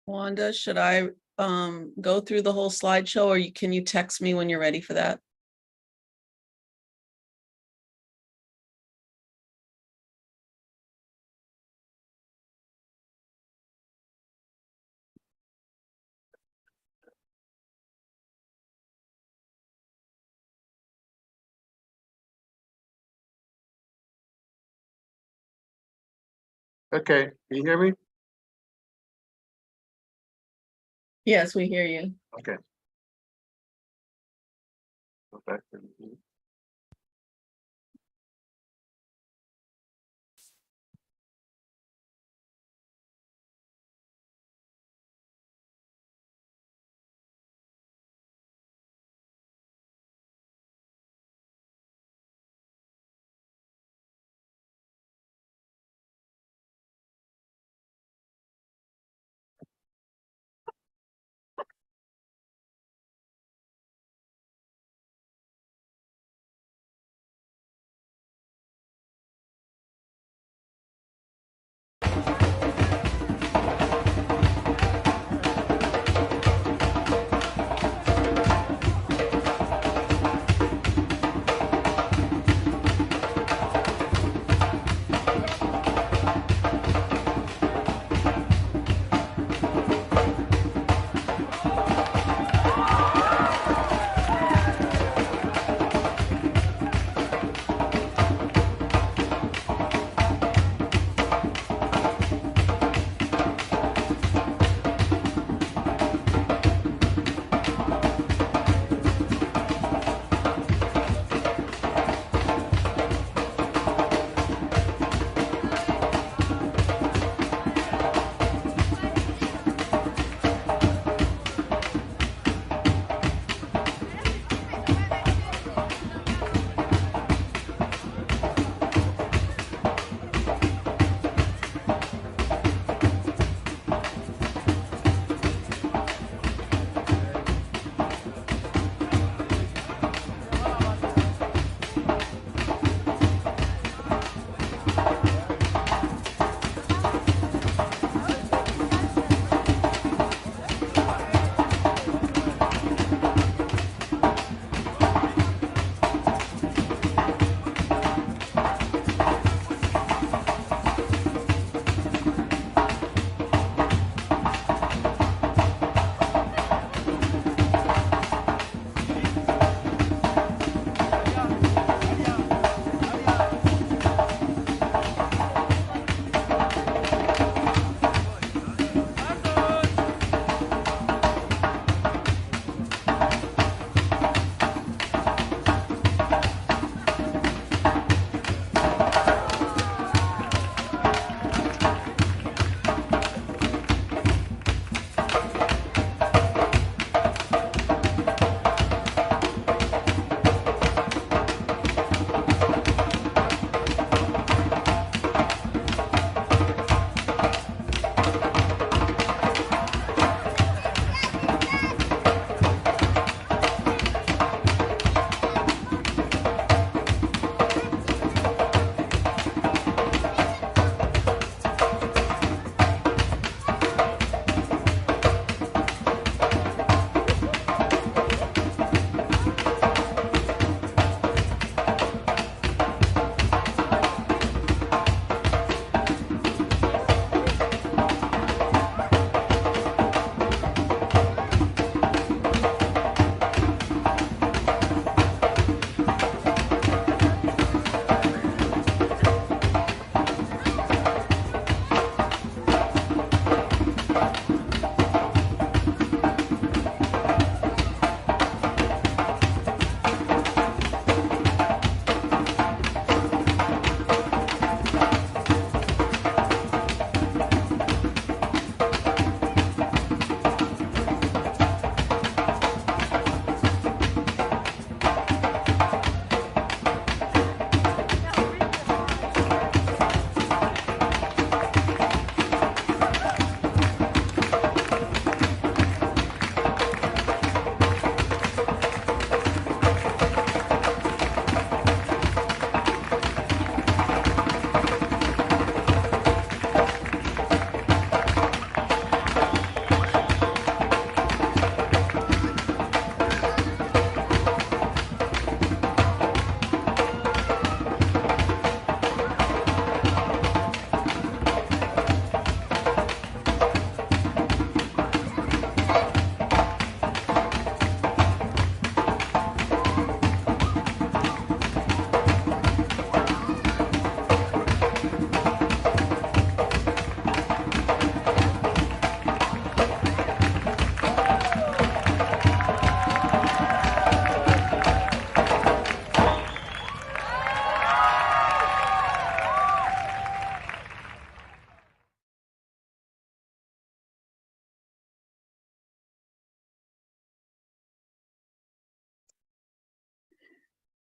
Wanda, should I go through the whole slideshow, or can you text me when you're ready for that? Okay, can you hear me? Yes, we hear you. Okay. Go back to the-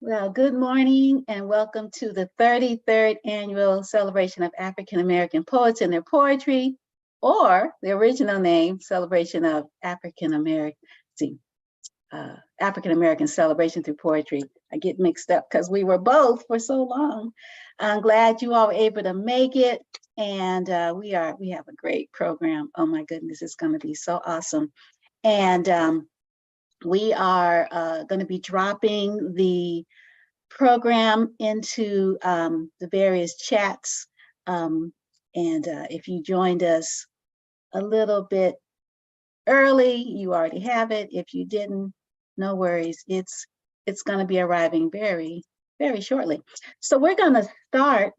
Well, good morning and welcome to the 33rd annual celebration of African American poets and their poetry, or the original name, Celebration of African American, African American Celebration Through Poetry. I get mixed up because we were both for so long. I'm glad you all were able to make it, and we have a great program. Oh my goodness, it's going to be so awesome. And we are going to be dropping the program into the various chats. And if you joined us a little bit early, you already have it. If you didn't, no worries. It's going to be arriving very, very shortly. So we're going to start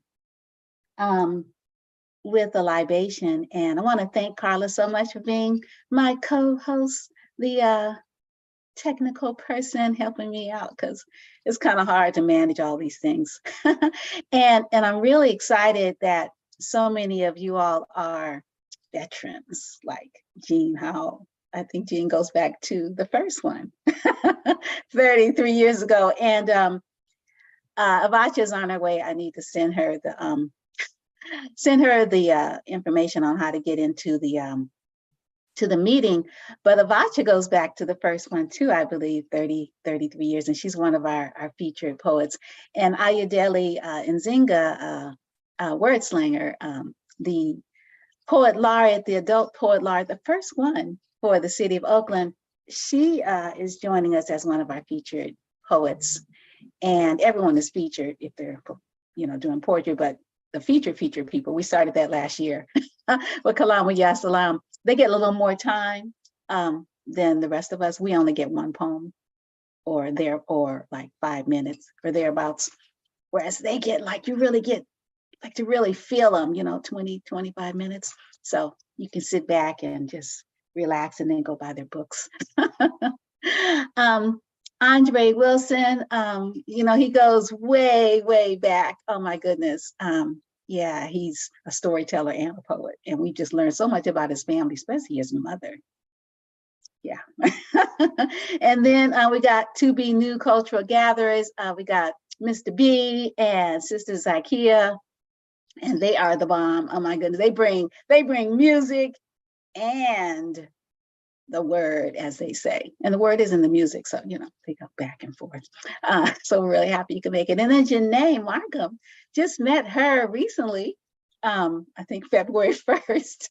with a libation. And I want to thank Carla so much for being my co-host, the technical person helping me out, because it's kind of hard to manage all these things. and I'm really excited that so many of you all are veterans, like Jean Howell. I think Jean goes back to the first one 33 years ago. And Avotcja on her way. I need to send her the information on how to get into the meeting. But Avotcja goes back to the first one too, I believe, 33 years, and she's one of our featured poets. And Ayodele Nzinga, word slanger, the poet laureate, the adult poet laureate, the first one for the city of Oakland, she is joining us as one of our featured poets. And everyone is featured if they're, doing poetry, but the featured people, we started that last year with Kalam Ya Salam. They get a little more time than the rest of us. We only get one poem or like 5 minutes or thereabouts. Whereas they get you really get to really feel them, 20, 25 minutes. So you can sit back and just relax and then go buy their books. Andre Wilson, he goes way, way back. Oh my goodness. Yeah, he's a storyteller and a poet. And we just learned so much about his family, especially his mother. Yeah. And then we got To Be New Cultural Gatherers. We got Mr. B and Sister Zakia. And they are the bomb. Oh my goodness. They bring music and the word, as they say. And the word is in the music. So, they go back and forth. So we're really happy you can make it. And then Janae Markham, just met her recently. I think February 1st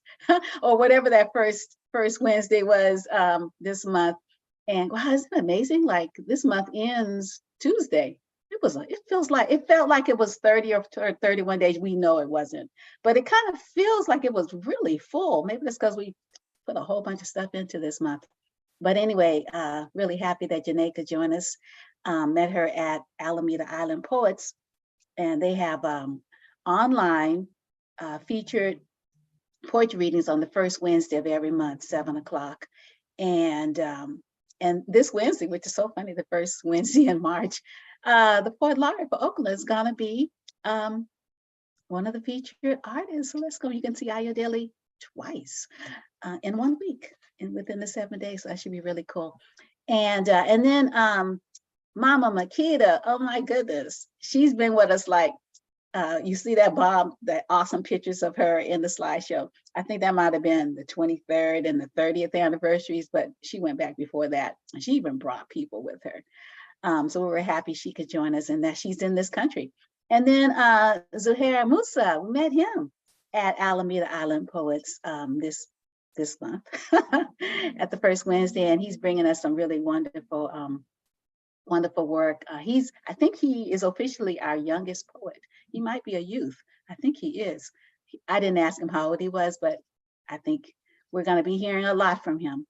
or whatever that first Wednesday was this month. And wow, isn't it amazing? Like this month ends Tuesday. It felt like it was 30 or 31 days. We know it wasn't, but it kind of feels like it was really full. Maybe it's because we put a whole bunch of stuff into this month. But anyway, really happy that Janae could join us. Met her at Alameda Island Poets, and they have online featured poetry readings on the first Wednesday of every month, 7 o'clock. And this Wednesday, which is so funny, the first Wednesday in March, the poet laureate for Oakland is gonna be one of the featured artists. So let's go. You can see Ayodele twice in 1 week and within the 7 days. So that should be really cool. And then Mama Makita, oh my goodness, she's been with us. Like you see that awesome pictures of her in the slideshow. I think that might have been the 23rd and the 30th anniversaries, but she went back before that. And she even brought people with her. So we were happy she could join us and that she's in this country. And then Zuhair Musa, we met him at Alameda Island Poets this month at the first Wednesday, and he's bringing us some really wonderful work. I think he is officially our youngest poet. He might be a youth. I think he is. I didn't ask him how old he was, but I think we're going to be hearing a lot from him.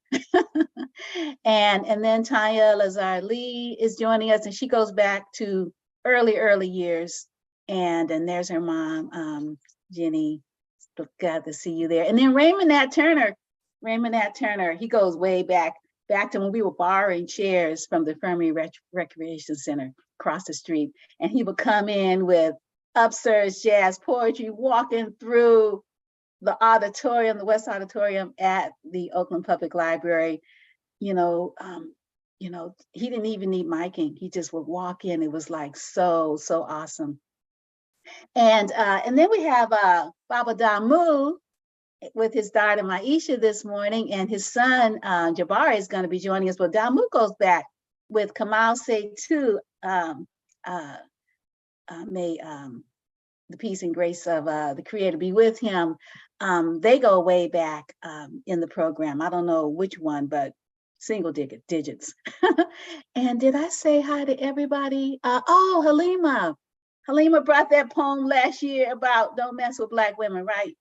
And then Tanya Lazar Lee is joining us, and she goes back to early years. And there's her mom, Jenny. Glad to see you there. And then Raymond Nat Turner, he goes way back to when we were borrowing chairs from the Infirmary Recreation Center across the street. And he would come in with upstairs jazz poetry, walking through the auditorium, the West Auditorium at the Oakland Public Library, you know, he didn't even need miking. He just would walk in. It was like so awesome. And then we have Baba Damu with his daughter Maisha this morning, and his son Jabari is going to be joining us. But Damu goes back with Kamal Say too. May the peace and grace of the Creator be with him. They go way back in the program. I don't know which one, but single digits. And did I say hi to everybody? Oh, Halima. Halima brought that poem last year about don't mess with Black women, right?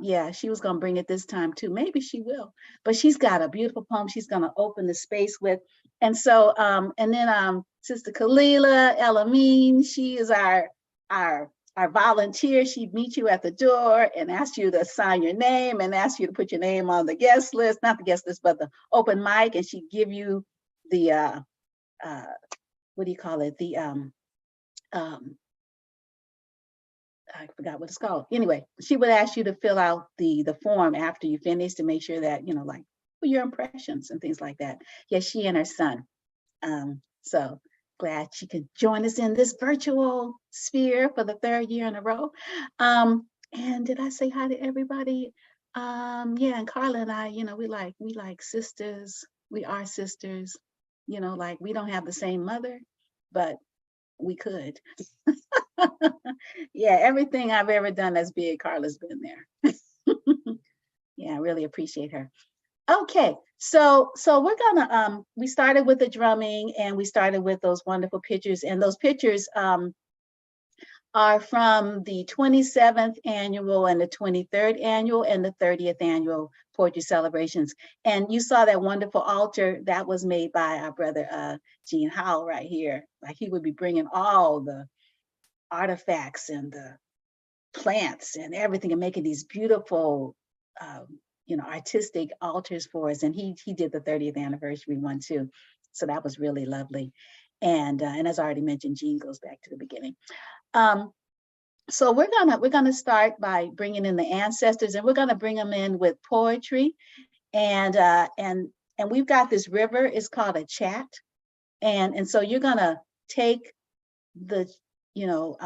Yeah, she was gonna bring it this time too. Maybe she will, but she's got a beautiful poem she's gonna open the space with. And so, and then Sister Kalila Elamine, she is our volunteer. She'd meet you at the door and ask you to sign your name and ask you to put your name on the guest list, not the guest list, but the open mic, and she'd give you the what do you call it? The I forgot what it's called. Anyway, she would ask you to fill out the form after you finish to make sure that, you know, like your impressions and things like that. Yeah, she and her son. So glad she could join us in this virtual sphere for the 3rd year in a row. And did I say hi to everybody? Yeah, and Carla and I, you know, we like sisters. We are sisters, you know, like we don't have the same mother, but we could. Yeah, everything I've ever done as big, Carla's been there. Yeah, I really appreciate her. Okay, so we're gonna we started with the drumming and we started with those wonderful pictures, and those pictures are from the 27th annual and the 23rd annual and the 30th annual poetry celebrations. And you saw that wonderful altar that was made by our brother Gene Howell right here. Like he would be bringing all the artifacts and the plants and everything and making these beautiful you know, artistic altars for us. And he did the 30th anniversary one too. So that was really lovely. And as I already mentioned, Gene goes back to the beginning. So we're gonna start by bringing in the ancestors, and we're gonna bring them in with poetry. And we've got this river, it's called a chat. And so you're gonna take the, you know,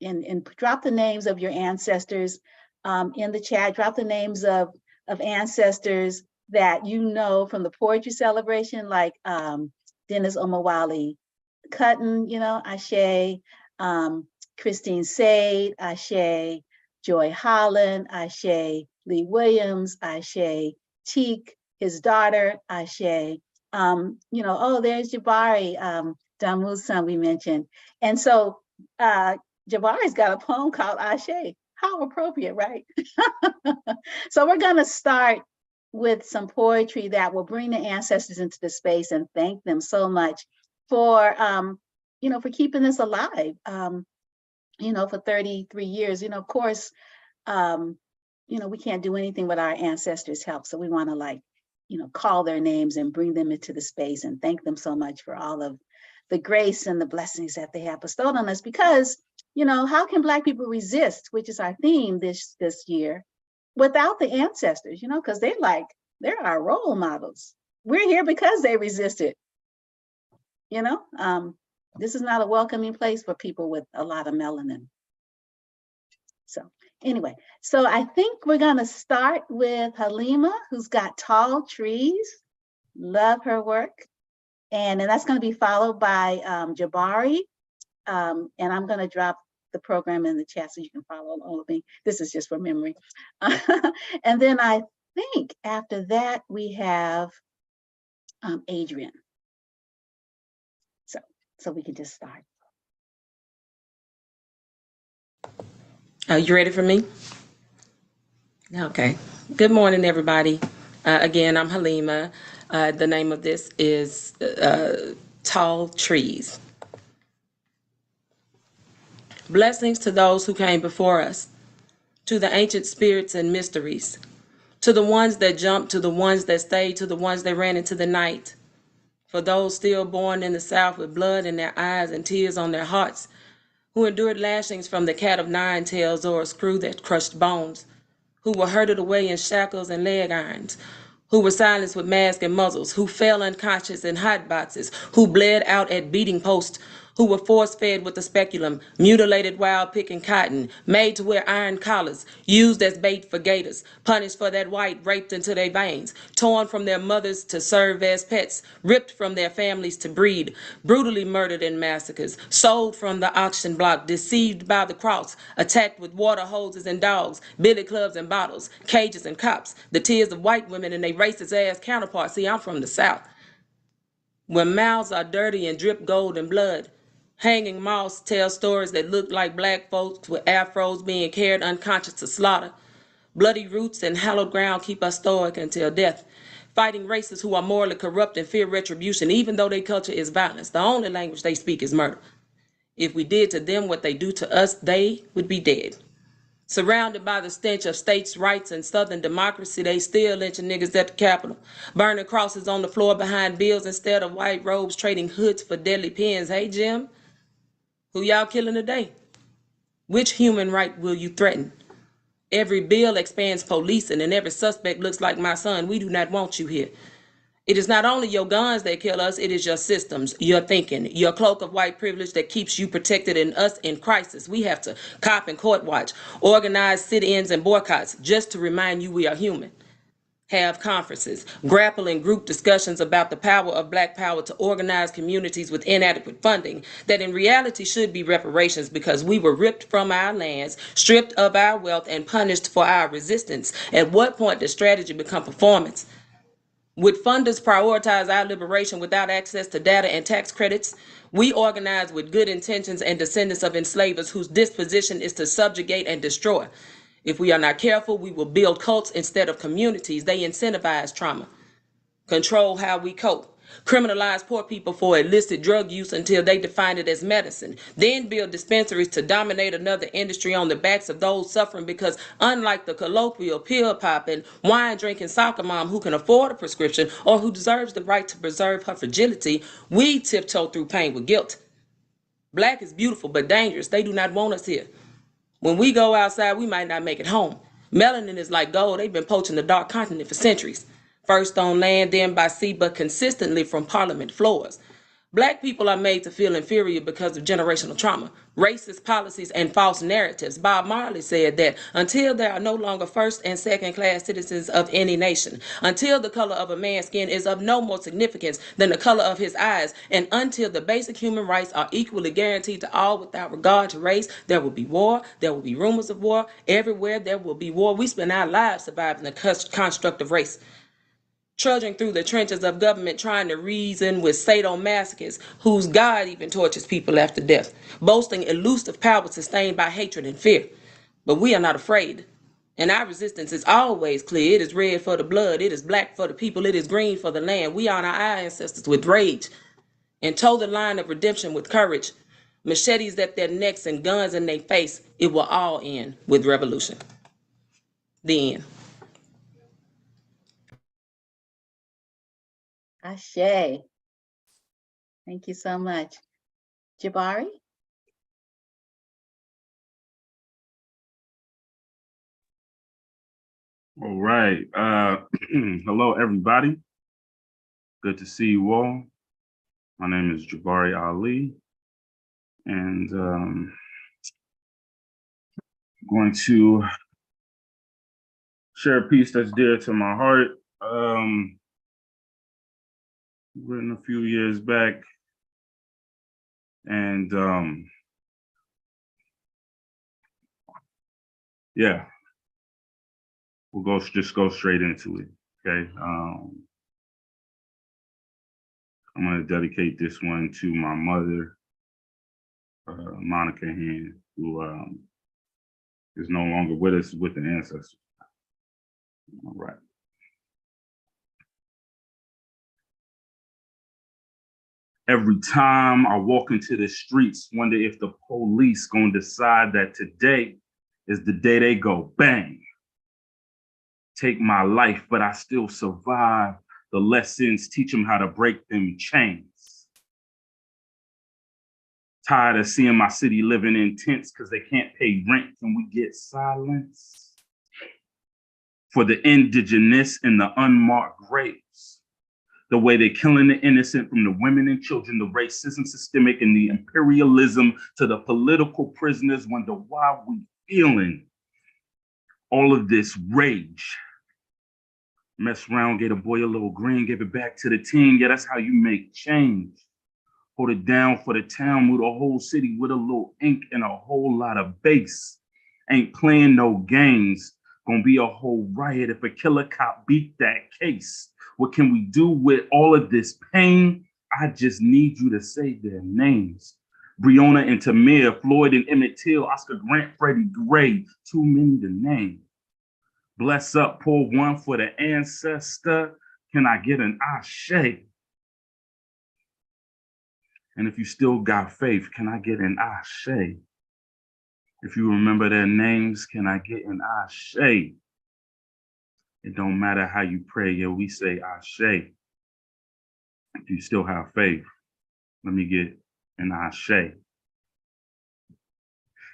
and drop the names of your ancestors in the chat. Drop the names of ancestors that you know from the poetry celebration, like Dennis Omawali Cutton, you know, Ashe, Christine Sade, Ashe, Joy Holland, Ashe, Lee Williams, Ashe, Teak, his daughter, Ashe, you know, oh, there's Jabari, Damu's son we mentioned. And so Jabari's got a poem called Ashe. How appropriate, right? So we're gonna start with some poetry that will bring the ancestors into the space and thank them so much for, you know, for keeping us alive, you know, for 33 years. You know, of course, you know, we can't do anything with our ancestors' help. So we wanna, like, you know, call their names and bring them into the space and thank them so much for all of the grace and the blessings that they have bestowed on us. Because, you know, how can Black people resist, which is our theme this year, without the ancestors, you know, because they're our role models. We're here because they resisted, you know. This is not a welcoming place for people with a lot of melanin. So anyway, so I think we're gonna start with Halima, who's got Tall Trees. Love her work. And then that's gonna be followed by Jabari. And I'm gonna drop the program in the chat so you can follow all of me. This is just for memory. And then I think after that we have Adrian. So we can just start. Are you ready for me? Okay. Good morning, everybody. Again, I'm Halima. The name of this is Tall Trees. Blessings to those who came before us, to the ancient spirits and mysteries, to the ones that jumped, to the ones that stayed, to the ones that ran into the night, for those still born in the South with blood in their eyes and tears on their hearts, who endured lashings from the cat of nine tails or a screw that crushed bones, who were herded away in shackles and leg irons, who were silenced with masks and muzzles, who fell unconscious in hot boxes, who bled out at beating posts, who were force-fed with a speculum, mutilated while picking cotton, made to wear iron collars, used as bait for gators, punished for that white, raped into their veins, torn from their mothers to serve as pets, ripped from their families to breed, brutally murdered in massacres, sold from the auction block, deceived by the cross, attacked with water hoses and dogs, billy clubs and bottles, cages and cops, the tears of white women and their racist-ass counterparts. See, I'm from the South, where mouths are dirty and drip gold and blood. Hanging moths tell stories that look like black folks with afros being carried unconscious to slaughter. Bloody roots and hallowed ground keep us stoic until death. Fighting racists who are morally corrupt and fear retribution, even though their culture is violence. The only language they speak is murder. If we did to them what they do to us, they would be dead. Surrounded by the stench of states' rights and Southern democracy, they still lynching niggas at the Capitol. Burning crosses on the floor behind bills instead of white robes, trading hoods for deadly pens. Hey, Jim, who y'all killing today? Which human right will you threaten? Every bill expands policing and every suspect looks like my son. We do not want you here. It is not only your guns that kill us, it is your systems, your thinking, your cloak of white privilege that keeps you protected and us in crisis. We have to cop and court watch, organize sit-ins and boycotts just to remind you we are human. Have conferences, grapple in group discussions about the power of Black power to organize communities with inadequate funding that in reality should be reparations because we were ripped from our lands, stripped of our wealth, and punished for our resistance. At what point does strategy become performance? Would funders prioritize our liberation without access to data and tax credits? We organize with good intentions and descendants of enslavers whose disposition is to subjugate and destroy. If we are not careful, we will build cults instead of communities. They incentivize trauma, control how we cope, criminalize poor people for illicit drug use until they define it as medicine, then build dispensaries to dominate another industry on the backs of those suffering because unlike the colloquial pill popping, wine drinking soccer mom who can afford a prescription or who deserves the right to preserve her fragility, we tiptoe through pain with guilt. Black is beautiful but dangerous. They do not want us here. When we go outside, we might not make it home. Melanin is like gold. They've been poaching the dark continent for centuries. First on land, then by sea, but consistently from parliament floors. Black people are made to feel inferior because of generational trauma, racist policies, and false narratives. Bob Marley said that until there are no longer first and second class citizens of any nation, until the color of a man's skin is of no more significance than the color of his eyes, and until the basic human rights are equally guaranteed to all without regard to race, there will be war, there will be rumors of war, everywhere there will be war. We spend our lives surviving the construct of race, trudging through the trenches of government trying to reason with sadomasochists whose God even tortures people after death, boasting elusive power sustained by hatred and fear. But we are not afraid. And our resistance is always clear. It is red for the blood. It is black for the people. It is green for the land. We honor our ancestors with rage and toe the line of redemption with courage. Machetes at their necks and guns in their face. It will all end with revolution. The end. Ashe. Thank you so much. Jabari? All right. Hello, everybody. Good to see you all. My name is Jabari Ali, and I'm going to share a piece that's dear to my heart. Written a few years back, and yeah, we'll just go straight into it. Okay. I'm going to dedicate this one to my mother, Monica Hand, who is no longer with us, with the ancestors. All right. Every time I walk into the streets, wonder if the police gonna decide that today is the day they go bang. Take my life, but I still survive. The lessons teach them how to break them chains. Tired of seeing my city living in tents because they can't pay rent. Can we get silence? for the indigenous and the unmarked graves. The way they're killing the innocent, from the women and children, the racism systemic and the imperialism to the political prisoners. Wonder why we feeling all of this rage. Mess around, gave a boy a little green, gave it back to the team. Yeah, that's how you make change. Hold it down for the town, move the whole city with a little ink and a whole lot of bass. Ain't playing no games. Gonna be a whole riot if a killer cop beat that case. What can we do with all of this pain? I just need you to say their names. Breonna and Tamir, Floyd and Emmett Till, Oscar Grant, Freddie Gray, too many to name. Bless up, pour one for the ancestor. Can I get an ashe? And if you still got faith, can I get an ashe? If you remember their names, can I get an ashe? It don't matter how you pray, yeah, we say ashe. If you still have faith, let me get an ashe.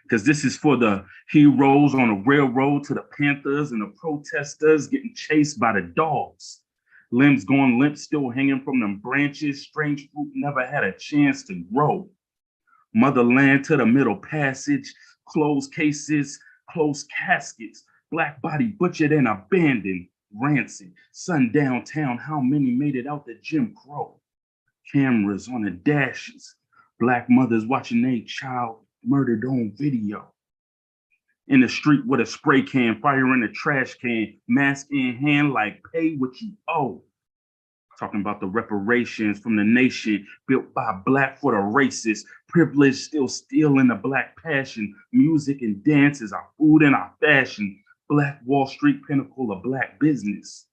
Because this is for the heroes on the railroad, to the Panthers and the protesters getting chased by the dogs. Limbs going limp, still hanging from them branches. Strange fruit never had a chance to grow. Motherland to the Middle Passage, closed cases, closed caskets, black body butchered and abandoned, rancid. Sun downtown, how many made it out the Jim Crow? Cameras on the dashes, black mothers watching their child murdered on video. In the street with a spray can, fire in a trash can, mask in hand like pay what you owe. Talking about the reparations from the nation built by black for the racist, privilege still stealing the black passion. Music and dance is our food and our fashion. Black Wall Street pinnacle of black business.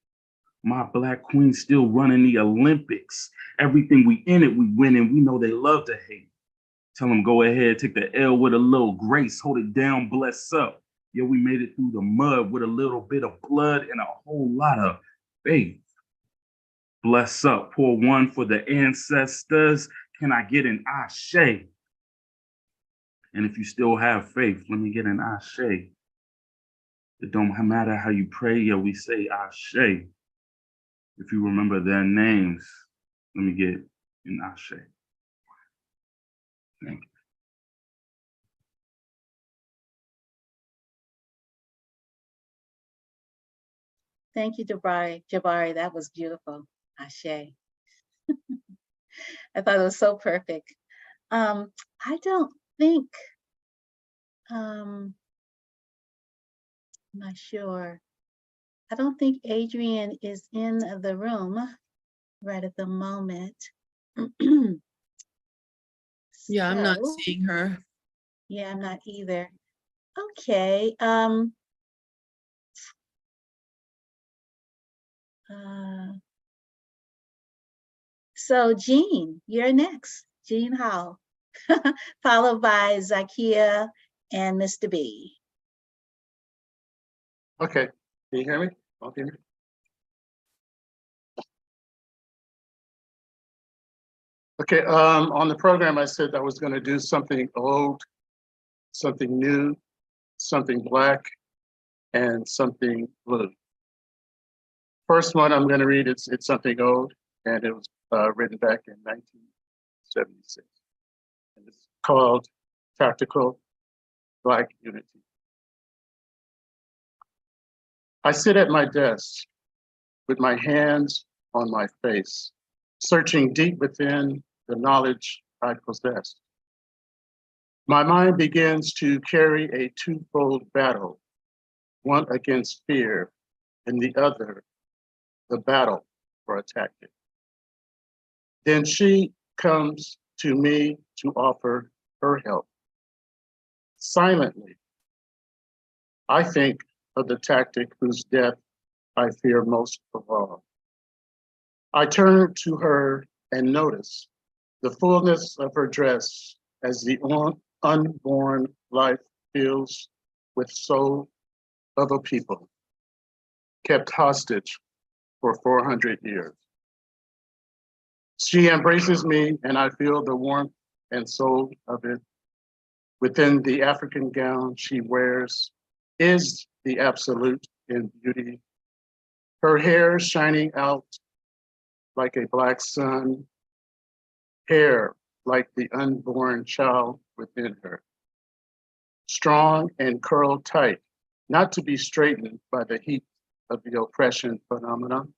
My black queen still running the Olympics. Everything we in it, we win, and we know they love to hate. Tell them go ahead, take the L with a little grace, hold it down, bless up. Yeah, we made it through the mud with a little bit of blood and a whole lot of faith. Bless up, pour one for the ancestors. Can I get an ashe? And if you still have faith, let me get an ashe. It don't matter how you pray, yeah, we say ashe. If you remember their names, let me get an ashe. Thank you. Thank you, Jabari. That was beautiful. Ashe. I thought it was so perfect. I don't think, I'm not sure. I don't think Adrian is in the room right at the moment. Yeah, I'm not So, seeing her. yeah, I'm not either. Okay. So Jean, you're next. Jean Hall, followed by Zakia and Mr. B. Okay, can you hear me? Okay. Okay, on the program, I said I was going to do something old, something new, something black, and something blue. First one I'm going to read, it's something old, and it was written back in 1976. And it's called Tactical Black Unity. I sit at my desk with my hands on my face, searching deep within the knowledge I possess. My mind begins to carry a twofold battle, one against fear and the other, the battle for a tactic. Then she comes to me to offer her help. Silently, I think of the tactic whose death I fear most of all. I turn to her and notice the fullness of her dress as the unborn life fills with soul of a people kept hostage for 400 years. She embraces me and I feel the warmth and soul of it. Within the African gown she wears is the absolute in beauty Her hair shining out like a black sun, hair like the unborn child within her. Strong and curled tight, not to be straightened by the heat of the oppression phenomenon.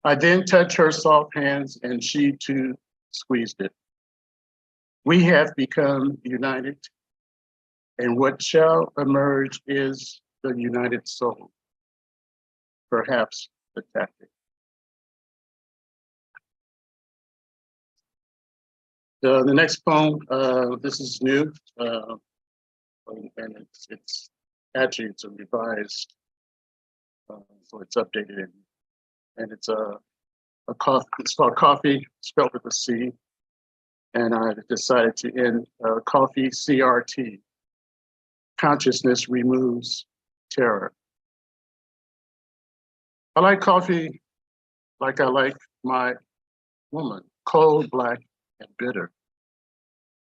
I then touched her soft hands and she too squeezed it. We have become united, and what shall emerge is the united soul, perhaps the tactic. The next poem, this is new, and it's actually it's a revised, so it's updated, and it's a coffee. It's called Coffee, spelled with a C, and I decided to end Coffee CRT. Consciousness removes terror. I like coffee like I like my woman, cold, black, and bitter.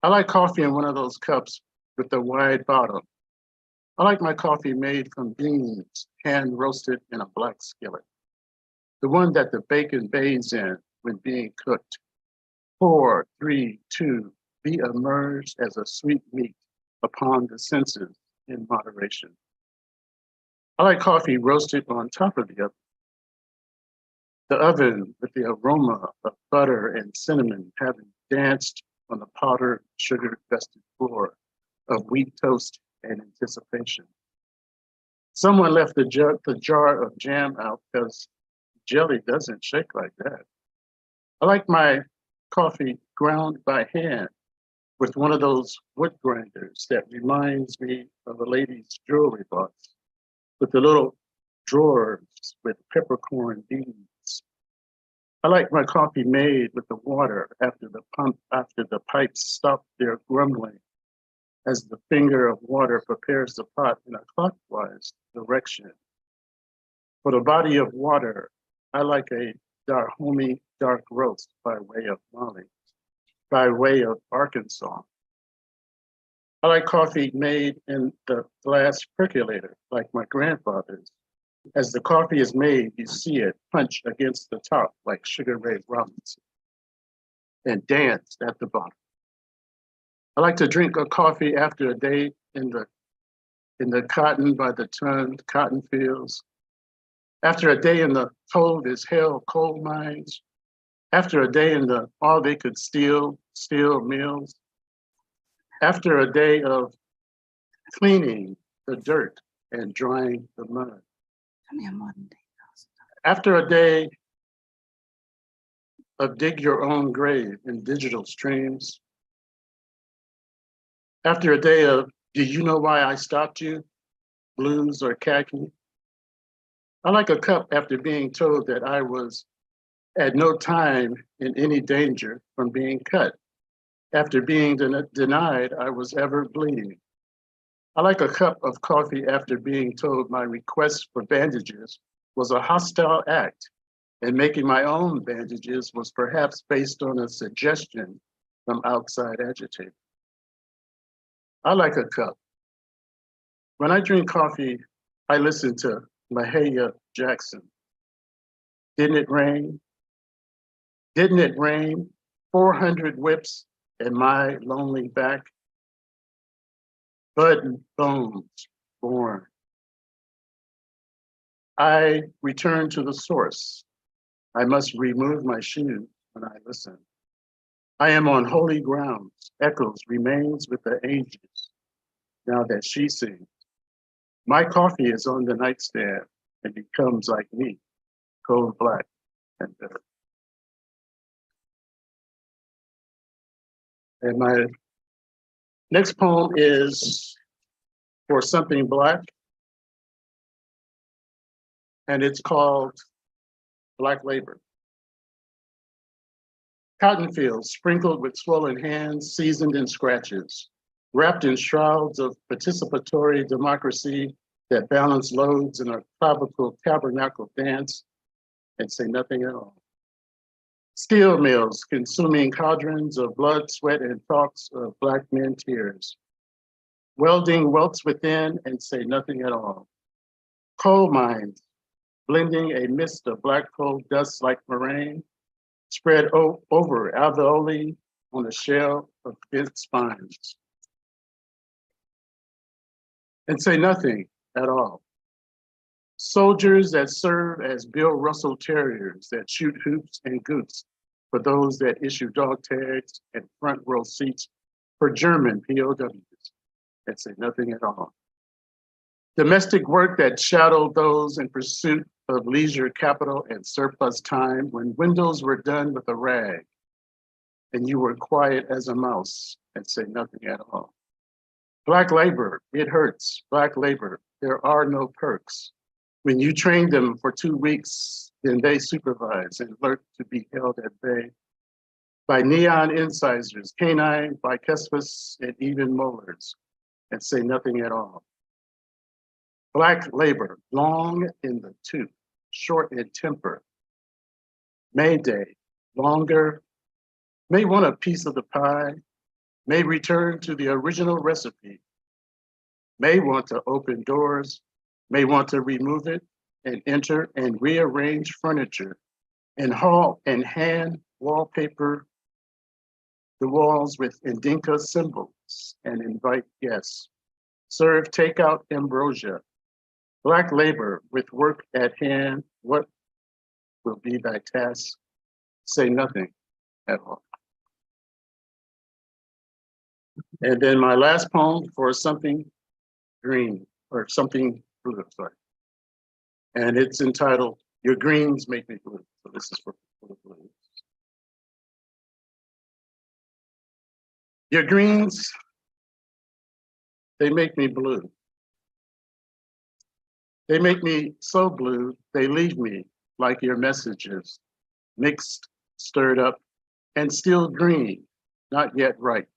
I like coffee in one of those cups with the wide bottom. I like my coffee made from beans, hand roasted in a black skillet. The one that the bacon bathes in when being cooked. 4, 3, 2, be emerged as a sweet meat upon the senses in moderation. I like coffee roasted on top of the oven. The oven with the aroma of butter and cinnamon having danced on the powdered, sugar-dusted floor of wheat toast and anticipation. Someone left the jar of jam out because jelly doesn't shake like that. I like my coffee ground by hand with one of those wood grinders that reminds me of a lady's jewelry box with the little drawers with peppercorn beads. I like my coffee made with the water after the pipes stop their grumbling as the finger of water prepares the pot in a clockwise direction. For the body of water, I like a Dahomey dark roast by way of Mali, by way of Arkansas. I like coffee made in the glass percolator, like my grandfather's. As the coffee is made, you see it punch against the top like Sugar Ray Robinson and dance at the bottom. I like to drink a coffee after a day in the cotton by the ton cotton fields, after a day in the cold as hell coal mines, after a day in the all they could steal mills, after a day of cleaning the dirt and drying the mud. After a day of dig your own grave in digital streams. After a day of, do you know why I stopped you? Blues or khaki. I like a cup after being told that I was at no time in any danger from being cut. After being denied I was ever bleeding. I like a cup of coffee after being told my request for bandages was a hostile act, and making my own bandages was perhaps based on a suggestion from outside agitators. I like a cup. When I drink coffee, I listen to Mahalia Jackson. Didn't it rain? Didn't it rain? 400 whips and my lonely back. Bud and bones born. I return to the source. I must remove my shoes when I listen. I am on holy grounds. Echoes remains with the ages. Now that she sings. My coffee is on the nightstand and becomes like me, cold black and bitter. And my next poem is For Something Black, and it's called Black Labor. Cotton fields sprinkled with swollen hands, seasoned in scratches, wrapped in shrouds of participatory democracy that balance loads in a tropical tabernacle dance and say nothing at all. Steel mills consuming cauldrons of blood, sweat, and talks of Black men tears. Welding welts within and say nothing at all. Coal mines blending a mist of black coal dust like moraine, spread over alveoli on a shell of bent spines. And say nothing at all. Soldiers that serve as Bill Russell Terriers that shoot hoops and goots for those that issue dog tags and front row seats for German POWs that say nothing at all. Domestic work that shadowed those in pursuit of leisure capital and surplus time when windows were done with a rag and you were quiet as a mouse and say nothing at all. Black labor, it hurts. Black labor, there are no perks. When you train them for 2 weeks, then they supervise and lurk to be held at bay by neon incisors, canine, bicuspid, and even molars, and say nothing at all. Black labor, long in the tooth, short in temper. May Day, longer, may want a piece of the pie, may return to the original recipe, may want to open doors, may want to remove it and enter and rearrange furniture and haul and hand wallpaper the walls with Nzinga symbols and invite guests. Serve takeout ambrosia. Black labor with work at hand, what will be thy task? Say nothing at all. And then my last poem for something green, or something blue, sorry. And it's entitled, Your Greens Make Me Blue. So this is for the blue. Your greens, they make me blue. They make me so blue, they leave me like your messages, mixed, stirred up, and still green, not yet ripe.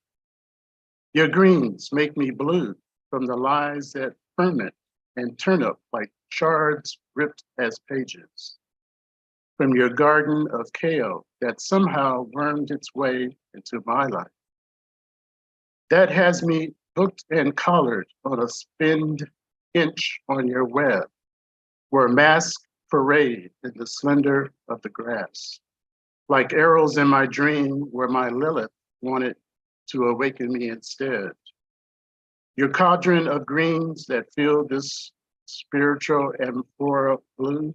Your greens make me blue from the lies that ferment and turn up like shards ripped as pages. From your garden of kale that somehow wormed its way into my life. That has me booked and collared on a spinned inch on your web, where masks parade in the slender of the grass, like arrows in my dream where my Lilith wanted to awaken me instead. Your cauldron of greens that fill this spiritual amphora blue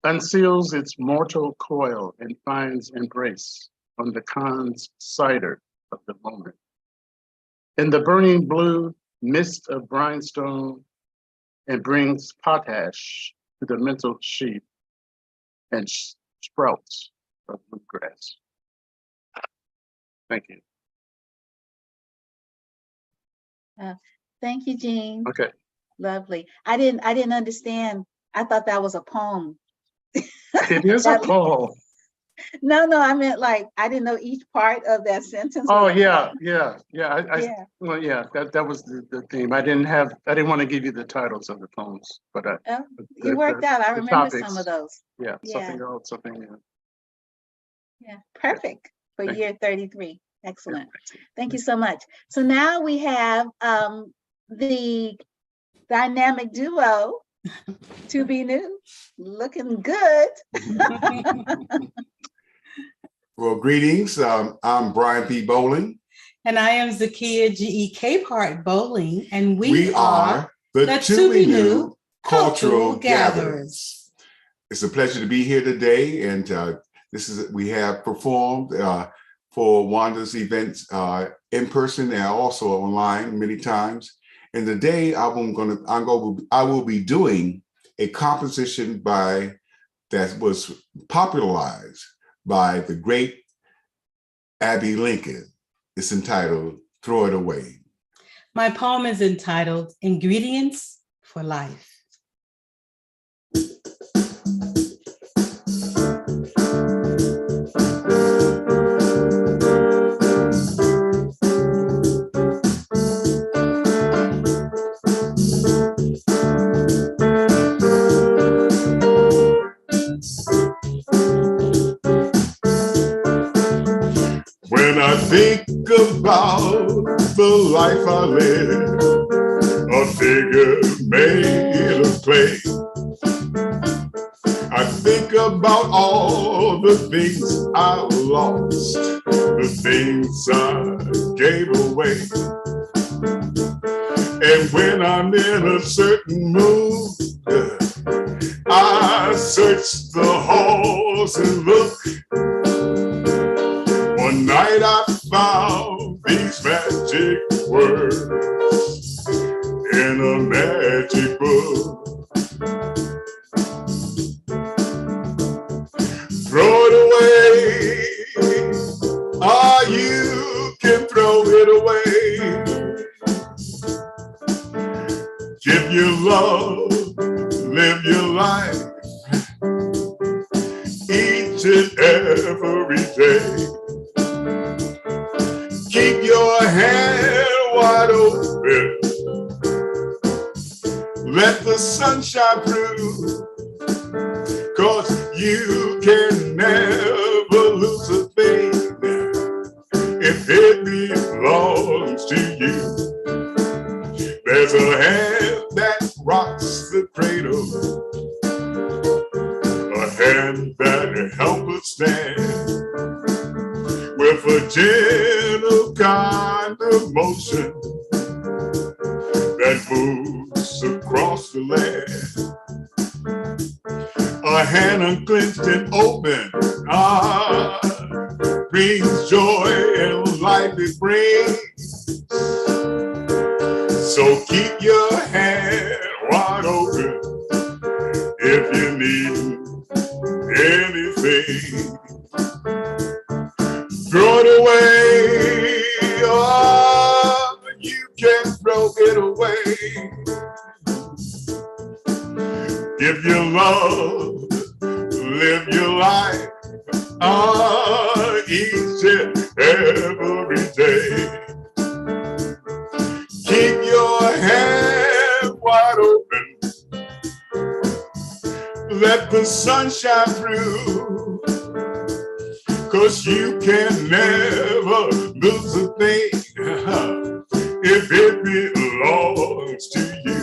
unseals its mortal coil and finds embrace on the Khan's cider of the moment. In the burning blue mist of grindstone and brings potash to the mental sheep and sprouts of bluegrass. Thank you. Thank you, Jean. Okay. Lovely. I didn't understand. I thought that was a poem. It is a poem. No, I meant like, I didn't know each part of that sentence. Oh, was a yeah, poem. yeah. Yeah. Well, yeah, that was the theme. I didn't want to give you the titles of the poems, but You worked out. I the remember topics, some of those. Yeah, Yeah. something else, something new. Yeah, perfect for Thank year 33. Excellent. Thank you so much. So now we have the dynamic duo, To Be New, looking good. Well, greetings. I'm Brian P. Bowling. And I am Zakia G.E. Capehart Bowling, and we are the To Be New Cultural Gatherers. It's a pleasure to be here today, and we have performed for Wanda's events in person and also online many times. And today I will be doing a composition that was popularized by the great Abby Lincoln. It's entitled Throw It Away. My poem is entitled Ingredients for Life. When I think about the life I live, a figure made of clay, think about all the things I lost, the things I gave away. And when I'm in a certain mood, I search the halls and look. One night I found these magic words in a magic book. Throw it away, ah, you can throw it away. Give your love, live your life, each and every day. Keep your hand wide open, let the sun shine through, 'cause you can never lose a thing if it belongs to you. There's a hand that rocks the cradle, a hand that helps us stand, with a gentle kind of motion that moves across the land. A hand unclenched and open, ah, brings joy and life it brings. So keep your hand wide open if you need anything. Throw it away, oh, you can throw it away. Give your love, live your life, ah, each and every day. Keep your hand wide open, let the sun shine through, 'cause you can never lose a thing if it belongs to you.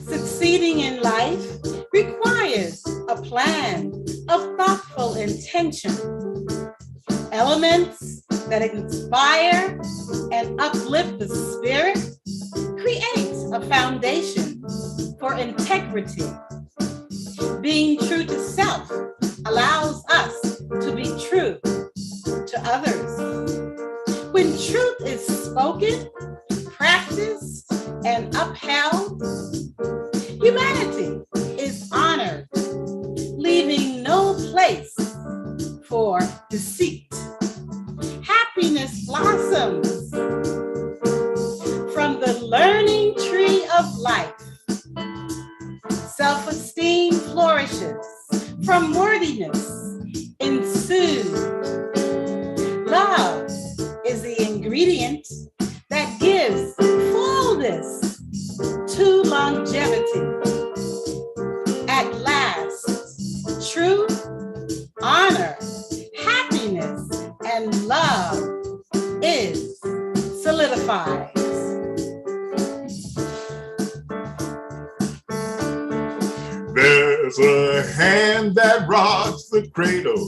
Succeeding in life requires a plan of thoughtful intention, elements that inspire and uplift the spirit, create a foundation for integrity. Being true to self allows us to be true to others. When truth is spoken, practiced, and upheld, humanity is honored, leaving no place for deceit. Happiness blossoms from the learning tree of life. Self-esteem flourishes from worthiness ensued. Love is the ingredient that gives fullness to longevity. At last, truth, honor, happiness, and love is solidified. There's a hand that rocks the cradle,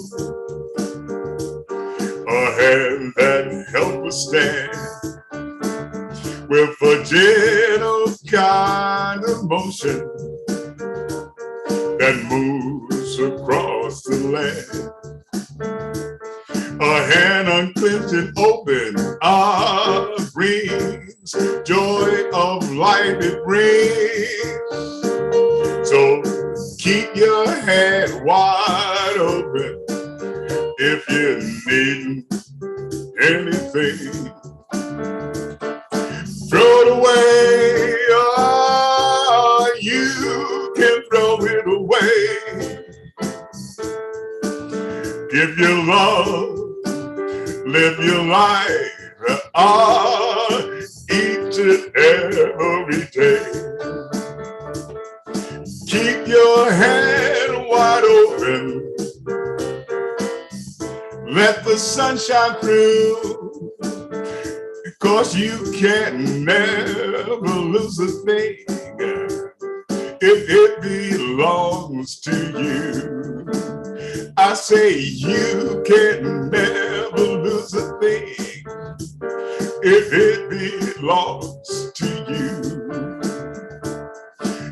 a hand that helps us stand, with a gentle kind of motion that moves across the land. A hand unclenched and open, ah, brings joy of life it brings. So keep your hand wide open if you need anything. Throw it away, oh, you can throw it away. Give your love, live your life, ah, each and every day. Keep your hand wide open, let the sun shine through, because you can never lose a thing if it belongs to you. I say you can never lose a thing if it belongs to you.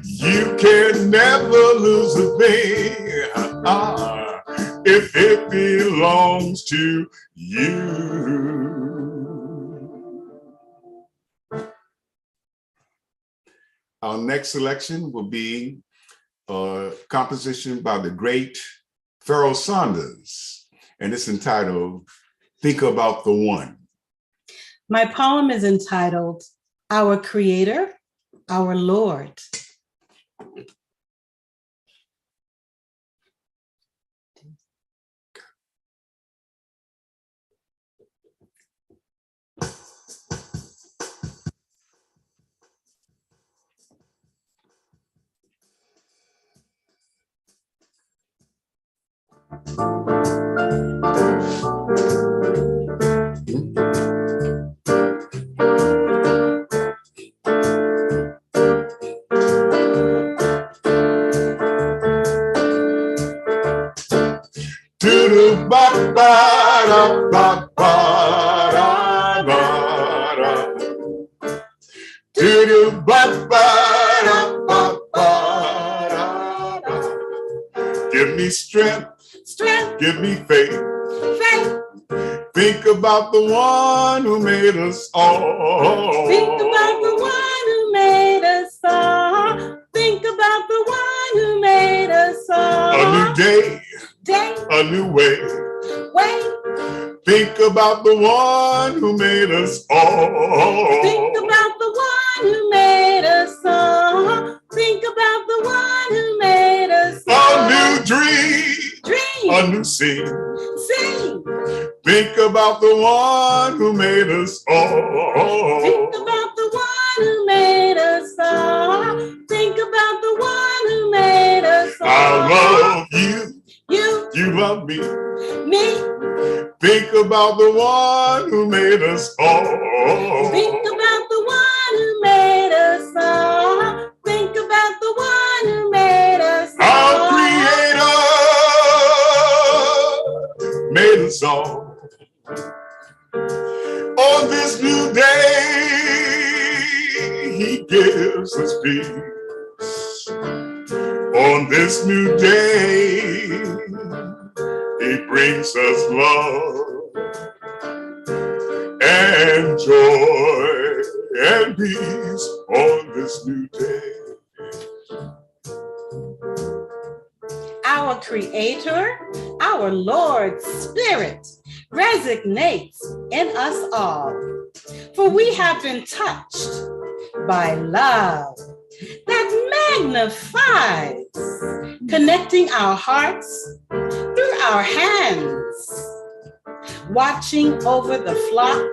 You can never lose a thing if it belongs to you. Our next selection will be a composition by the great Pharoah Sanders, and it's entitled, Think About the One. My poem is entitled, Our Creator, Our Lord. Give me strength, give me faith. Think about the one who made us all. Think about the one who made us all. Think about the one who made us all. A new day, a new way. Think about the one who made us all. Think about the one who made us all. Think about the one who made us all. A new dream, a new scene. Think about the one who made us all. Think about the one who made us all. Think about the one who made us all. I love you. You love me. Think about the one who made us all. Think about the one who made us all. Think about the one who made us all. Our Creator made us all. On this new day, He gives us peace. On this new day, He brings us love and joy and peace on this new day. Our Creator, our Lord Spirit, resonates in us all. For we have been touched by love that magnifies, connecting our hearts through our hands, watching over the flock,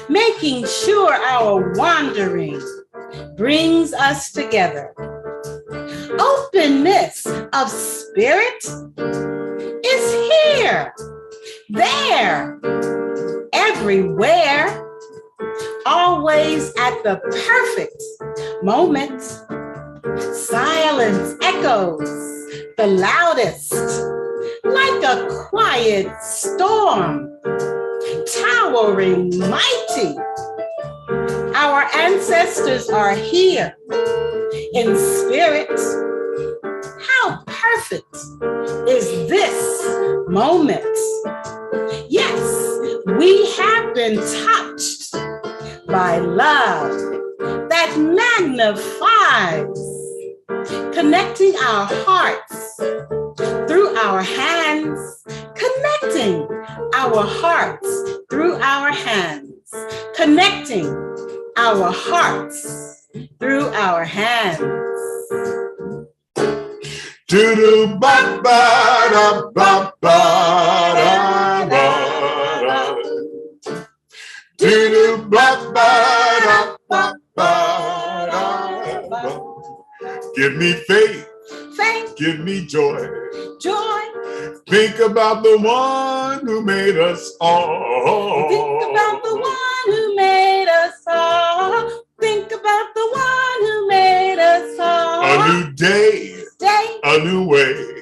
making sure our wandering brings us together. Openness of spirit is here, there, everywhere, always at the perfect moment. Silence echoes the loudest, like a quiet storm, towering mighty. Our ancestors are here in spirit. How perfect is this moment? Yes, we have been touched by love that magnifies, connecting our hearts through our hands, connecting our hearts through our hands, connecting our hearts through our hands. Do-do ba ba da ba ba da ba da. Do-do ba ba da ba ba da ba. Give me faith, give me joy. Think about the one who made us all. Think about the one who made us all. Think about the one who made us all. A new day, a new way.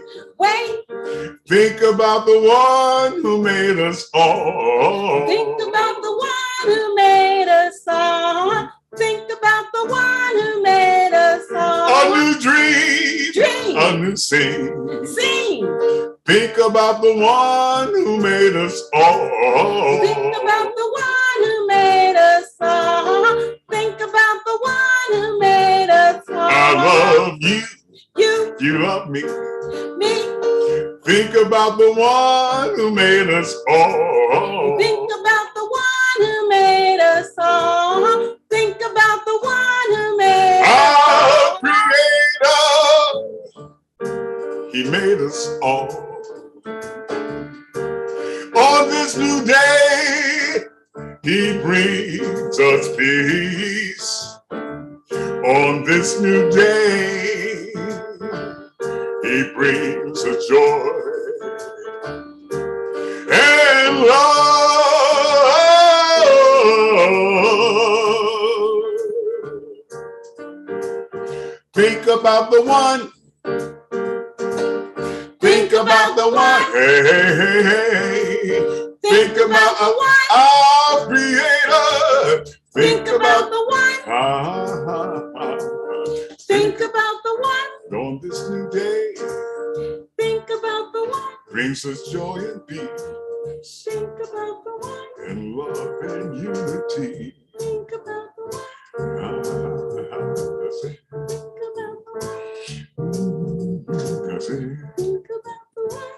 Think about the one who made us all. Think about the one who made us all. Think about the one who made us all. A new dream, a new scene. Think about the one who made us all. Think about the one who made us all. Think about the one who made us all. I love you. You love me. Think about the one who made us all. Think about the one who made us all. Think about the one who made us all. Our Creator, He made us all. On this new day, He brings us peace. On this new day, He brings us joy and love. Think about the one. Think about the one. Hey, hey, hey, hey. Think about the one. Our Creator. Think about the one. Think about the one. On this new day, Think about the one. brings us joy and peace, Think about the one. and love and unity. Think about the one. That's it. Think about the That's it. one. Think about the one.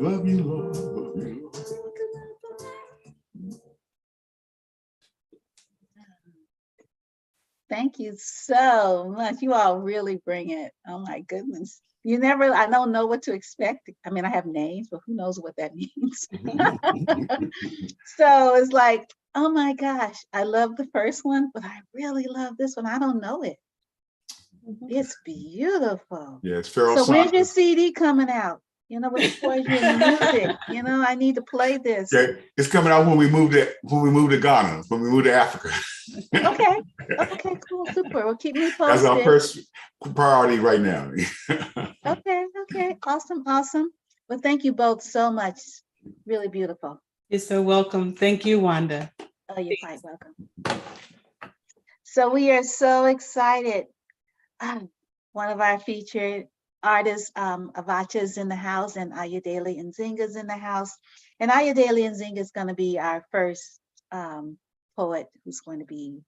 Love you, Lord. Love you, Lord. Think about the one. Thank you so much. You all really bring it. Oh my goodness. I don't know what to expect. I mean, I have names, but who knows what that means. So it's like, oh my gosh, I love the first one, but I really love this one. I don't know it. It's beautiful. Yeah, it's Pharaoh. So when's your CD coming out? With your music, I need to play this. Okay, it's coming out when we move to Ghana, when we move to Africa. Okay, cool, super. Well, keep me posted. That's our first priority right now. Okay, awesome. Well, thank you both so much. Really beautiful. You're so welcome. Thank you, Wanda. Oh, you're quite welcome. So we are so excited. One of our featured artists, Avotcja is in the house, and Ayodele Nzinga is in the house. And Ayodele Nzinga is going to be our first poet who's going to be,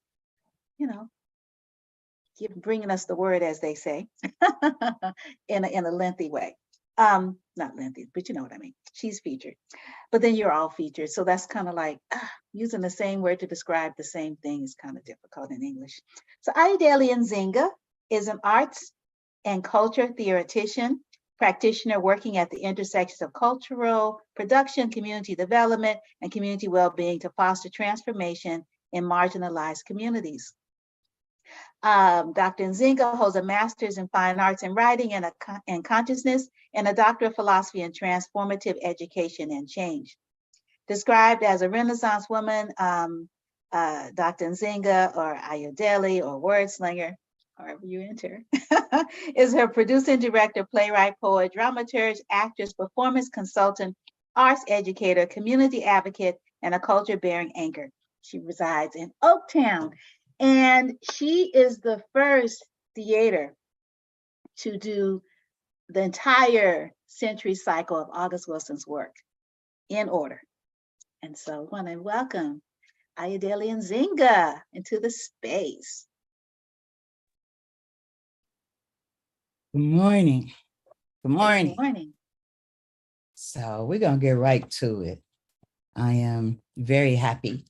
bringing us the word, as they say, in a lengthy way. Not lengthy, but you know what I mean. She's featured, but then you're all featured. So that's kind of like using the same word to describe the same thing is kind of difficult in English. So Ayodele Nzinga is an arts and culture theoretician, practitioner working at the intersections of cultural production, community development, and community well-being to foster transformation in marginalized communities. Dr. Nzinga holds a master's in fine arts and writing and consciousness, and a doctor of philosophy in transformative education and change. Described as a Renaissance woman, Dr. Nzinga, or Ayodele, or word slinger, however you enter, is her producing director, playwright, poet, dramaturge, actress, performance consultant, arts educator, community advocate, and a culture-bearing anchor. She resides in Oakland, and she is the first theater to do the entire century cycle of August Wilson's work in order. And so I want to welcome Ayodele Nzinga into the space. Good morning. Good morning. Good morning. So we're going to get right to it. I am very happy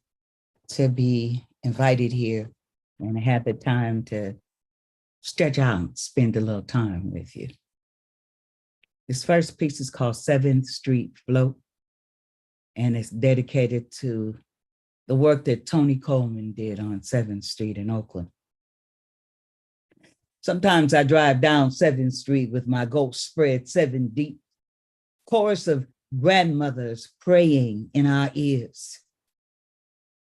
to be invited here and have the time to stretch out and spend a little time with you. This first piece is called 7th Street Float, and it's dedicated to the work that Tony Coleman did on 7th Street in Oakland. Sometimes I drive down 7th Street with my ghost spread 7 deep, chorus of grandmothers praying in our ears.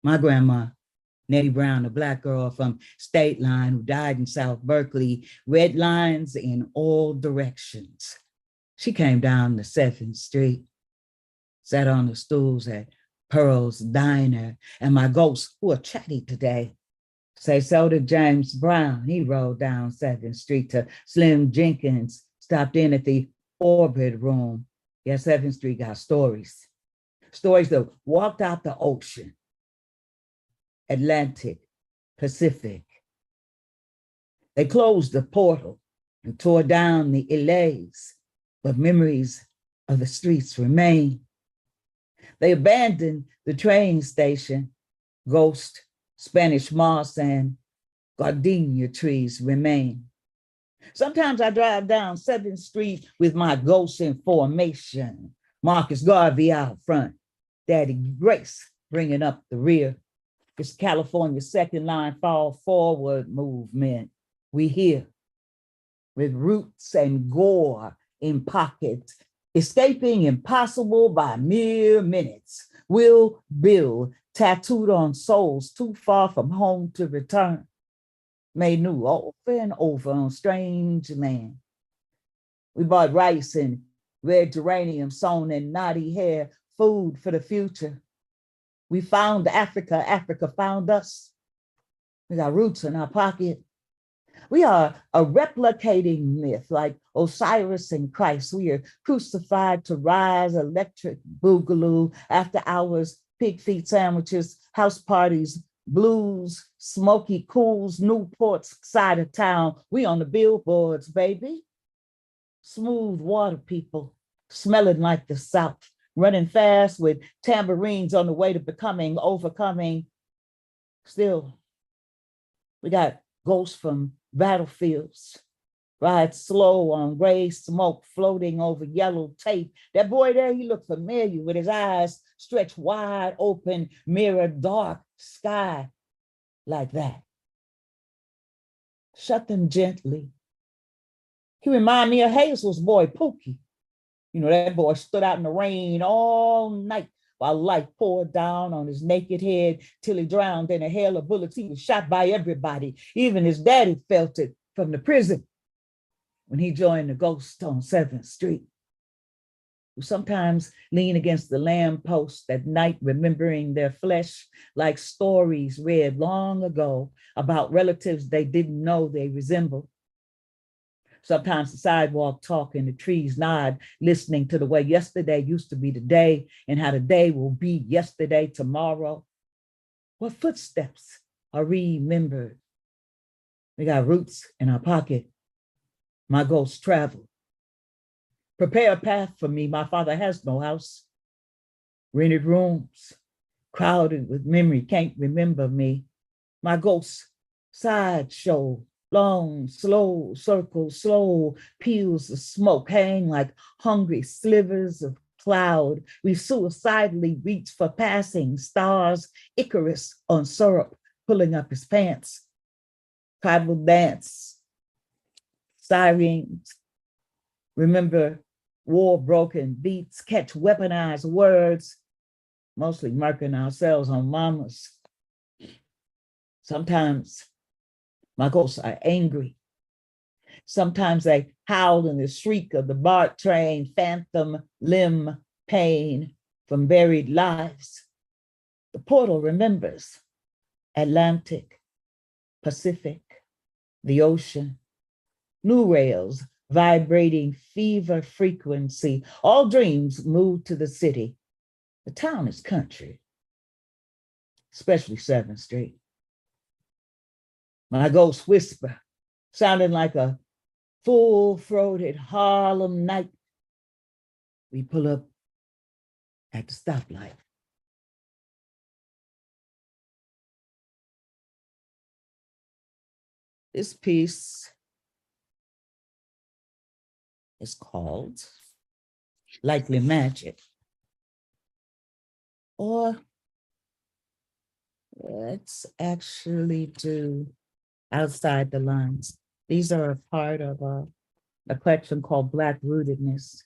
My grandma Nettie Brown, a Black girl from State Line who died in South Berkeley, red lines in all directions. She came down to 7th Street, sat on the stools at Pearl's Diner, and my ghosts, who are chatty today, say so did James Brown. He rode down 7th Street to Slim Jenkins, stopped in at the Orbit Room. Yeah, 7th Street got stories. Stories that walked out the ocean, Atlantic, Pacific. They closed the portal and tore down the ilays, but memories of the streets remain. They abandoned the train station, ghost, Spanish moss, and gardenia trees remain. Sometimes I drive down 7th Street with my ghosts in formation. Marcus Garvey out front, Daddy Grace bringing up the rear. It's California's second line fall forward movement. We here with roots and gore in pockets, escaping impossible by mere minutes. Will Bill tattooed on souls too far from home to return. Made new over and over on strange land. We bought rice and red geranium sewn in knotty hair, food for the future. We found Africa, Africa found us. We got roots in our pocket. We are a replicating myth like Osiris and Christ. We are crucified to rise, electric boogaloo, after hours, pig feet sandwiches, house parties, blues, smoky cools, Newport's side of town. We on the billboards, baby. Smooth water people, smelling like the South, running fast with tambourines on the way to becoming, overcoming. Still, we got ghosts from battlefields, ride slow on gray smoke floating over yellow tape. That boy there, he looked familiar with his eyes stretched wide open, mirror dark sky like that. Shut them gently. He reminded me of Hazel's boy, Pookie. You know, that boy stood out in the rain all night while light poured down on his naked head till he drowned in a hail of bullets. He was shot by everybody. Even his daddy felt it from the prison when he joined the ghost on 7th Street, who sometimes lean against the lamppost at night, remembering their flesh like stories read long ago about relatives they didn't know they resembled. Sometimes the sidewalk talk and the trees nod, listening to the way yesterday used to be today and how today will be yesterday tomorrow. What footsteps are remembered? We got roots in our pocket. My ghosts travel. Prepare a path for me. My father has no house. Rented rooms, crowded with memory, can't remember me. My ghosts sideshow. Long, slow circles, slow peels of smoke hang like hungry slivers of cloud. We suicidally reach for passing stars, Icarus on syrup, pulling up his pants. Tribal dance, sirens. Remember war-broken beats, catch weaponized words, mostly murking ourselves on mamas. Sometimes my ghosts are angry. Sometimes they howl in the shriek of the BART train, phantom limb pain from buried lives. The portal remembers Atlantic, Pacific, the ocean, new rails vibrating fever frequency. All dreams move to the city. The town is country, especially 7th Street. My ghosts whisper, sounding like a full-throated Harlem night. We pull up at the stoplight. This piece is called Likely Magic, or let's actually do Outside the Lines. These are a part of a collection called Black Rootedness.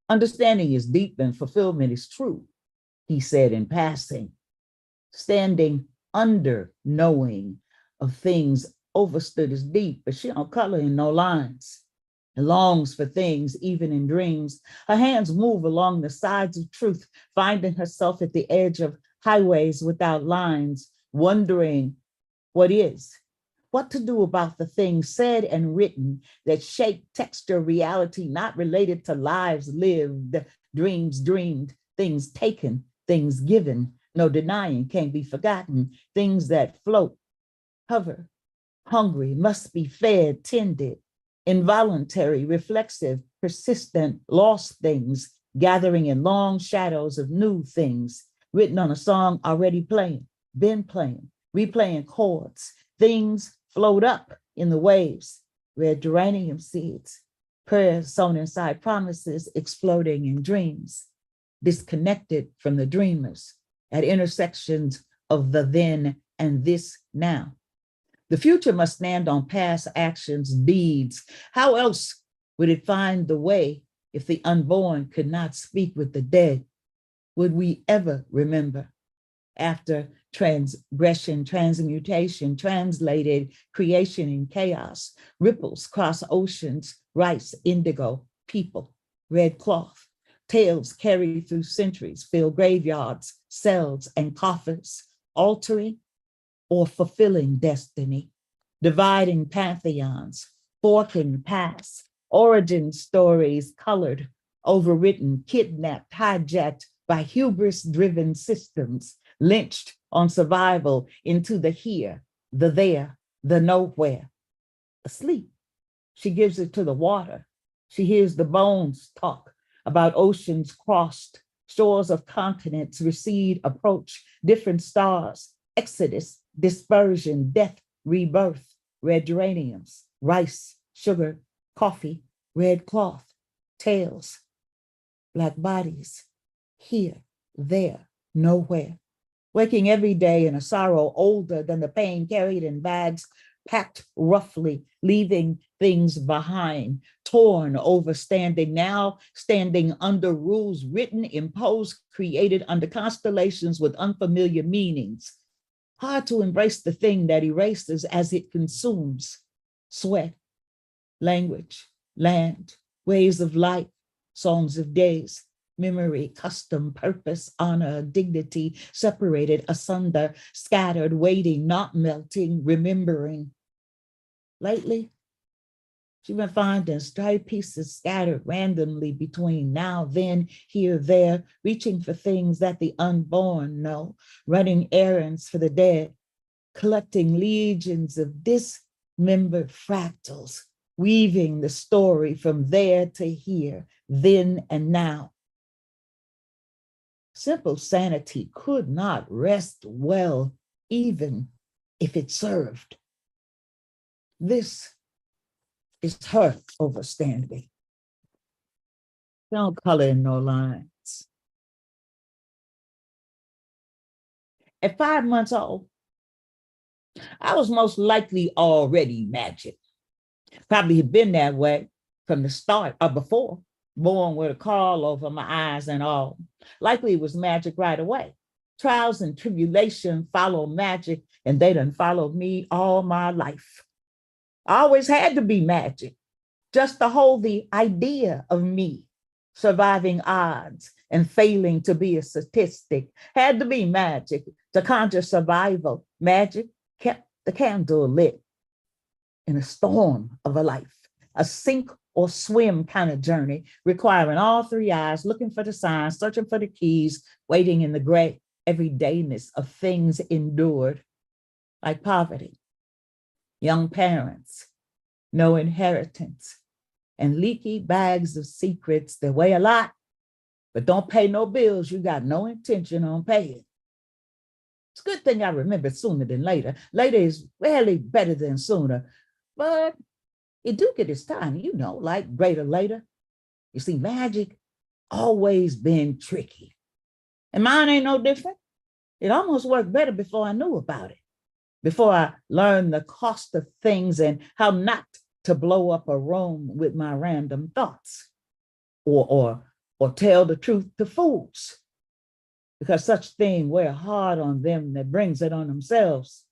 Understanding is deep and fulfillment is true, he said in passing. standing under knowing of things overstood as deep, but she don't color in no lines and longs for things even in dreams. Her hands move along the sides of truth, finding herself at the edge of highways without lines, wondering what is, what to do about the things said and written that shape texture reality, not related to lives lived, dreams dreamed, things taken, things given, no denying can't be forgotten, things that float, hover, hungry, must be fed, tended, involuntary, reflexive, persistent, lost things, gathering in long shadows of new things, written on a song already playing, been playing, replaying chords, things float up in the waves, red geranium seeds, prayers sown inside promises exploding in dreams, disconnected from the dreamers at intersections of the then and this now. The future must stand on past actions, deeds. How else would it find the way if the unborn could not speak with the dead? Would we ever remember? After transgression, transmutation, translated creation in chaos, ripples cross oceans, rice, indigo, people, red cloth, tales carried through centuries, fill graveyards, cells, and coffers, altering or fulfilling destiny, dividing pantheons, forking paths, origin stories colored, overwritten, kidnapped, hijacked by hubris-driven systems, lynched on survival into the here, the there, the nowhere. Asleep, she gives it to the water. She hears the bones talk about oceans crossed, shores of continents recede, approach, different stars, exodus, dispersion, death, rebirth, red geraniums, rice, sugar, coffee, red cloth, tails, black bodies, here, there, nowhere. Waking every day in a sorrow older than the pain, carried in bags, packed roughly, leaving things behind, torn, overstanding, now standing under rules written, imposed, created under constellations with unfamiliar meanings. Hard to embrace the thing that erases as it consumes. Sweat, language, land, ways of life, songs of days, memory, custom, purpose, honor, dignity, separated, asunder, scattered, waiting, not melting, remembering. Lately, she's been finding stray pieces scattered randomly between now, then, here, there, reaching for things that the unborn know, running errands for the dead, collecting legions of dismembered fractals, weaving the story from there to here, then and now. Simple sanity could not rest well, even if it served. This is her overstanding. No color in no lines. At 5 months old, I was most likely already magic. Probably had been that way from the start or before, born with a caul over my eyes and all. Likely it was magic right away. Trials and tribulation follow magic, and they done followed me all my life. I always had to be magic, just to hold the idea of me, surviving odds and failing to be a statistic. Had to be magic to conjure survival. Magic kept the candle lit in a storm of a life, a sink or swim kind of journey, requiring all three eyes, looking for the signs, searching for the keys, waiting in the gray everydayness of things endured, like poverty, young parents, no inheritance, and leaky bags of secrets that weigh a lot, but don't pay no bills you got no intention on paying. It's a good thing I remember sooner than later. Later is rarely better than sooner, but it do get its time, you know, like greater later. You see, magic always been tricky. And mine ain't no different. It almost worked better before I knew about it, before I learned the cost of things and how not to blow up a room with my random thoughts or tell the truth to fools. because such thing wear hard on them that brings it on themselves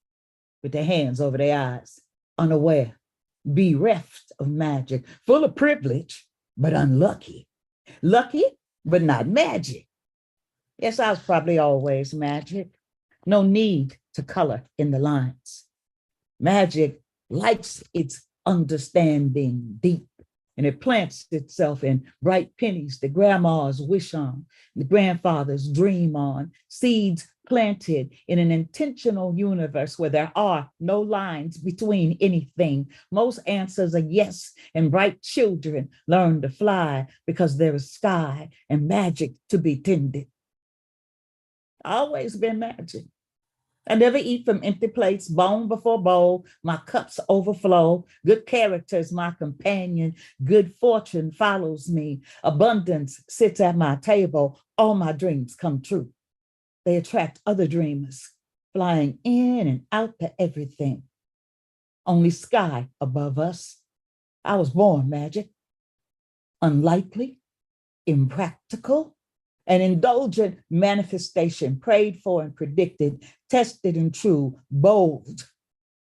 with their hands over their eyes, unaware, bereft of magic, full of privilege, but unlucky, lucky, but not magic. Yes, I was probably always magic. No need to color in the lines. Magic likes its understanding deep, and it plants itself in bright pennies that grandmas wish on, the grandfathers dream on, seeds planted in an intentional universe where there are no lines between anything. Most answers are yes, and bright children learn to fly because there is sky and magic to be tended. Always been magic. I never eat from empty plates, bone before bowl. My cups overflow. Good character is my companion. Good fortune follows me. Abundance sits at my table. All my dreams come true. They attract other dreamers, flying in and out to everything. Only sky above us. I was born magic. Unlikely, impractical, an indulgent manifestation, prayed for and predicted, tested and true, bold,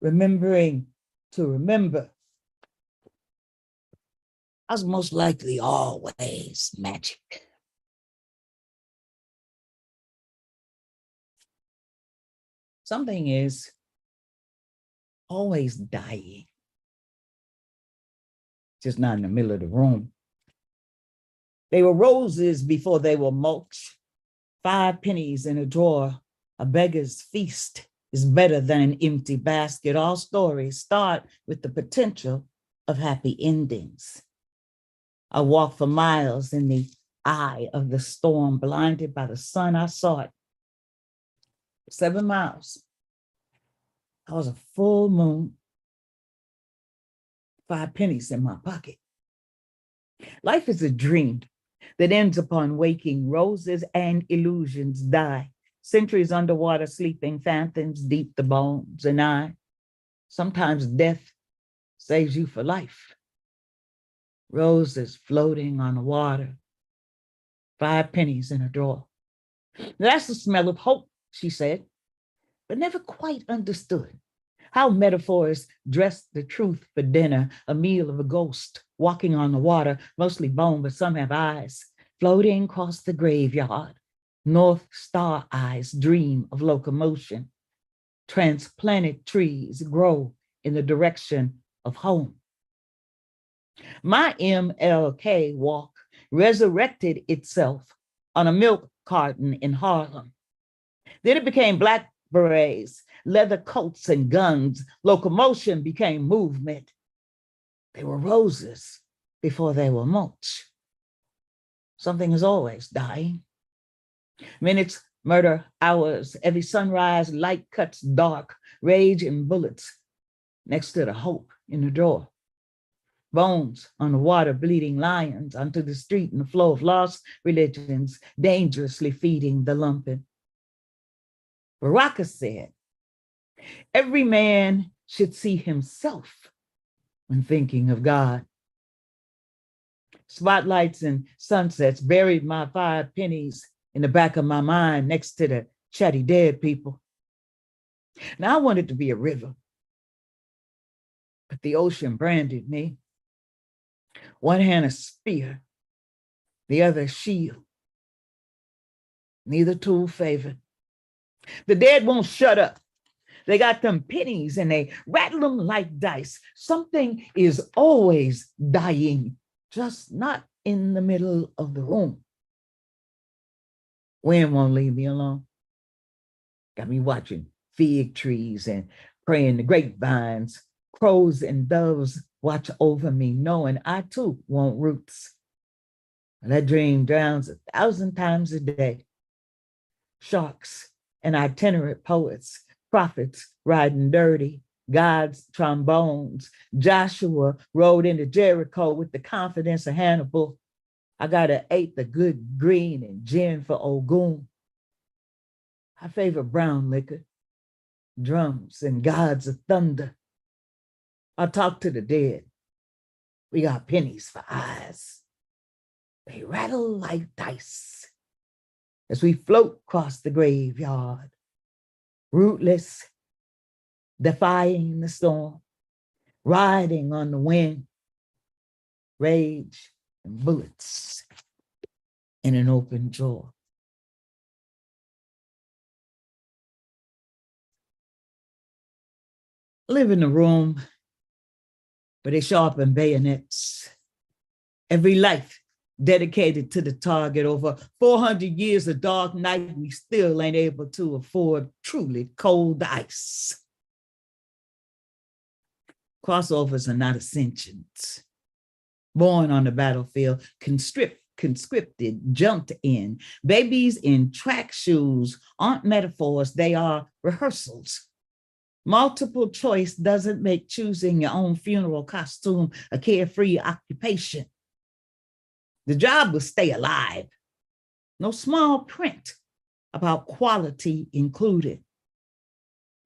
remembering to remember. I was most likely always magic. Something is always dying, just not in the middle of the room. They were roses before they were mulch. 5 pennies in a drawer. A beggar's feast is better than an empty basket. All stories start with the potential of happy endings. I walked for miles in the eye of the storm, blinded by the sun. I saw it. 7 miles. I was a full moon. 5 pennies in my pocket. Life is a dream that ends upon waking. Roses and illusions die. Centuries underwater, sleeping phantoms deep the bones. And sometimes death saves you for life. Roses floating on the water. 5 pennies in a drawer. That's the smell of hope, she said, but never quite understood how metaphors dress the truth for dinner. A meal of a ghost walking on the water, mostly bone, but some have eyes, floating across the graveyard. North Star eyes dream of locomotion. Transplanted trees grow in the direction of home. My MLK walk resurrected itself on a milk carton in Harlem. Then it became black berets, leather coats and guns. Locomotion became movement. They were roses before they were mulch. Something is always dying. Minutes, murder, hours. Every sunrise, light cuts dark. Rage and bullets next to the hope in the drawer. Bones on the water, bleeding lions onto the street in the flow of lost religions, dangerously feeding the lumpen. Baraka said, every man should see himself when thinking of God. Spotlights and sunsets buried my 5 pennies in the back of my mind next to the chatty dead people. Now I wanted to be a river, but the ocean branded me. One hand a spear, the other a shield. Neither tool favored. The dead won't shut up. They got them pennies and they rattle them like dice. Something is always dying, just not in the middle of the room. Wind won't leave me alone. Got me watching fig trees and praying the grapevines. Crows and doves watch over me, knowing I too want roots. That dream drowns 1,000 times a day. Sharks and itinerant poets, prophets riding dirty, God's trombones. Joshua rode into Jericho with the confidence of Hannibal. I gotta ate the good green and gin for Ogun. I favor brown liquor, drums and gods of thunder. I talk to the dead. We got pennies for eyes. They rattle like dice. as we float across the graveyard, rootless, defying the storm, riding on the wind, rage and bullets in an open jaw. Live in the room, but they sharpen bayonets. Every life dedicated to the target. Over 400 years of dark night, we still ain't able to afford truly cold ice. Crossovers are not ascensions. Born on the battlefield, conscripted, jumped in. Babies in track shoes aren't metaphors, they are rehearsals. Multiple choice doesn't make choosing your own funeral costume a carefree occupation. The job was stay alive. No small print about quality included.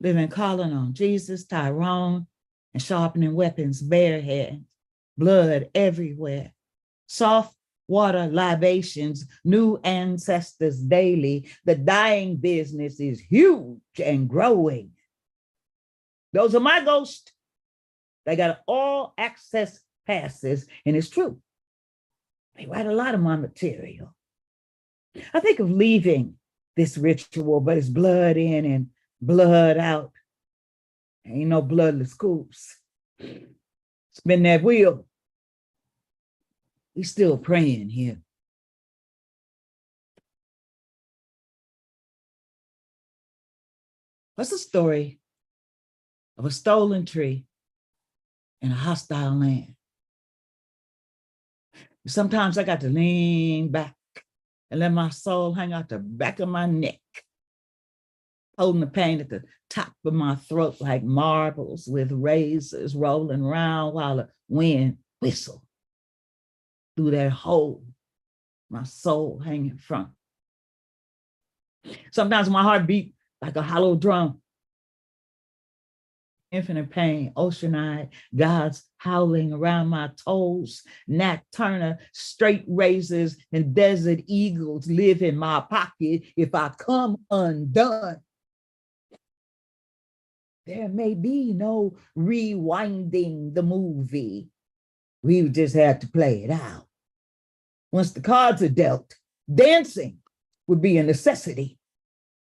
Living calling on Jesus, Tyrone, and sharpening weapons bare hands, blood everywhere. Soft water libations, new ancestors daily. The dying business is huge and growing. Those are my ghosts. They got all access passes, and it's true. They write a lot of my material. I think of leaving this ritual, but it's blood in and blood out. Ain't no bloodless coops. Spin that wheel. We still praying here. What's the story of a stolen tree in a hostile land? Sometimes I got to lean back and let my soul hang out the back of my neck, holding the pain at the top of my throat like marbles with razors rolling around while the wind whistle through that hole, my soul hanging from. Sometimes my heart beat like a hollow drum. Infinite pain, ocean-eyed, gods howling around my toes, Nat Turner, straight razors, and desert eagles live in my pocket if I come undone. There may be no rewinding the movie. We just have to play it out. Once the cards are dealt, dancing would be a necessity.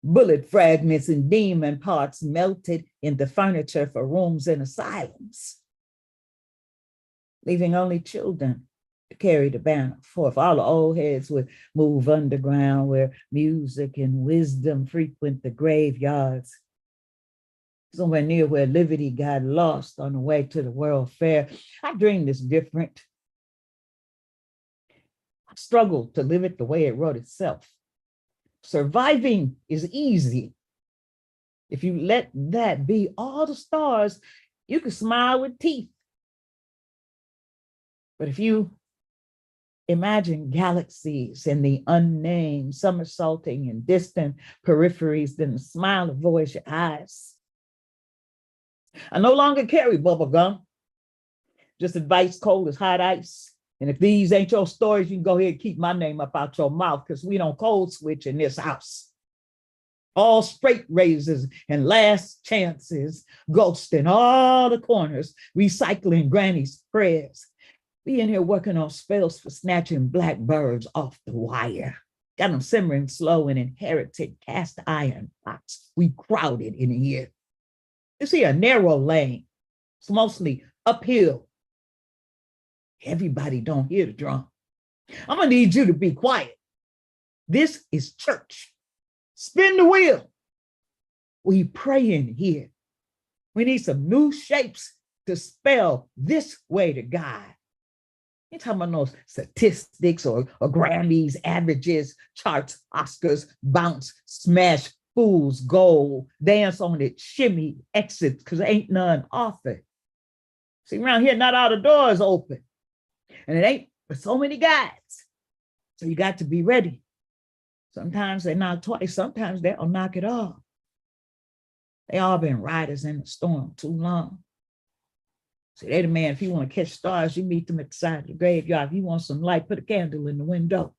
Bullet fragments and demon parts melted in the furniture for rooms and asylums, leaving only children to carry the banner forth. All the old heads would move underground where music and wisdom frequent the graveyards, somewhere near where liberty got lost on the way to the World Fair. I dream this different. I struggle to live it the way it wrote itself. Surviving is easy. If you let that be all the stars, you can smile with teeth. But if you imagine galaxies and the unnamed somersaulting in distant peripheries, then the smile avoids your eyes. I no longer carry bubble gum, just advice cold as hot ice. And if these ain't your stories, you can go ahead and keep my name up out your mouth because we don't code switch in this house. All straight razors and last chances, ghosts in all the corners, recycling granny's prayers. We in here working on spells for snatching blackbirds off the wire. Got them simmering slow in inherited cast iron pots. We crowded in here. You see a narrow lane. It's mostly uphill. Everybody don't hear the drum. I'm gonna need you to be quiet. This is church. Spin the wheel. We praying here. We need some new shapes to spell this way to God. Ain't talking about no statistics or Grammys, averages, charts, Oscars, bounce, smash, fools, goal, dance on it, shimmy, exit, because ain't none offered. See, around here, not all the doors open. And it ain't for so many guys. So you got to be ready. Sometimes they knock twice, sometimes they'll knock it off. They all been riders in the storm too long. See, they the man, if you want to catch stars, you meet them at the side of the graveyard. If you want some light, put a candle in the window.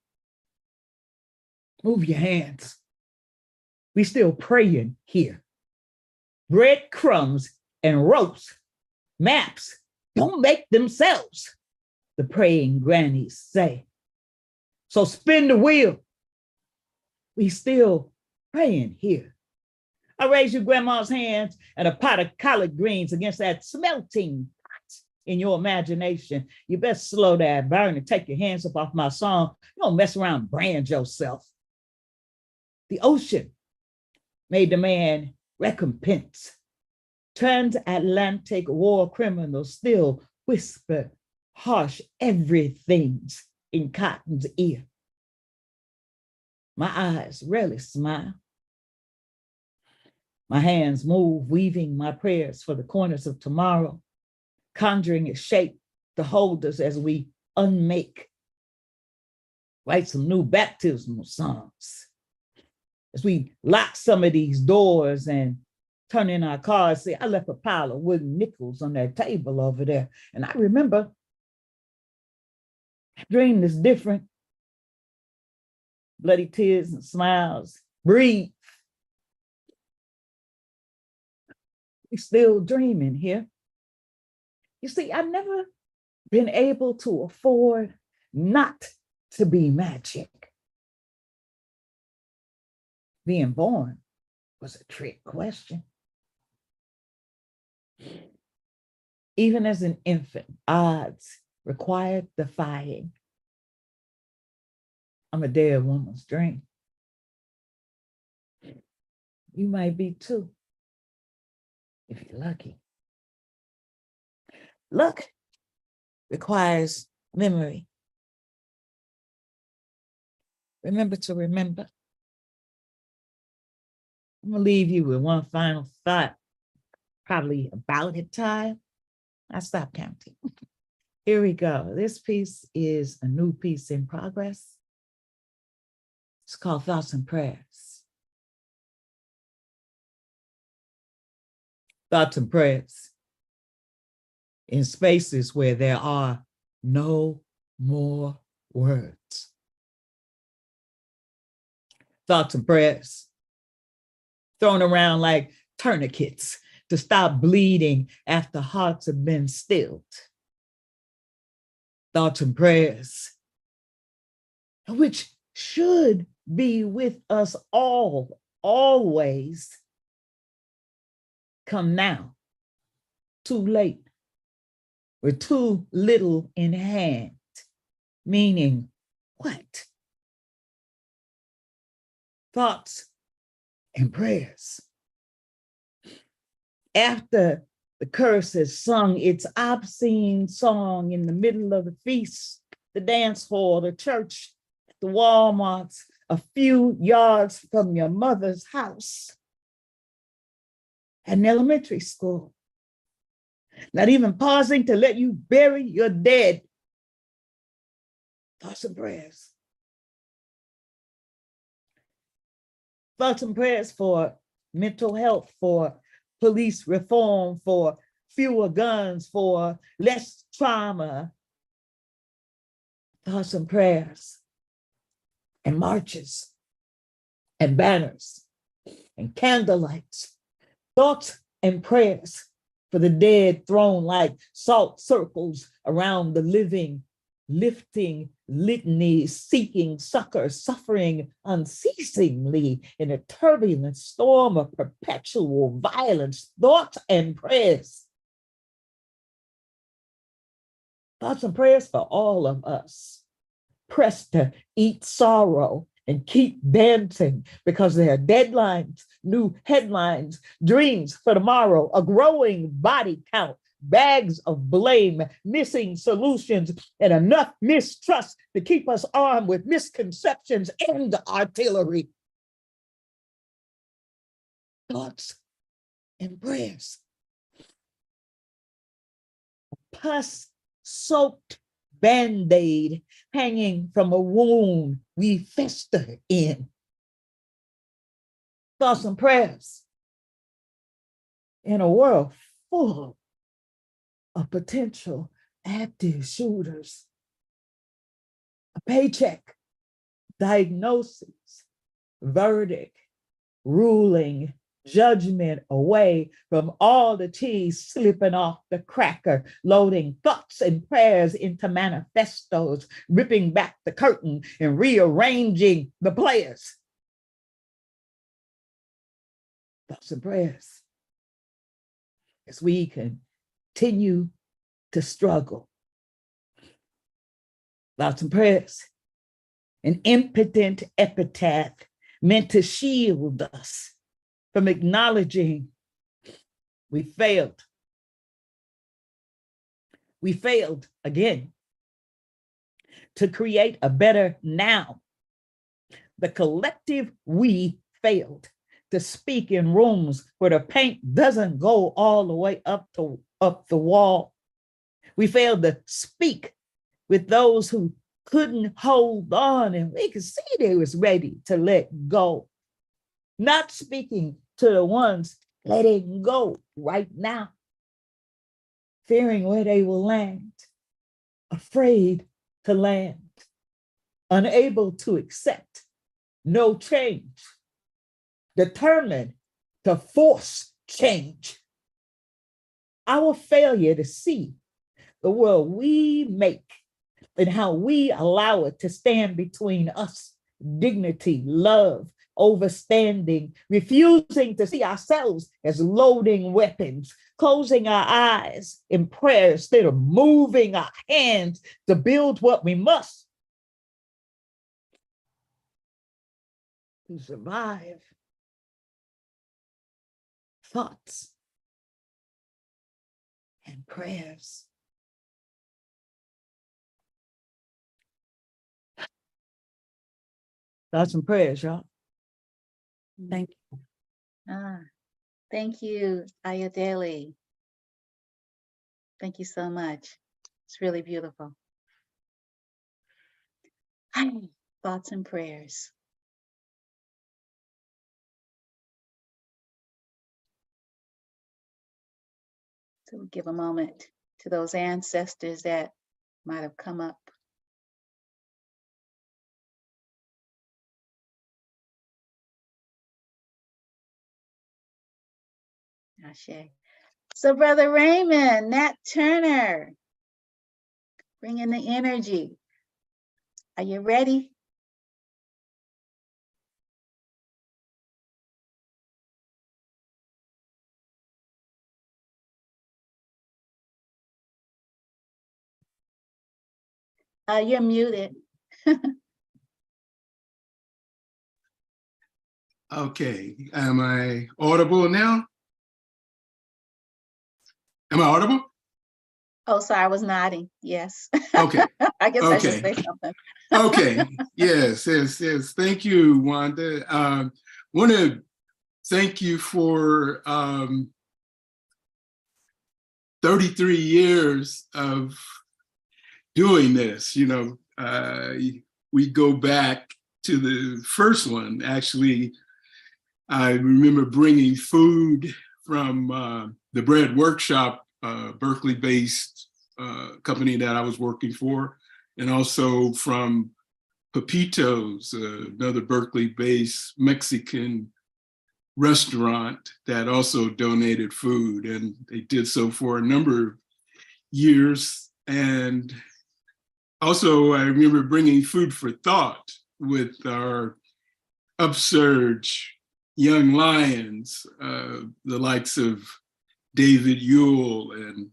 Move your hands. We still praying here. Breadcrumbs and ropes, maps don't make themselves, the praying grannies say. So spin the wheel. We still praying here. I raise your grandma's hands and a pot of collard greens against that smelting pot in your imagination. You best slow that burn and take your hands up off my song. You don't mess around and brand yourself. The ocean made the man recompense. Transatlantic war criminals still whisper harsh everythings in Cotton's ear. My eyes rarely smile. My hands move, weaving my prayers for the corners of tomorrow, conjuring a shape to hold us as we unmake. Write some new baptismal songs. As we lock some of these doors and turn in our cars, say, I left a pile of wooden nickels on that table over there. And I remember I dreamed is different. Bloody tears and smiles. Breathe. We're still dreaming here. You see, I've never been able to afford not to be magic. Being born was a trick question. Even as an infant, odds required defying. I'm a dead woman's dream. You might be too, if you're lucky. Luck requires memory. Remember to remember. I'm gonna leave you with one final thought, probably about it time. I stopped counting. Here we go. This piece is a new piece in progress. It's called Thoughts and Prayers. Thoughts and prayers in spaces where there are no more words. Thoughts and prayers thrown around like tourniquets to stop bleeding after hearts have been stilled. Thoughts and prayers, which should be with us all, always, come now, too late, with too little in hand, meaning what? Thoughts and prayers. After the curse has sung its obscene song in the middle of the feast, the dance hall, the church, the Walmarts, a few yards from your mother's house, an elementary school, not even pausing to let you bury your dead. Thoughts and prayers. Thoughts and prayers for mental health, for police reform, for fewer guns, for less trauma. Thoughts and prayers and marches and banners and candlelights. Thoughts and prayers for the dead thrown like salt circles around the living, lifting litanies, seeking succor, suffering unceasingly in a turbulent storm of perpetual violence. Thoughts and prayers. Thoughts and prayers for all of us, pressed to eat sorrow and keep dancing because there are deadlines, new headlines, dreams for tomorrow, a growing body count, bags of blame, missing solutions, and enough mistrust to keep us armed with misconceptions and artillery. Thoughts and prayers. Pus-soaked Band-Aid hanging from a wound we fester in. Thoughts and prayers. In a world full of potential active shooters. A paycheck, diagnoses, verdict, ruling, judgment away from all the cheese slipping off the cracker, loading thoughts and prayers into manifestos, ripping back the curtain and rearranging the players. Thoughts and prayers as we continue to struggle. Thoughts and prayers, an impotent epitaph meant to shield us from acknowledging we failed. We failed again to create a better now. The collective we failed to speak in rooms where the paint doesn't go all the way up the wall. We failed to speak with those who couldn't hold on, and we could see they was ready to let go. Not speaking to the ones letting go right now, fearing where they will land, afraid to land, unable to accept no change, determined to force change. Our failure to see the world we make and how we allow it to stand between us, dignity, love, overstanding, refusing to see ourselves as loading weapons, closing our eyes in prayer instead of moving our hands to build what we must to survive. Thoughts and prayers. Thoughts and prayers, y'all. Thank you. Thank you, Ayodele. Thank you so much. It's really beautiful. Thoughts and prayers. So we give a moment to those ancestors that might have come up. Ashe. So Brother Raymond, Nat Turner, bring in the energy. Are you ready? You're muted. Okay, am I audible now? Am I audible? Oh, sorry, I was nodding. Yes. Okay. I guess I should Okay. say something. Okay. Yes. Thank you, Wanda. Want to thank you for 33 years of doing this. You know, we go back to the first one. Actually, I remember bringing food from the Bread Workshop, Berkeley-based company that I was working for, and also from Pepito's, another Berkeley-based Mexican restaurant that also donated food, and they did so for a number of years. And also, I remember bringing food for thought with our upsurge young lions, the likes of David Ewell and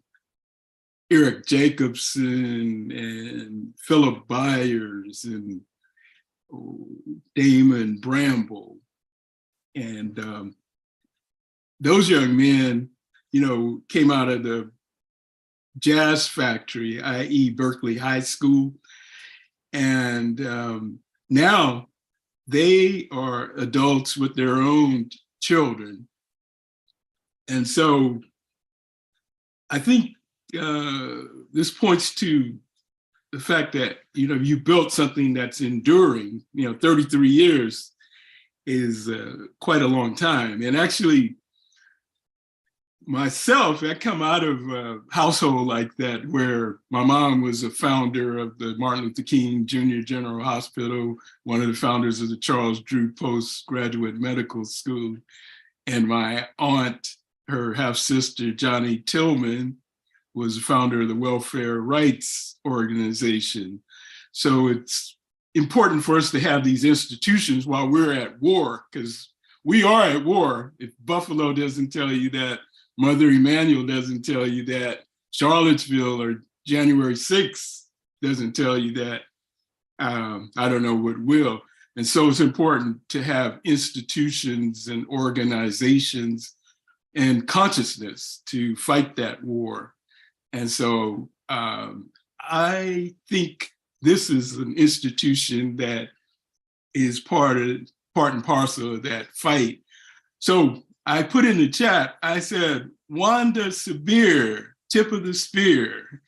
Eric Jacobson and Philip Byers and Damon Bramble. And those young men, you know, came out of the Jazz Factory, i.e. Berkeley High School. And now they are adults with their own children. And so I think this points to the fact that, you know, you built something that's enduring. You know, 33 years is quite a long time. And actually, myself, I come out of a household like that where my mom was a founder of the Martin Luther King Jr. General Hospital, one of the founders of the Charles Drew Postgraduate Medical School. And my aunt, her half-sister, Johnny Tillman, was the founder of the Welfare Rights Organization. So it's important for us to have these institutions while we're at war, because we are at war. If Buffalo doesn't tell you that, Mother Emanuel doesn't tell you that, Charlottesville or January 6th doesn't tell you that, I don't know what will. And so it's important to have institutions and organizations and consciousness to fight that war. And so I think this is an institution that is part and parcel of that fight. So I put in the chat, I said, Wanda Severe, tip of the spear.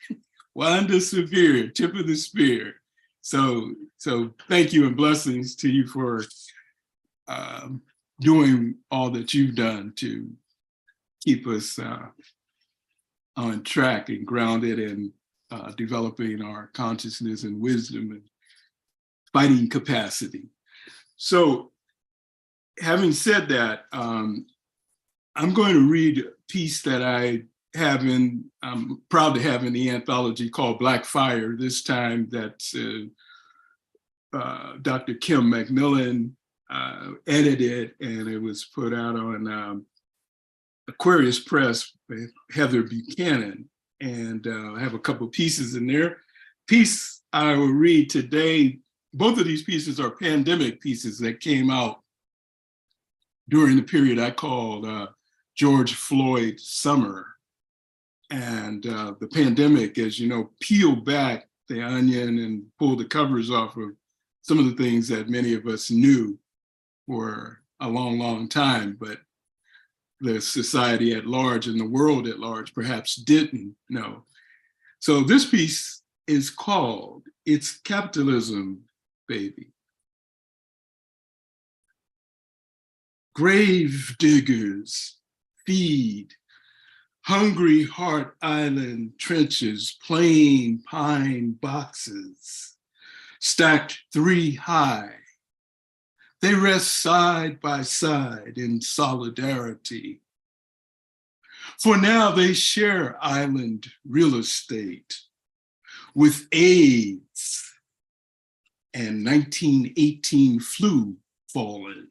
Wanda Severe, tip of the spear. So thank you and blessings to you for doing all that you've done to keep us on track and grounded in developing our consciousness and wisdom and fighting capacity. So having said that, I'm going to read a piece that I'm proud to have in the anthology called Black Fire. This time that's Dr. Kim McMillan edited, and it was put out on Aquarius Press with Heather Buchanan. And I have a couple pieces in there. Piece I will read today, both of these pieces are pandemic pieces that came out during the period I called George Floyd Summer. And the pandemic, as you know, peeled back the onion and pulled the covers off of some of the things that many of us knew for a long, long time, but the society at large and the world at large perhaps didn't know. So this piece is called It's Capitalism, Baby. Grave diggers feed hungry Heart Island trenches, plain pine boxes, stacked 3 high. They rest side by side in solidarity. For now they share island real estate with AIDS and 1918 flu fallen.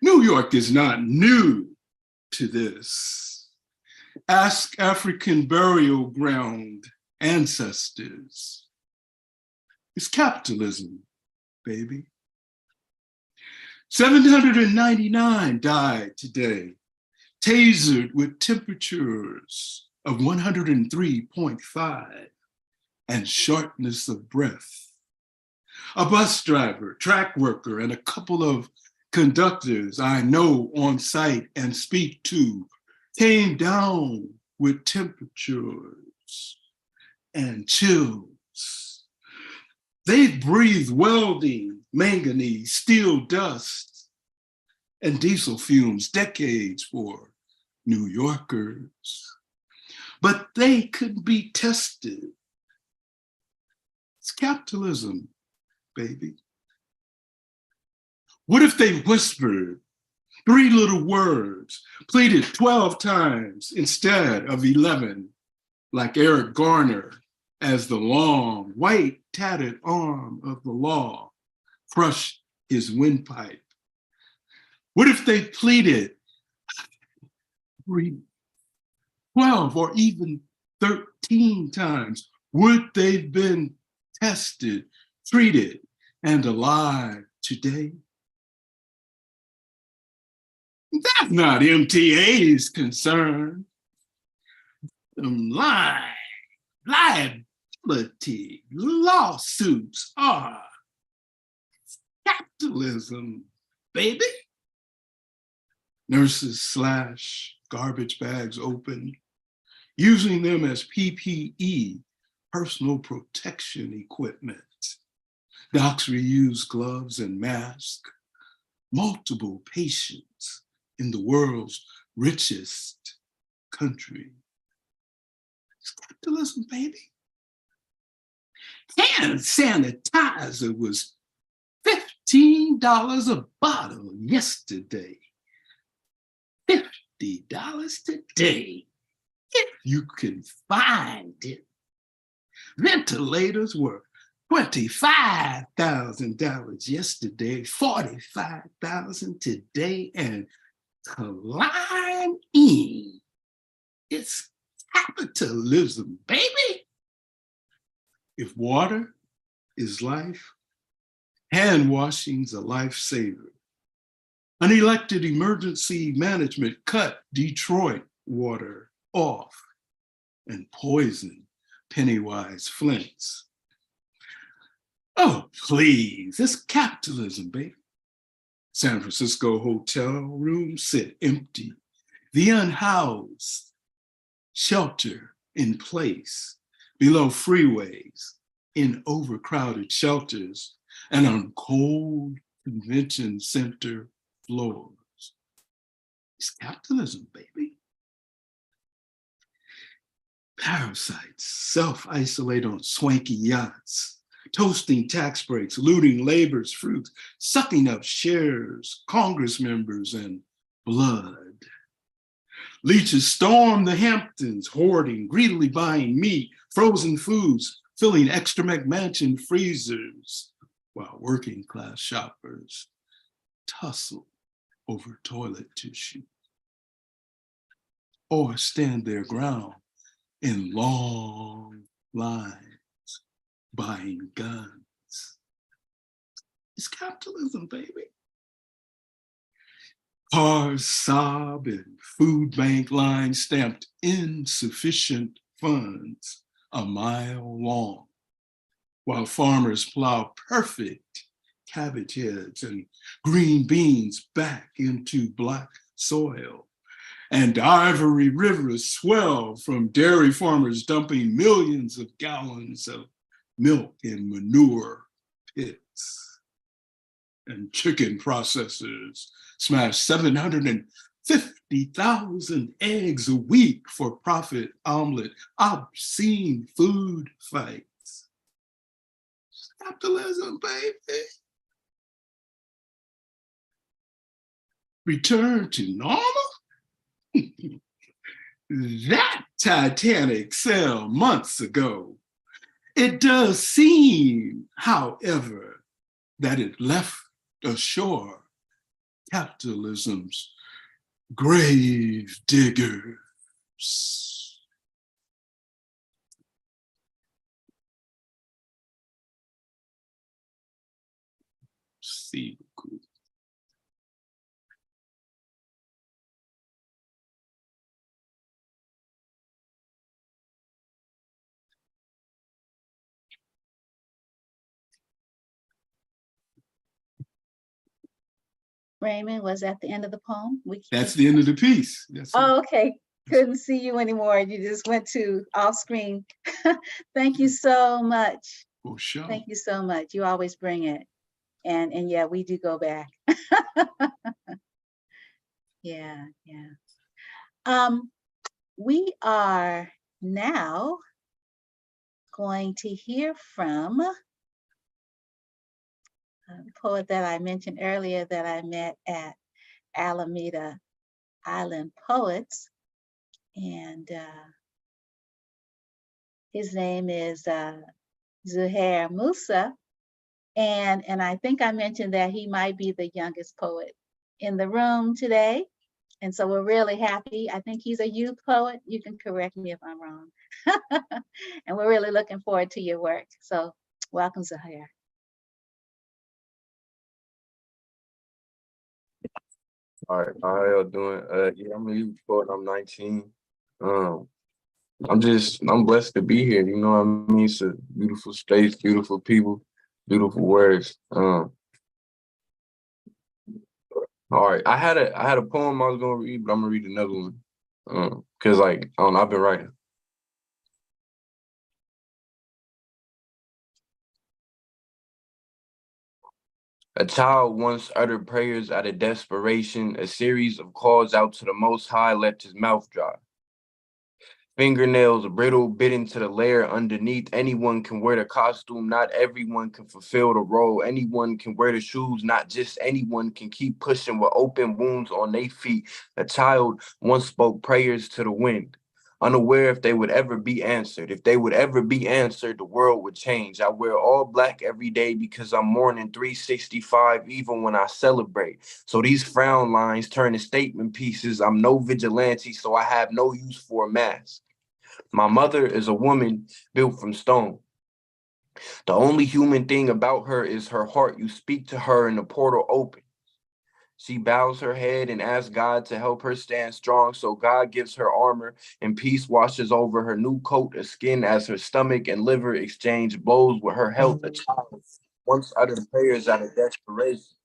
New York is not new to this. Ask African burial ground ancestors. It's capitalism, baby. 799 died today, tasered with temperatures of 103.5 and shortness of breath. A bus driver, track worker, and a couple of conductors I know on site and speak to came down with temperatures and chills. They breathe welding, manganese, steel dust, and diesel fumes, decades for New Yorkers. But they could be tested. It's capitalism, baby. What if they whispered 3 little words, pleaded 12 times instead of 11, like Eric Garner, as the long, white, tattered arm of the law crushed his windpipe? What if they pleaded 12 or even 13 times? Would they've been tested, treated, and alive today? That's not MTA's concern. Liability lawsuits are capitalism, baby. Nurses slash garbage bags open, using them as PPE, personal protection equipment. Docs reuse gloves and masks. Multiple patients in the world's richest country. It's capitalism, baby. Hand sanitizer was $15 a bottle yesterday. $50 today, if you can find it. Ventilators were $25,000 yesterday, $45,000 today, and climb in. It's capitalism, baby. If water is life, hand washing's a lifesaver. Unelected emergency management cut Detroit water off and poisoned Pennywise Flints. Oh, please, it's capitalism, baby. San Francisco hotel rooms sit empty. The unhoused shelter in place below freeways, in overcrowded shelters, and on cold convention center floors. It's capitalism, baby. Parasites self-isolate on swanky yachts, toasting tax breaks, looting labor's fruits, sucking up shares, Congress members, and blood. Leeches storm the Hamptons, hoarding, greedily buying meat, frozen foods, filling extra McMansion freezers, while working class shoppers tussle over toilet tissue or stand their ground in long lines buying guns. It's capitalism, baby. Cars sob and food bank lines stamped insufficient funds a mile long, while farmers plow perfect cabbage heads and green beans back into black soil. And ivory rivers swell from dairy farmers dumping millions of gallons of milk in manure pits. And chicken processors smash 750,000 eggs a week for profit omelet, obscene food fights. Capitalism, baby. Return to normal? That Titanic sailed months ago. It does seem, however, that it left ashore capitalism's grave diggers. See, cool. Raymond, was that the end of the poem? That's the end of the piece. Oh, okay. Couldn't see you anymore. You just went to off screen. Thank you so much. For sure. Thank you so much. You always bring it. And yeah, we do go back. Yeah. We are now going to hear from a poet that I mentioned earlier that I met at Alameda Island Poets. And his name is Zuhair Musa. And I think I mentioned that he might be the youngest poet in the room today. And so we're really happy. I think he's a youth poet. You can correct me if I'm wrong. And we're really looking forward to your work. So welcome, Zuhair. All right, how y'all doing? Yeah, I'm a youth poet. I'm 19. I'm blessed to be here. You know what I mean? It's a beautiful space, beautiful people, beautiful words. All right, I had a poem I was gonna read, but I'm gonna read another one. Cause like I've been writing. A child once uttered prayers out of desperation. A series of calls out to the Most High left his mouth dry. Fingernails brittle, bit into the layer underneath. Anyone can wear the costume, not everyone can fulfill the role. Anyone can wear the shoes, not just anyone can keep pushing with open wounds on their feet. A child once spoke prayers to the wind, unaware if they would ever be answered. If they would ever be answered, the world would change. I wear all black every day because I'm mourning 365, even when I celebrate. So these frown lines turn to statement pieces. I'm no vigilante, so I have no use for a mask. My mother is a woman built from stone. The only human thing about her is her heart. You speak to her and the portal opens. She bows her head and asks God to help her stand strong. So God gives her armor and peace washes over her new coat of skin as her stomach and liver exchange blows with her health. A child once uttered prayers out of desperation.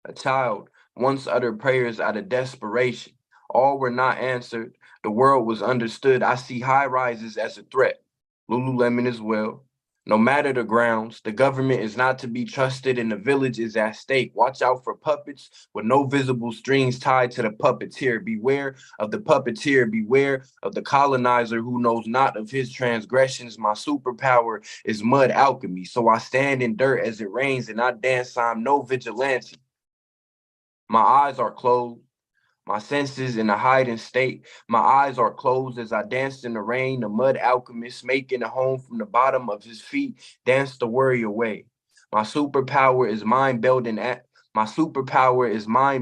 A child once uttered prayers out of desperation. All were not answered. The world was understood. I see high rises as a threat. Lululemon as well. No matter the grounds, the government is not to be trusted and the village is at stake. Watch out for puppets with no visible strings tied to the puppeteer. Beware of the puppeteer. Beware of the colonizer who knows not of his transgressions. My superpower is mud alchemy. So I stand in dirt as it rains and I dance. I'm no vigilante. My eyes are closed, my senses in a hiding state. My eyes are closed as I danced in the rain. The mud alchemist making a home from the bottom of his feet, danced the worry away. My superpower is mind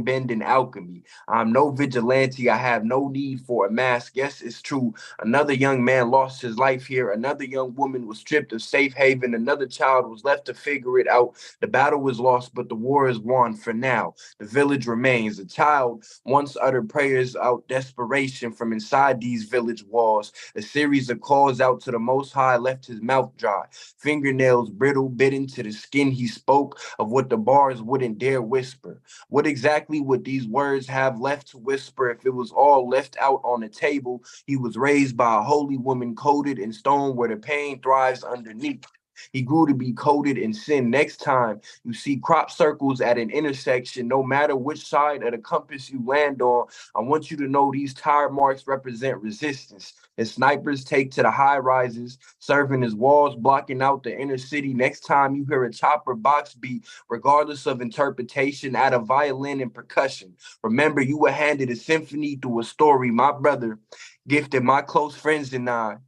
bending alchemy. I'm no vigilante. I have no need for a mask. Yes, it's true. Another young man lost his life here. Another young woman was stripped of safe haven. Another child was left to figure it out. The battle was lost, but the war is won for now. The village remains. A child once uttered prayers out desperation from inside these village walls. A series of calls out to the Most High left his mouth dry. Fingernails brittle, bit into the skin. He spoke of what the bars wouldn't dare whisper. What exactly would these words have left to whisper if it was all left out on the table? He was raised by a holy woman coated in stone where the pain thrives underneath. He grew to be coated in sin. Next time you see crop circles at an intersection, no matter which side of the compass you land on, I want you to know these tire marks represent resistance. And snipers take to the high rises, serving as walls, blocking out the inner city. Next time you hear a chopper box beat, regardless of interpretation, add a violin and percussion. Remember, you were handed a symphony through a story. My brother gifted my close friends and I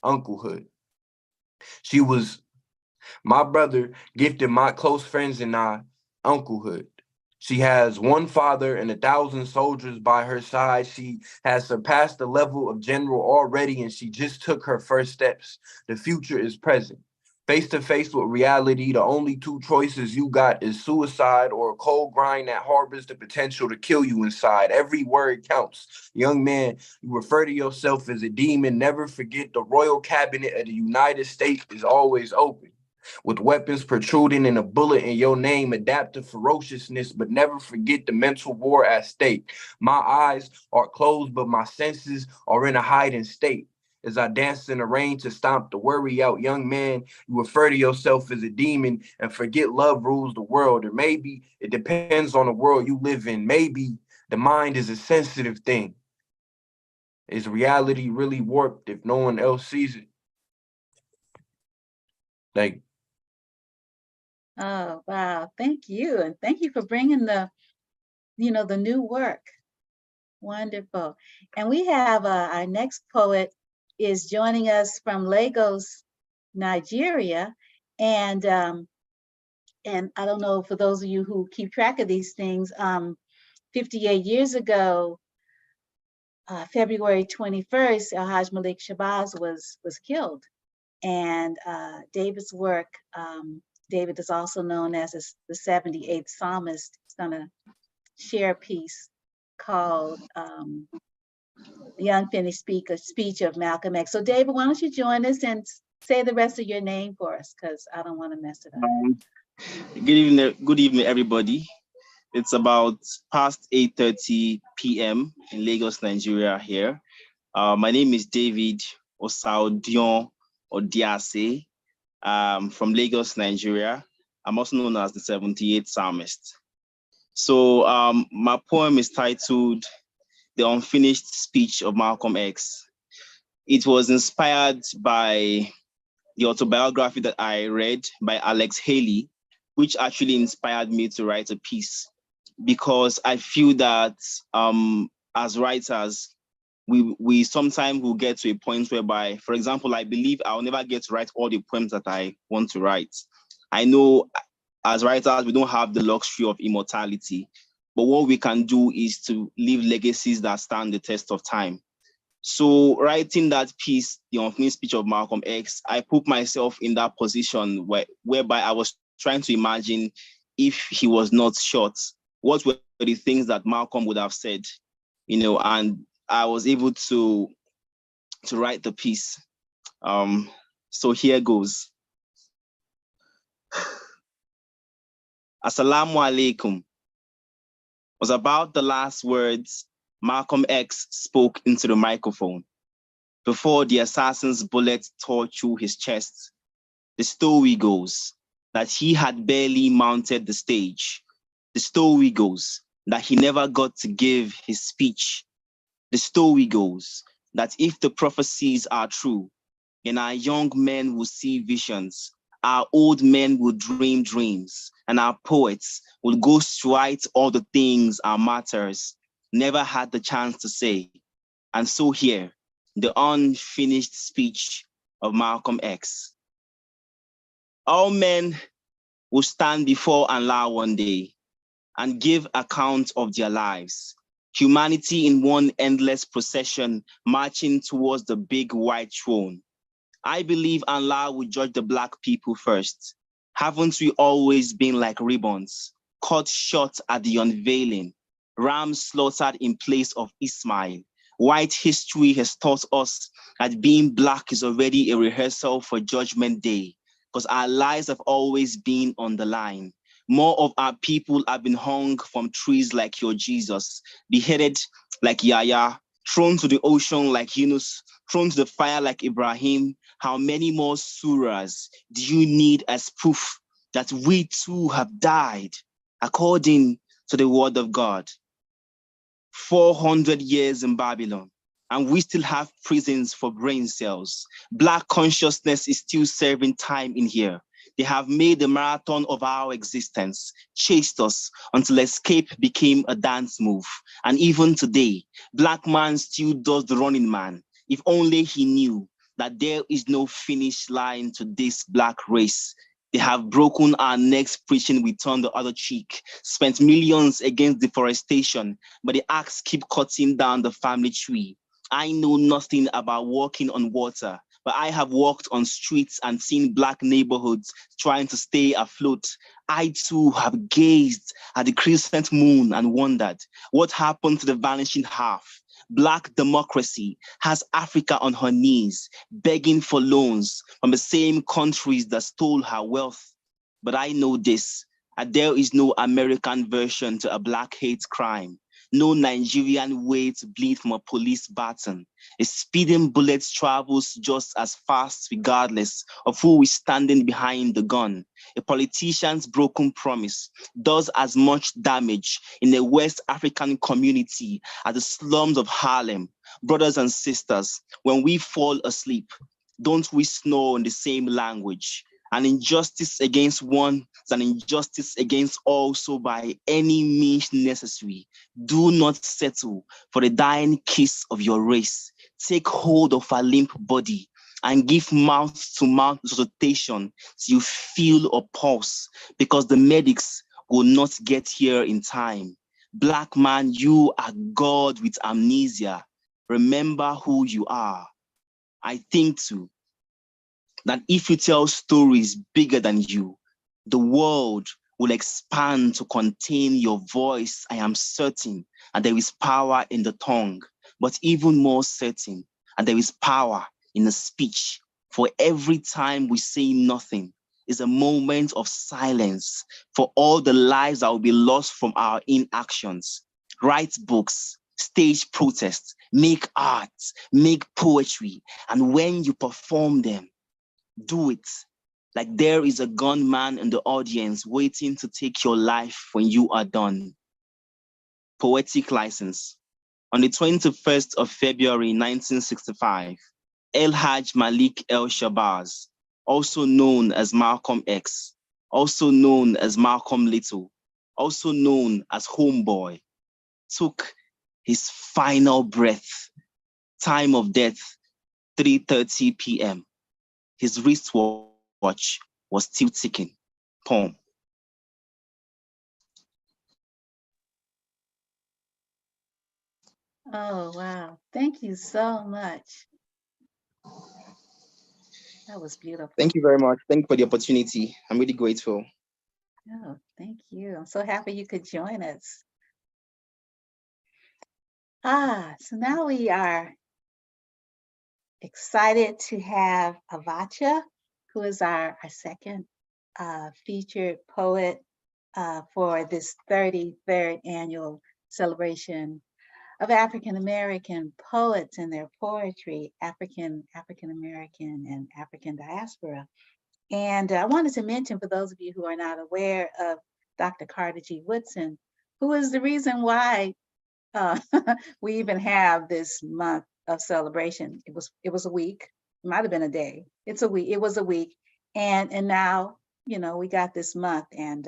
unclehood. My brother gifted my close friends and I unclehood. She has one father and 1,000 soldiers by her side. She has surpassed the level of general already, and she just took her first steps. The future is present. Face to face with reality, the only two choices you got is suicide or a cold grind that harbors the potential to kill you inside. Every word counts. Young man, you refer to yourself as a demon. Never forget the royal cabinet of the United States is always open. With weapons protruding and a bullet in your name, adapt to ferociousness, but never forget the mental war at stake. My eyes are closed, but my senses are in a hiding state. As I dance in the rain to stomp the worry out, young man, you refer to yourself as a demon and forget love rules the world. Or maybe it depends on the world you live in. Maybe the mind is a sensitive thing. Is reality really warped if no one else sees it? Like, Oh, wow. Thank you. And thank you for bringing the new work. Wonderful. And we have our next poet is joining us from Lagos, Nigeria. And I don't know, for those of you who keep track of these things, 58 years ago, February 21st, Alhaj Malik Shabazz was killed. And David's work, David is also known as the 78th Psalmist. He's going to share a piece called The Unfinished Speech of Malcolm X. So David, why don't you join us and say the rest of your name for us, because I don't want to mess it up. Good evening, everybody. It's about past 8:30 p.m. in Lagos, Nigeria here. My name is David Osaudion or Diase, from Lagos, Nigeria. I'm also known as the 78th Psalmist. So my poem is titled The Unfinished Speech of Malcolm X. It was inspired by the autobiography that I read by Alex Haley, which actually inspired me to write a piece, because I feel that as writers, we sometimes will get to a point whereby, for example, I believe I'll never get to write all the poems that I want to write. I know as writers, we don't have the luxury of immortality, but what we can do is to leave legacies that stand the test of time. So writing that piece, The Unfinished Speech of Malcolm X, I put myself in that position whereby I was trying to imagine if he was not shot, what were the things that Malcolm would have said, and I was able to write the piece. So here goes. Assalamu alaikum was about the last words Malcolm X spoke into the microphone before the assassin's bullet tore through his chest. The story goes that he had barely mounted the stage. The story goes that he never got to give his speech. The story goes that if the prophecies are true, then our young men will see visions, our old men will dream dreams, and our poets will ghostwrite all the things our martyrs never had the chance to say. And so here, the unfinished speech of Malcolm X. All men will stand before Allah one day and give account of their lives. Humanity in one endless procession marching towards the big white throne. I believe Allah will judge the Black people first. Haven't we always been like ribbons, cut short at the unveiling, rams slaughtered in place of Ismail? White history has taught us that being Black is already a rehearsal for Judgment Day, because our lives have always been on the line. More of our people have been hung from trees like your Jesus, beheaded like Yahya, thrown to the ocean like Yunus, thrown to the fire like Ibrahim. How many more surahs do you need as proof that we too have died according to the word of God? 400 years in Babylon, and we still have prisons for brain cells. Black consciousness is still serving time in here. They have made the marathon of our existence, chased us until escape became a dance move. And even today, Black man still does the running man. If only he knew that there is no finish line to this Black race. They have broken our necks preaching we turn the other cheek, spent millions against deforestation, but the axe keep cutting down the family tree. I know nothing about walking on water, but I have walked on streets and seen Black neighborhoods trying to stay afloat. I too have gazed at the crescent moon and wondered what happened to the vanishing half. Black democracy has Africa on her knees, begging for loans from the same countries that stole her wealth. But I know this, that there is no American version to a Black hate crime, no Nigerian way to bleed from a police baton. A speeding bullet travels just as fast regardless of who is standing behind the gun. A politician's broken promise does as much damage in a West African community as the slums of Harlem. Brothers and sisters, when we fall asleep, don't we snore in the same language? An injustice against one is an injustice against all, so by any means necessary, do not settle for the dying kiss of your race. Take hold of a limp body and give mouth-to-mouth resuscitation till you feel a pulse, because the medics will not get here in time. Black man, you are God with amnesia. Remember who you are. I think too, that if you tell stories bigger than you, the world will expand to contain your voice. I am certain, and there is power in the tongue, but even more certain, and there is power in the speech. For every time we say nothing is a moment of silence for all the lives that will be lost from our inactions. Write books, stage protests, make art, make poetry, and when you perform them, Do it. Like there is a gunman in the audience waiting to take your life when you are done. Poetic license. On the 21st of February, 1965, El Haj Malik El Shabazz, also known as Malcolm X, also known as Malcolm Little, also known as Homeboy, took his final breath. Time of death, 3:30 p.m. His wristwatch was still ticking. Poem. Oh, wow. Thank you so much. That was beautiful. Thank you very much. Thank you for the opportunity. I'm really grateful. Oh, thank you. I'm so happy you could join us. So now we are excited to have Avotcja, who is our second featured poet for this 33rd annual celebration of African American poets and their poetry, African American, and African diaspora. And I wanted to mention, for those of you who are not aware of Dr. Carter G. Woodson, who is the reason why we even have this month of celebration. It was a week. It might have been a day. It's a week. It was a week, and now we got this month. And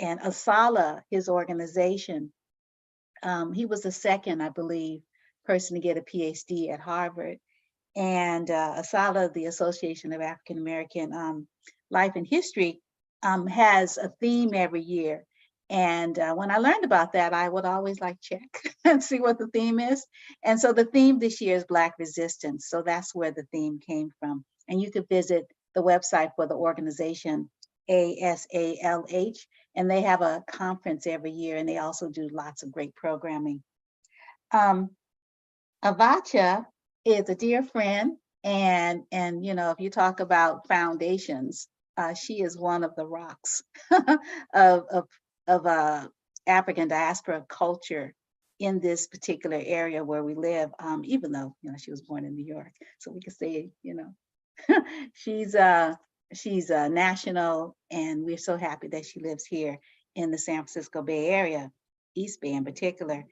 Asala, his organization, he was the second, I believe, person to get a Ph.D. at Harvard. And Asala, the Association of African American Life and History, has a theme every year. And when I learned about that, I would always check and see what the theme is. And so the theme this year is Black Resistance. So that's where the theme came from. And you could visit the website for the organization, ASALH, and they have a conference every year, and they also do lots of great programming. Avotcja is a dear friend, and if you talk about foundations, she is one of the rocks of African diaspora culture in this particular area where we live, even though she was born in New York, so we could say she's national, and we're so happy that she lives here in the San Francisco Bay Area, East Bay in particular.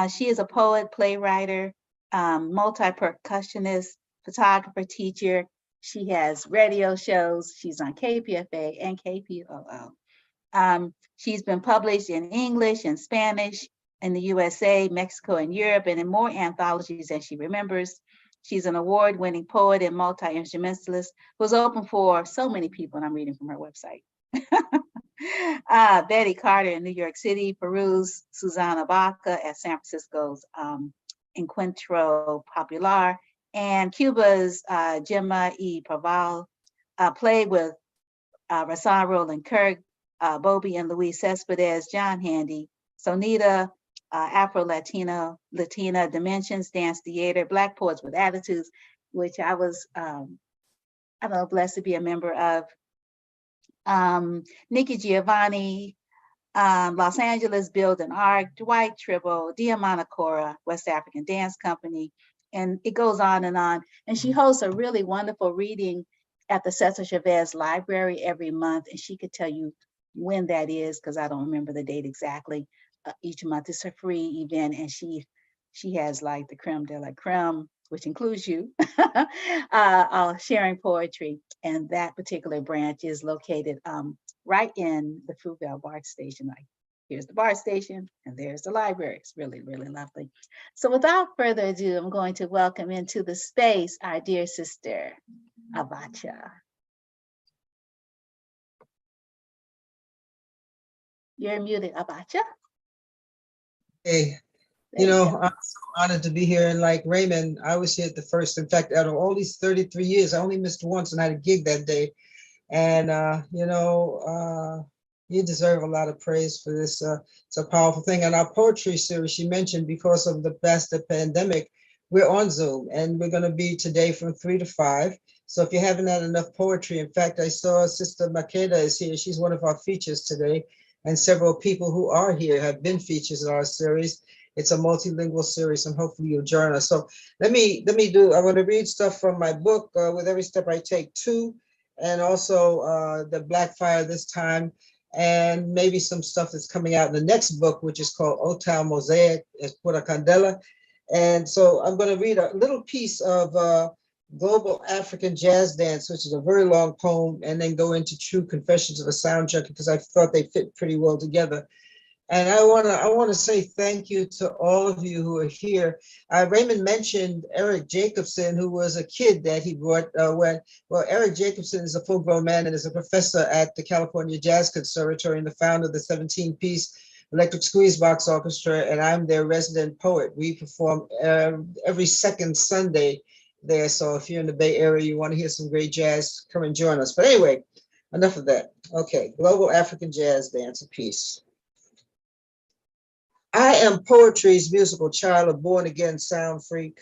She is a poet, playwright, multi-percussionist, photographer, teacher. She has radio shows. She's on KPFA and KPOO. She's been published in English and Spanish in the USA, Mexico, and Europe, and in more anthologies than she remembers. She's an award-winning poet and multi-instrumentalist who's open for so many people, and I'm reading from her website. Betty Carter in New York City, Peru's Susana Baca at San Francisco's Encuentro Popular, and Cuba's Gemma E. Paval, played with Rasan Roland Kirk, Bobby and Luis Cespedes, John Handy, Sonita, Afro-Latina Dimensions, Dance Theater, Black Poets with Attitudes, which I was, blessed to be a member of. Nikki Giovanni, Los Angeles Build and Art, Dwight Tribble, Diamana Cora, West African Dance Company, and it goes on. And she hosts a really wonderful reading at the Cesar Chavez Library every month, and she could tell you when that is, because I don't remember the date exactly. Each month it's a free event, and she has the creme de la creme, which includes you, sharing poetry. And that particular branch is located right in the Fruitvale BART station. Here's the BART station, and there's the library. It's really, really lovely. So without further ado, I'm going to welcome into the space our dear sister, Avotcja. You're muted, Avotcja. Hey, I'm so honored to be here. And like Raymond, I was here at the first. In fact, out of all these 33 years, I only missed once and I had a gig that day. And, you deserve a lot of praise for this. It's a powerful thing. And our poetry series, she mentioned, because of the pandemic, we're on Zoom, and we're going to be today from 3 to 5. So if you haven't had enough poetry, in fact, I saw Sister Makeda is here. She's one of our features today. And several people who are here have been features in our series. It's a multilingual series, and hopefully you'll join us. So let me do, I want to read stuff from my book, With Every Step I Take 2, and also the Black Fire this time, and maybe some stuff that's coming out in the next book, which is called Otal Mosaic, es Pura Candela. And so I'm going to read a little piece of Global African Jazz Dance, which is a very long poem, and then go into True Confessions of a Sound Junkie, because I thought they fit pretty well together. And I want to say thank you to all of you who are here. Raymond mentioned Eric Jacobson, who was a kid that he brought Eric Jacobson is a full-grown man and is a professor at the California Jazz Conservatory and the founder of the 17-piece Electric Squeezebox Orchestra, and I'm their resident poet. We perform every second Sunday there. So if you're in the Bay Area, you want to hear some great jazz, come and join us. But anyway, enough of that. Okay, Global African Jazz Dance, a piece. I am poetry's musical child, a born-again sound freak.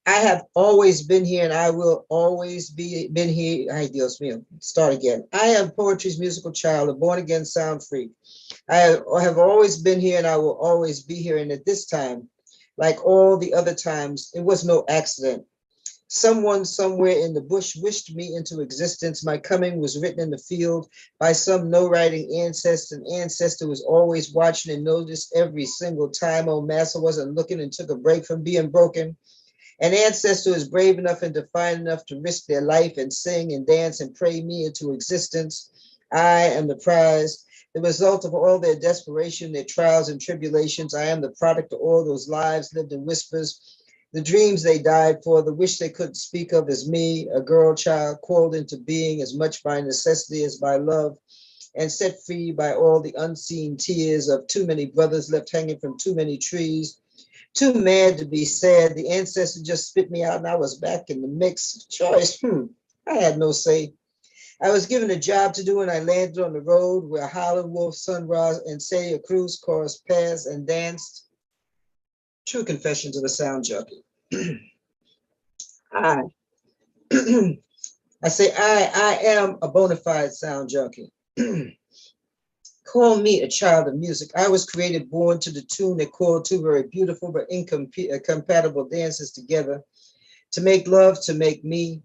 I have always been here and I will always been here. Ay, Dios mío, start again. I am poetry's musical child, a born-again sound freak. I have always been here and I will always be here. And at this time, like all the other times, it was no accident. Someone somewhere in the bush wished me into existence. My coming was written in the field by some no-writing ancestor. An ancestor was always watching and noticed every single time old massa wasn't looking and took a break from being broken. An ancestor is brave enough and defiant enough to risk their life and sing and dance and pray me into existence. I am the prize, the result of all their desperation, their trials and tribulations. I am the product of all those lives lived in whispers, the dreams they died for, the wish they couldn't speak of as me, a girl child called into being as much by necessity as by love, and set free by all the unseen tears of too many brothers left hanging from too many trees. Too mad to be sad. The ancestor just spit me out and I was back in the mix. Choice, I had no say. I was given a job to do and I landed on the road where Howlin' Wolf, Sunrise, and Celia Cruz chorus passed and danced. True Confessions of a Sound Junkie. I say I am a bona fide sound junkie. Call me a child of music. I was created, born to the tune that called two very beautiful but incompatible dances together, to make love, to make me,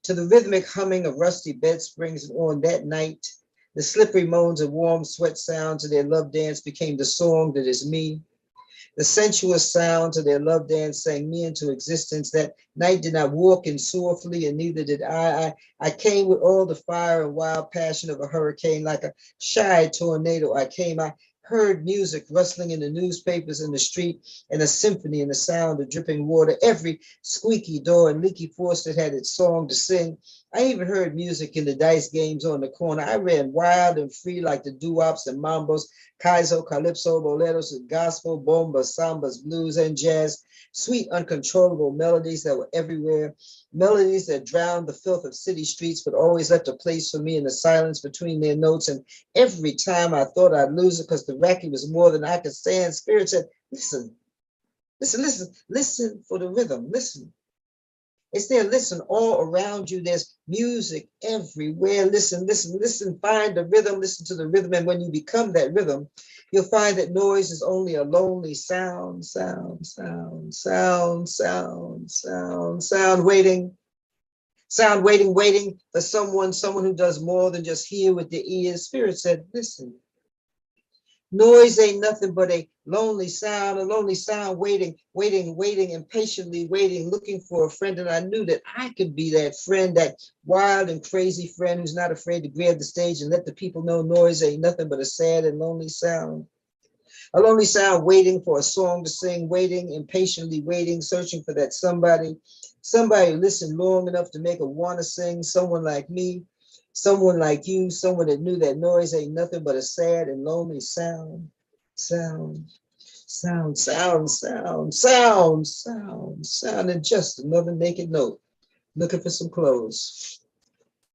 to the rhythmic humming of rusty bed springs. And on that night, the slippery moans and warm sweat sounds of their love dance became the song that is me. The sensuous sounds of their love dance sang me into existence. That night did not walk in softly, and neither did I. I came with all the fire and wild passion of a hurricane, like a shy tornado. I heard music rustling in the newspapers in the street, and a symphony in the sound of dripping water. Every squeaky door and leaky faucet had its song to sing. I even heard music in the dice games on the corner. I ran wild and free like the doo-wops and mambos, kaizo, calypso, boleros, gospel, bombas, sambas, blues, and jazz. Sweet, uncontrollable melodies that were everywhere. Melodies that drowned the filth of city streets, but always left a place for me in the silence between their notes. And every time I thought I'd lose it because the racket was more than I could stand, Spirit said, listen, listen, listen, listen for the rhythm, listen. It's there, listen, all around you. There's music everywhere. Listen, listen, listen, find the rhythm, listen to the rhythm. And when you become that rhythm, you'll find that noise is only a lonely sound, sound, sound, sound, sound, sound, sound, waiting. Sound waiting, waiting for someone who does more than just hear with their ears. Spirit said, listen. Noise ain't nothing but a lonely sound waiting, waiting, waiting, impatiently waiting, looking for a friend. And I knew that I could be that friend, that wild and crazy friend who's not afraid to grab the stage and let the people know noise ain't nothing but a sad and lonely sound. A lonely sound waiting for a song to sing, waiting, impatiently waiting, searching for that somebody who listened long enough to make her want to sing, someone like me. Someone like you, someone that knew that noise ain't nothing but a sad and lonely sound, sound, sound, sound, sound, sound, sound, sound, and just another naked note, looking for some clothes.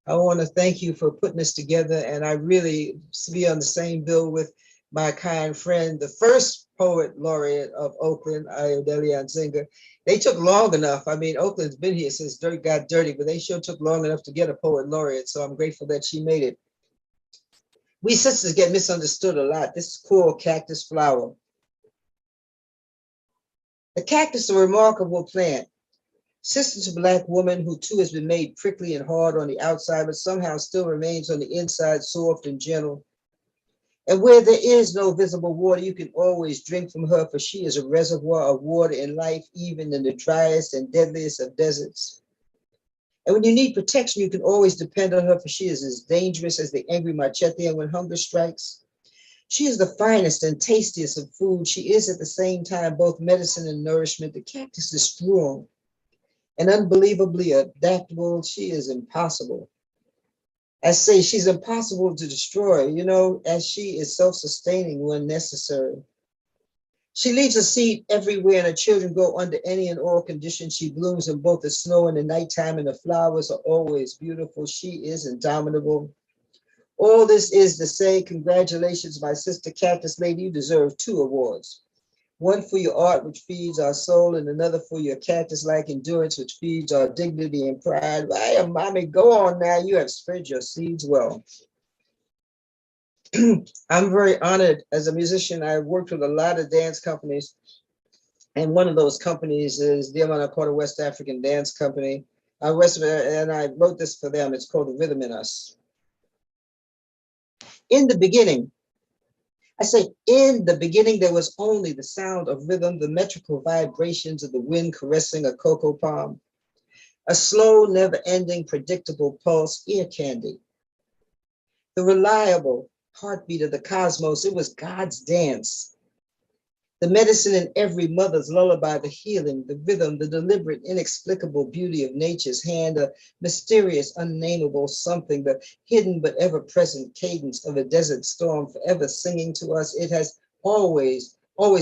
I want to thank you for putting this together, and I really be on the same bill with my kind friend, the first poet laureate of Oakland, Ayodele Nzinga. They took long enough. I mean, Oakland's been here since dirt got dirty, but they sure took long enough to get a poet laureate. So I'm grateful that she made it. We sisters get misunderstood a lot. This is called Cactus Flower. The cactus is a remarkable plant. Sister to Black woman who too has been made prickly and hard on the outside, but somehow still remains on the inside soft and gentle. And where there is no visible water, you can always drink from her, for she is a reservoir of water and life, even in the driest and deadliest of deserts. And when you need protection, you can always depend on her, for she is as dangerous as the angry machete, and when hunger strikes, she is the finest and tastiest of food. She is at the same time both medicine and nourishment. The cactus is strong and unbelievably adaptable. She is impossible. I say she's impossible to destroy, as she is self-sustaining when necessary. She leaves a seed everywhere, and her children grow under any and all conditions. She blooms in both the snow and the nighttime, and the flowers are always beautiful. She is indomitable. All this is to say, congratulations, my sister Cactus Lady. You deserve 2 awards. One for your art, which feeds our soul, and another for your cactus-like endurance, which feeds our dignity and pride. Hey, mommy, go on now. You have spread your seeds well. I'm very honored as a musician. I've worked with a lot of dance companies, and one of those companies is the Amanakota West African Dance Company. And I wrote this for them. It's called The Rhythm in Us. In the beginning, I say, in the beginning, there was only the sound of rhythm, the metrical vibrations of the wind caressing a cocoa palm, a slow, never-ending, predictable pulse, ear candy. The reliable heartbeat of the cosmos, it was God's dance. The medicine in every mother's lullaby, the healing, the rhythm, the deliberate, inexplicable beauty of nature's hand, a mysterious, unnameable something, the hidden but ever-present cadence of a desert storm, forever singing to us. It has always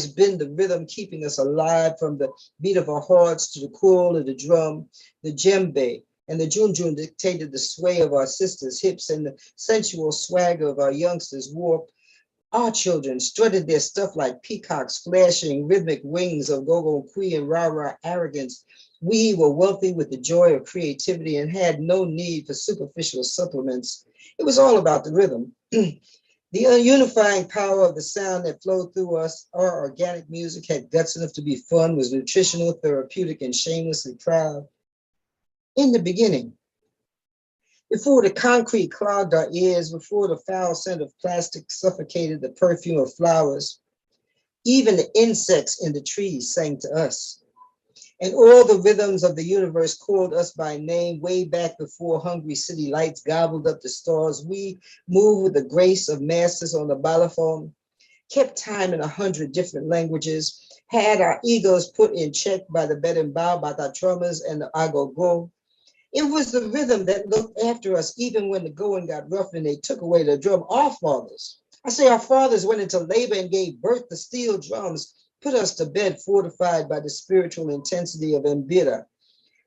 been the rhythm keeping us alive, from the beat of our hearts to the call of the drum. The djembe and the junjun dictated the sway of our sisters' hips, and the sensual swagger of our youngsters warped. Our children strutted their stuff like peacocks, flashing rhythmic wings of go-go kui and rah-rah arrogance. We were wealthy with the joy of creativity and had no need for superficial supplements. It was all about the rhythm. The unifying power of the sound that flowed through us. Our organic music had guts enough to be fun, was nutritional, therapeutic, and shamelessly proud. In the beginning, before the concrete clogged our ears, before the foul scent of plastic suffocated the perfume of flowers, even the insects in the trees sang to us. And all the rhythms of the universe called us by name way back before hungry city lights gobbled up the stars. We moved with the grace of masters on the balafon, kept time in 100 different languages, had our egos put in check by the berimbau, batatromas, and the agogo. It was the rhythm that looked after us even when the going got rough and they took away the drum. Our fathers, our fathers went into labor and gave birth to steel drums, put us to bed fortified by the spiritual intensity of Mbira,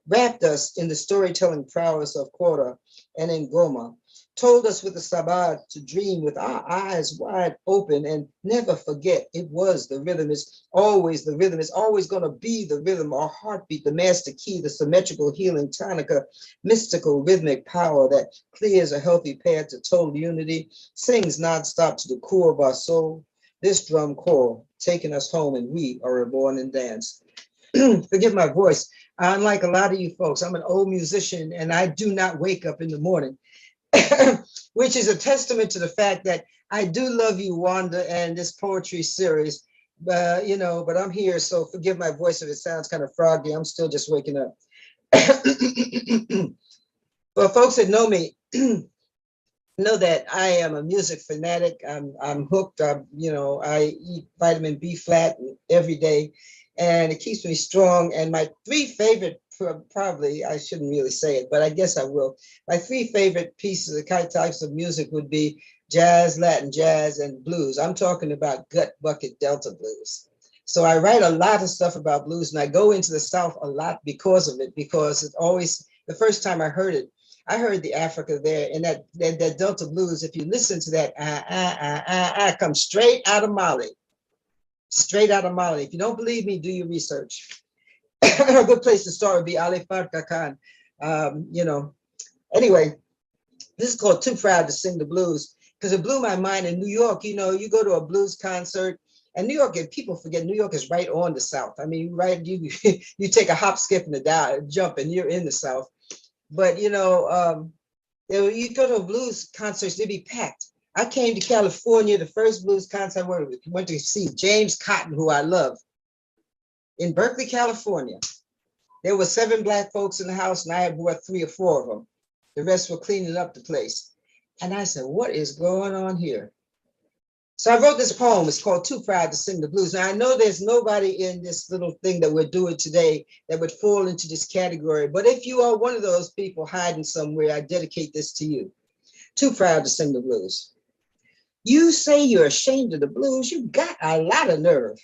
wrapped us in the storytelling prowess of Kora and Ngoma, told us with the Sabbath to dream with our eyes wide open and never forget it was the rhythm. It's always the rhythm. It's always going to be the rhythm, our heartbeat, the master key, the symmetrical healing tonica, mystical rhythmic power that clears a healthy path to total unity, sings nonstop to the core of our soul. This drum core taking us home, and we are reborn in dance. Forgive my voice. Unlike a lot of you folks, I'm an old musician and I do not wake up in the morning. Which is a testament to the fact that I do love you, Wanda, and this poetry series, but I'm here, so forgive my voice if it sounds kind of froggy. I'm still just waking up. For folks that know me, know that I am a music fanatic. I'm hooked. I eat vitamin B flat every day, and it keeps me strong. And my 3 favorite, probably I shouldn't really say it, but I guess I will. My 3 favorite pieces of types of music would be jazz, Latin jazz, and blues. I'm talking about gut bucket Delta blues. So I write a lot of stuff about blues, and I go into the South a lot because of it, because it always, the first time I heard it, I heard the Africa there, and that Delta blues, if you listen to that, comes straight out of Mali. Straight out of Mali. If you don't believe me, do your research. A good place to start would be Ali Farka Khan. Anyway, this is called Too Proud to Sing the Blues, because it blew my mind in New York. You go to a blues concert And New York, and people forget, New York is right on the South. I mean, right, you you take a hop, skip, and a jump, and you're in the South. But you know, you go to blues concerts, they'd be packed. I came to California, the first blues concert I went to see James Cotton, who I love, in Berkeley, California. There were 7 Black folks in the house, and I had brought 3 or 4 of them. The rest were cleaning up the place. And I said, what is going on here? So I wrote this poem. It's called Too Proud to Sing the Blues. Now I know there's nobody in this little thing that we're doing today that would fall into this category. But if you are one of those people hiding somewhere, I dedicate this to you. Too proud to sing the blues. You say you're ashamed of the blues. You got a lot of nerve.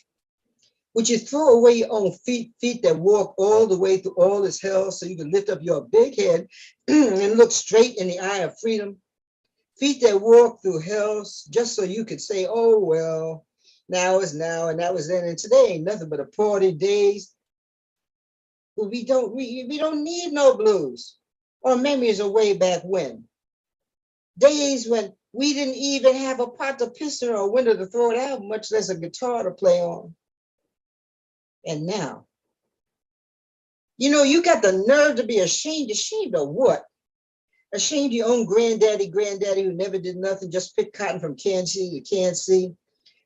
Would you throw away your own feet that walk all the way through all this hell so you can lift up your big head and look straight in the eye of freedom? Feet that walk through hell just so you could say, oh, well, now is now and that was then. And today ain't nothing but a party days. We don't need no blues or memories of way back when. Days when we didn't even have a pot to piss in or a window to throw it out, much less a guitar to play on. And now, you know, you got the nerve to be ashamed. Ashamed of what? Ashamed of your own granddaddy who never did nothing, just picked cotton from Kansas to Kansas.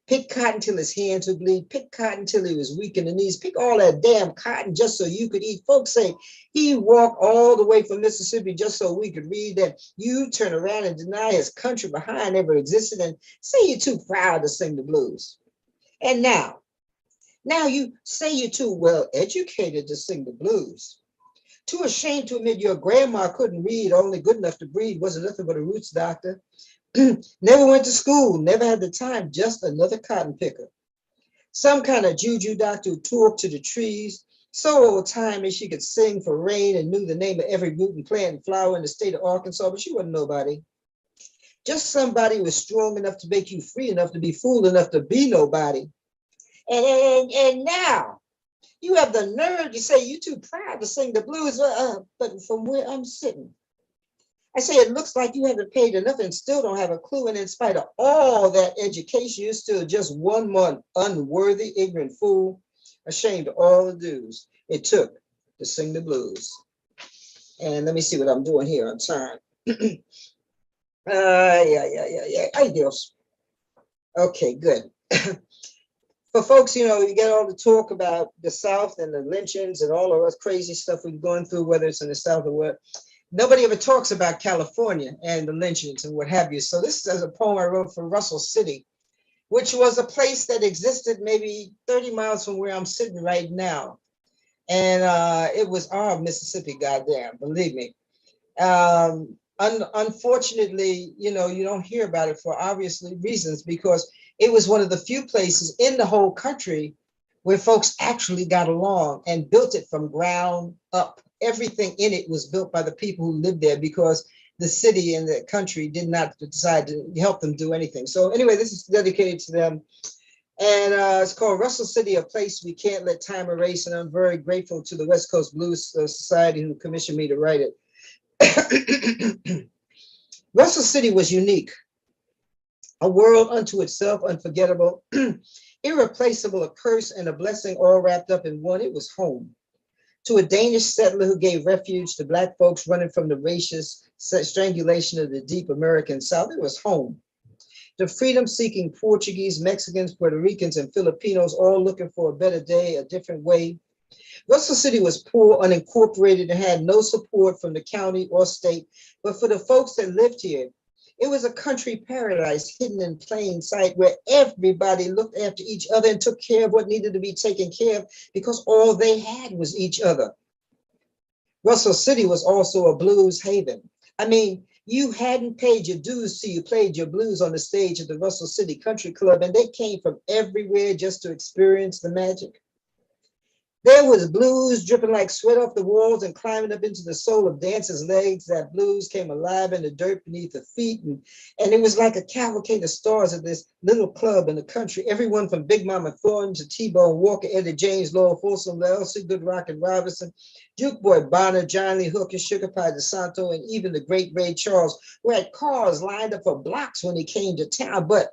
Pick cotton till his hands would bleed. Pick cotton till he was weak in the knees. Pick all that damn cotton just so you could eat. Folks say he walked all the way from Mississippi just so we could read that. You turn around and deny his country behind ever existed and say you're too proud to sing the blues. And now you say you're too well educated to sing the blues. Too ashamed to admit your grandma couldn't read, only good enough to breed, wasn't nothing but a roots doctor. Never went to school, never had the time, just another cotton picker. Some kind of juju doctor who talked to the trees, so old-timey she could sing for rain and knew the name of every root and plant and flower in the state of Arkansas, but she wasn't nobody. Just somebody who was strong enough to make you free enough to be fool enough to be nobody. And now, you have the nerve to say you're too proud to sing the blues, but from where I'm sitting, I say it looks like you haven't paid enough and still don't have a clue. And in spite of all that education, you're still just one more unworthy, ignorant fool, ashamed of all the dues it took to sing the blues. And let me see what I'm doing here on time. Ay Dios. Okay, good. For folks, you know, you get all the talk about the South and the lynchings and all of us crazy stuff we're going through, whether it's in the South or what. Nobody ever talks about California and the lynchings and what have you. So this is a poem I wrote for Russell City, which was a place that existed maybe 30 miles from where I'm sitting right now. And it was our Mississippi, goddamn, believe me. Unfortunately, you know, you don't hear about it for obvious reasons, because it was one of the few places in the whole country where folks actually got along and built it from ground up. Everything in it was built by the people who lived there, because the city and the country did not decide to help them do anything. So anyway, this is dedicated to them. And it's called Russell City, a place we can't let time erase. And I'm very grateful to the West Coast Blues Society who commissioned me to write it. Russell City was unique, a world unto itself, unforgettable, irreplaceable, a curse and a blessing all wrapped up in one. It was home to a Danish settler who gave refuge to Black folks running from the racist strangulation of the deep American South. It was home to freedom-seeking Portuguese, Mexicans, Puerto Ricans, and Filipinos, all looking for a better day, a different way. Russell City was poor, unincorporated, and had no support from the county or state, but for the folks that lived here, it was a country paradise hidden in plain sight where everybody looked after each other and took care of what needed to be taken care of, because all they had was each other. Russell City was also a blues haven. I mean, you hadn't paid your dues till you played your blues on the stage at the Russell City Country Club, and they came from everywhere just to experience the magic. There was blues dripping like sweat off the walls and climbing up into the soul of dancers' legs. That blues came alive in the dirt beneath the feet. And it was like a cavalcade of stars at this little club in the country. Everyone from Big Mama Thornton to T-Bone Walker, Eddie James, Lowell Folsom, Elsie Good Rock and Robinson, Duke Boy Bonner, John Lee Hooker, Sugar Pie DeSanto, and even the great Ray Charles, who had cars lined up for blocks when he came to town. But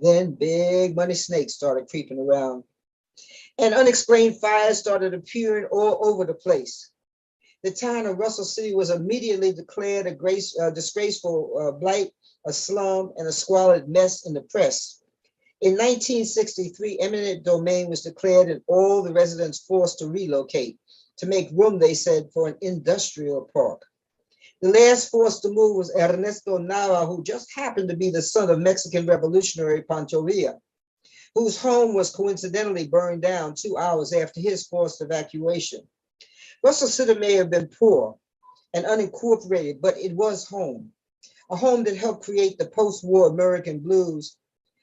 Then big money snakes started creeping around. And unexplained fires started appearing all over the place. The town of Russell City was immediately declared a disgraceful blight, a slum, and a squalid mess in the press. In 1963, eminent domain was declared and all the residents forced to relocate to make room, they said, for an industrial park. The last forced to move was Ernesto Nava, who just happened to be the son of Mexican revolutionary Pancho Villa, whose home was coincidentally burned down 2 hours after his forced evacuation. Russell City may have been poor and unincorporated, but it was home, a home that helped create the post-war American blues.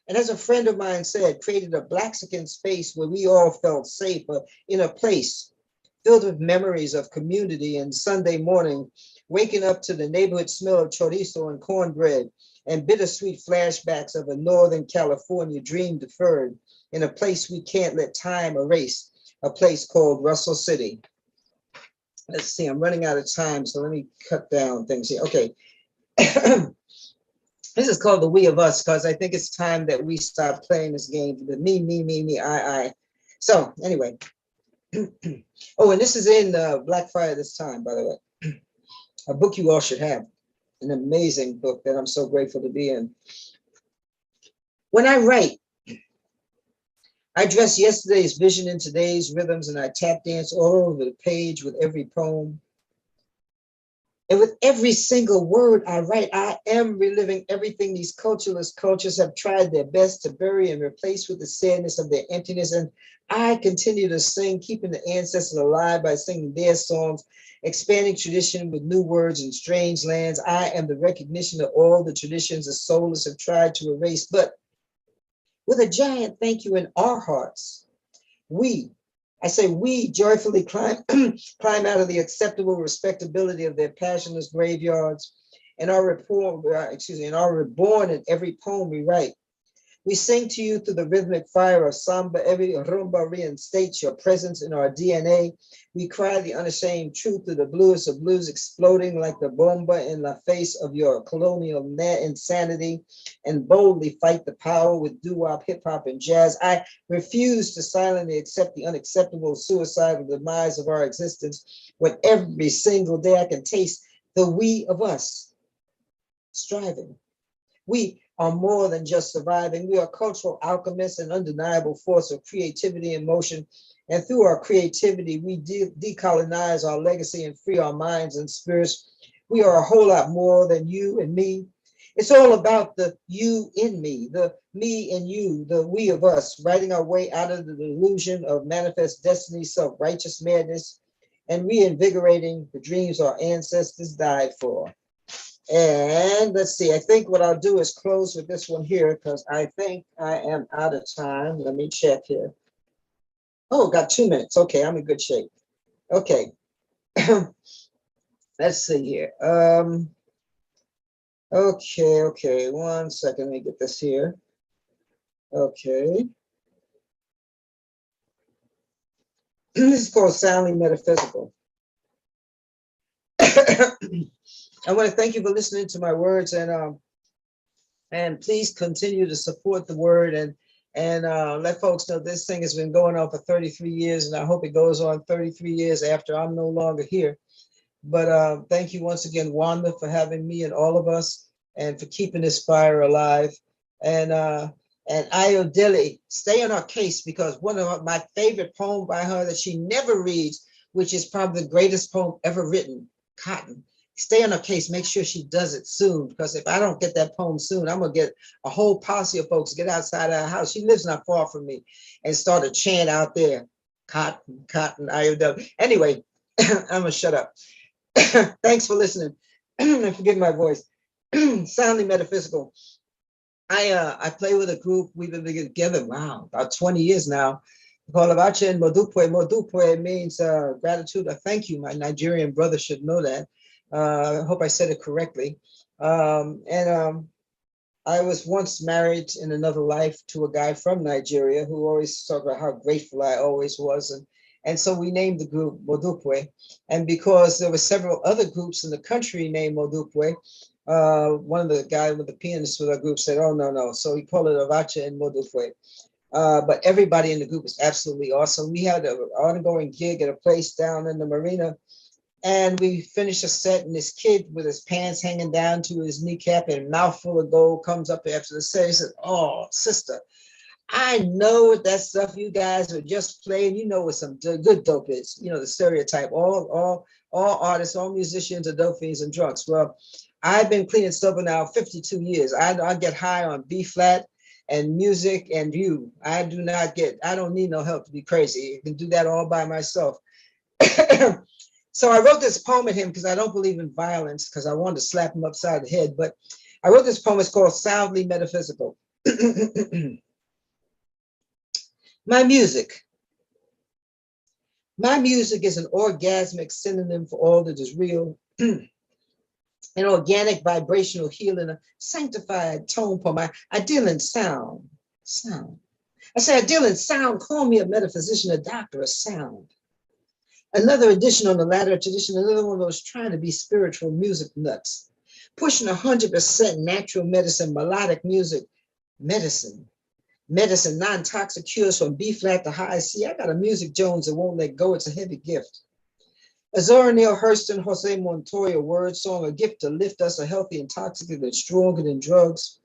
And as a friend of mine said, created a Blaxican space where we all felt safe, in a place filled with memories of community and Sunday morning, waking up to the neighborhood smell of chorizo and cornbread and bittersweet flashbacks of a Northern California dream deferred in a place we can't let time erase, a place called Russell City. Let's see, I'm running out of time, so let me cut down things here. Okay. This is called the We of Us, because I think it's time that we stop playing this game, the me, I. So anyway. Oh, and this is in Blackfire this time, by the way. A book you all should have. An amazing book that I'm so grateful to be in. When I write, I dress yesterday's vision in today's rhythms, and I tap dance all over the page with every poem. And with every single word I write, I am reliving everything these cultureless cultures have tried their best to bury and replace with the sadness of their emptiness. And I continue to sing, keeping the ancestors alive by singing their songs, expanding tradition with new words in strange lands. I am the recognition of all the traditions the soulless have tried to erase, but with a giant thank you in our hearts, we joyfully climb out of the acceptable respectability of their passionless graveyards and are reborn in every poem we write. We sing to you through the rhythmic fire of samba. Every rumba reinstates your presence in our DNA. We cry the unashamed truth through the bluest of blues, exploding like the bomba in the face of your colonial insanity, and boldly fight the power with doo-wop, hip-hop, and jazz. I refuse to silently accept the unacceptable suicidal demise of our existence, when every single day I can taste the we of us striving. We are more than just surviving. We are cultural alchemists, an undeniable force of creativity and motion. And through our creativity, we decolonize our legacy and free our minds and spirits. We are a whole lot more than you and me. It's all about the you in me, the me and you, the we of us, writing our way out of the delusion of manifest destiny, self-righteous madness, and reinvigorating the dreams our ancestors died for. And let's see, I think what I'll do is close with this one here, because I think I am out of time. Let me check here. Oh, got 2 minutes. Okay, I'm in good shape. Okay. Let's see here. Okay, 1 second, let me get this here. Okay. This is called Soundly Metaphysical. I want to thank you for listening to my words, and please continue to support the word and let folks know this thing has been going on for 33 years, and I hope it goes on 33 years after I'm no longer here. But thank you once again, Wanda, for having me and all of us, and for keeping this fire alive. And Ayodele, stay on her case, because one of my favorite poems by her that she never reads, which is probably the greatest poem ever written, Cotton. Stay on her case, make sure she does it soon, because if I don't get that poem soon, I'm gonna get a whole posse of folks get outside our house. She lives not far from me, and start a chant out there, Cotton, Cotton, Ayodele. Anyway, I'm gonna shut up. Thanks for listening. And forgive my voice. Soundly Metaphysical. I play with a group. We've been together, wow, about 20 years now. Called Avotcja and Modupwe. Modupwe means gratitude or thank you. My Nigerian brother should know that. I hope I said it correctly. I was once married in another life to a guy from Nigeria who always talked about how grateful I always was. And so we named the group Modupwe. And because there were several other groups in the country named Modupwe, one of the guys with the pianist with our group said, oh, no. So he called it Avotcja and Modo Fue. But everybody in the group is absolutely awesome. We had an ongoing gig at a place down in the marina, and we finished a set, and this kid with his pants hanging down to his kneecap and mouthful of gold comes up after the set. He said, oh, sister, I know what that stuff you guys are just playing. You know what some good dope is. You know, the stereotype, all artists, all musicians are dope fiends and drunks. Well, I've been cleaning sober now 52 years. I get high on B flat and music and you. I don't need no help to be crazy. I can do that all by myself. So I wrote this poem at him because I don't believe in violence, because I wanted to slap him upside the head. But I wrote this poem. It's called Soundly Metaphysical. My music. My music is an orgasmic synonym for all that is real. An organic vibrational healing, a sanctified tone poem. I deal in sound. I say I deal in sound. Call me a metaphysician, a doctor of sound. Another edition on the latter tradition, another one of those trying to be spiritual music nuts. Pushing 100% natural medicine, melodic music, medicine, non-toxic cures from B flat to high C. I got a music Jones that won't let go. It's a heavy gift. Azora Neale Hurston, Jose Montoya word song, a gift to lift us, a healthy intoxicant that's stronger than drugs.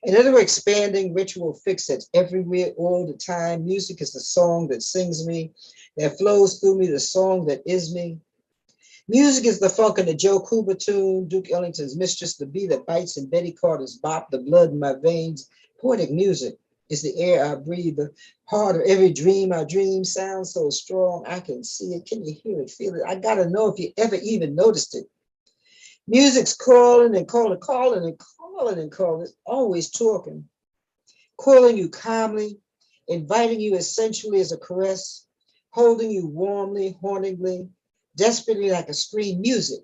An ever-expanding ritual fix that's everywhere all the time. Music is the song that sings me, that flows through me, the song that is me. Music is the funk in the Joe Cooper tune, Duke Ellington's Mistress, the bee that bites in Betty Carter's bop, the blood in my veins. Poetic music is the air I breathe, the heart of every dream I dream. Sounds so strong, I can see it. Can you hear it, feel it? I gotta know if you ever even noticed it. Music's calling and calling, calling and calling and calling. It's always talking, calling you calmly, inviting you as sensually as a caress, holding you warmly, hauntingly, desperately like a scream. Music.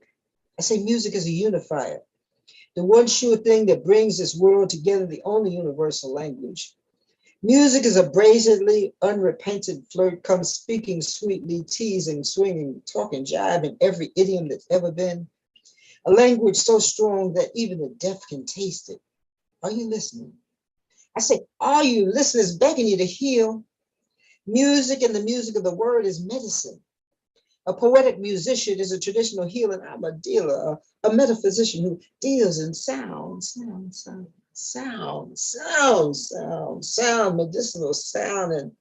I say music is a unifier, the one sure thing that brings this world together, the only universal language. Music is a brazenly unrepentant flirt, comes speaking sweetly, teasing, swinging, talking, jiving, every idiom that's ever been. A language so strong that even the deaf can taste it. Are you listening? I say, are you listening? It's begging you to heal. Music and the music of the word is medicine. A poetic musician is a traditional healer. I'm a dealer, a metaphysician who deals in sound, medicinal sound. And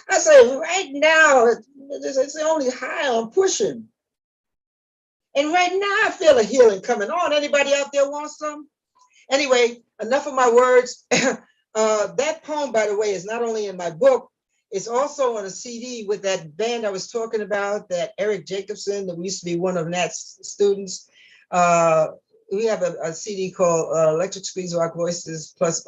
I say, right now, it's only high I'm pushing. And right now, I feel a healing coming on. Anybody out there want some? Anyway, enough of my words. That poem, by the way, is not only in my book, it's also on a CD with that band I was talking about, that Eric Jacobson, that used to be one of Nat's students. We have a CD called Electric Squeeze Rock Voices plus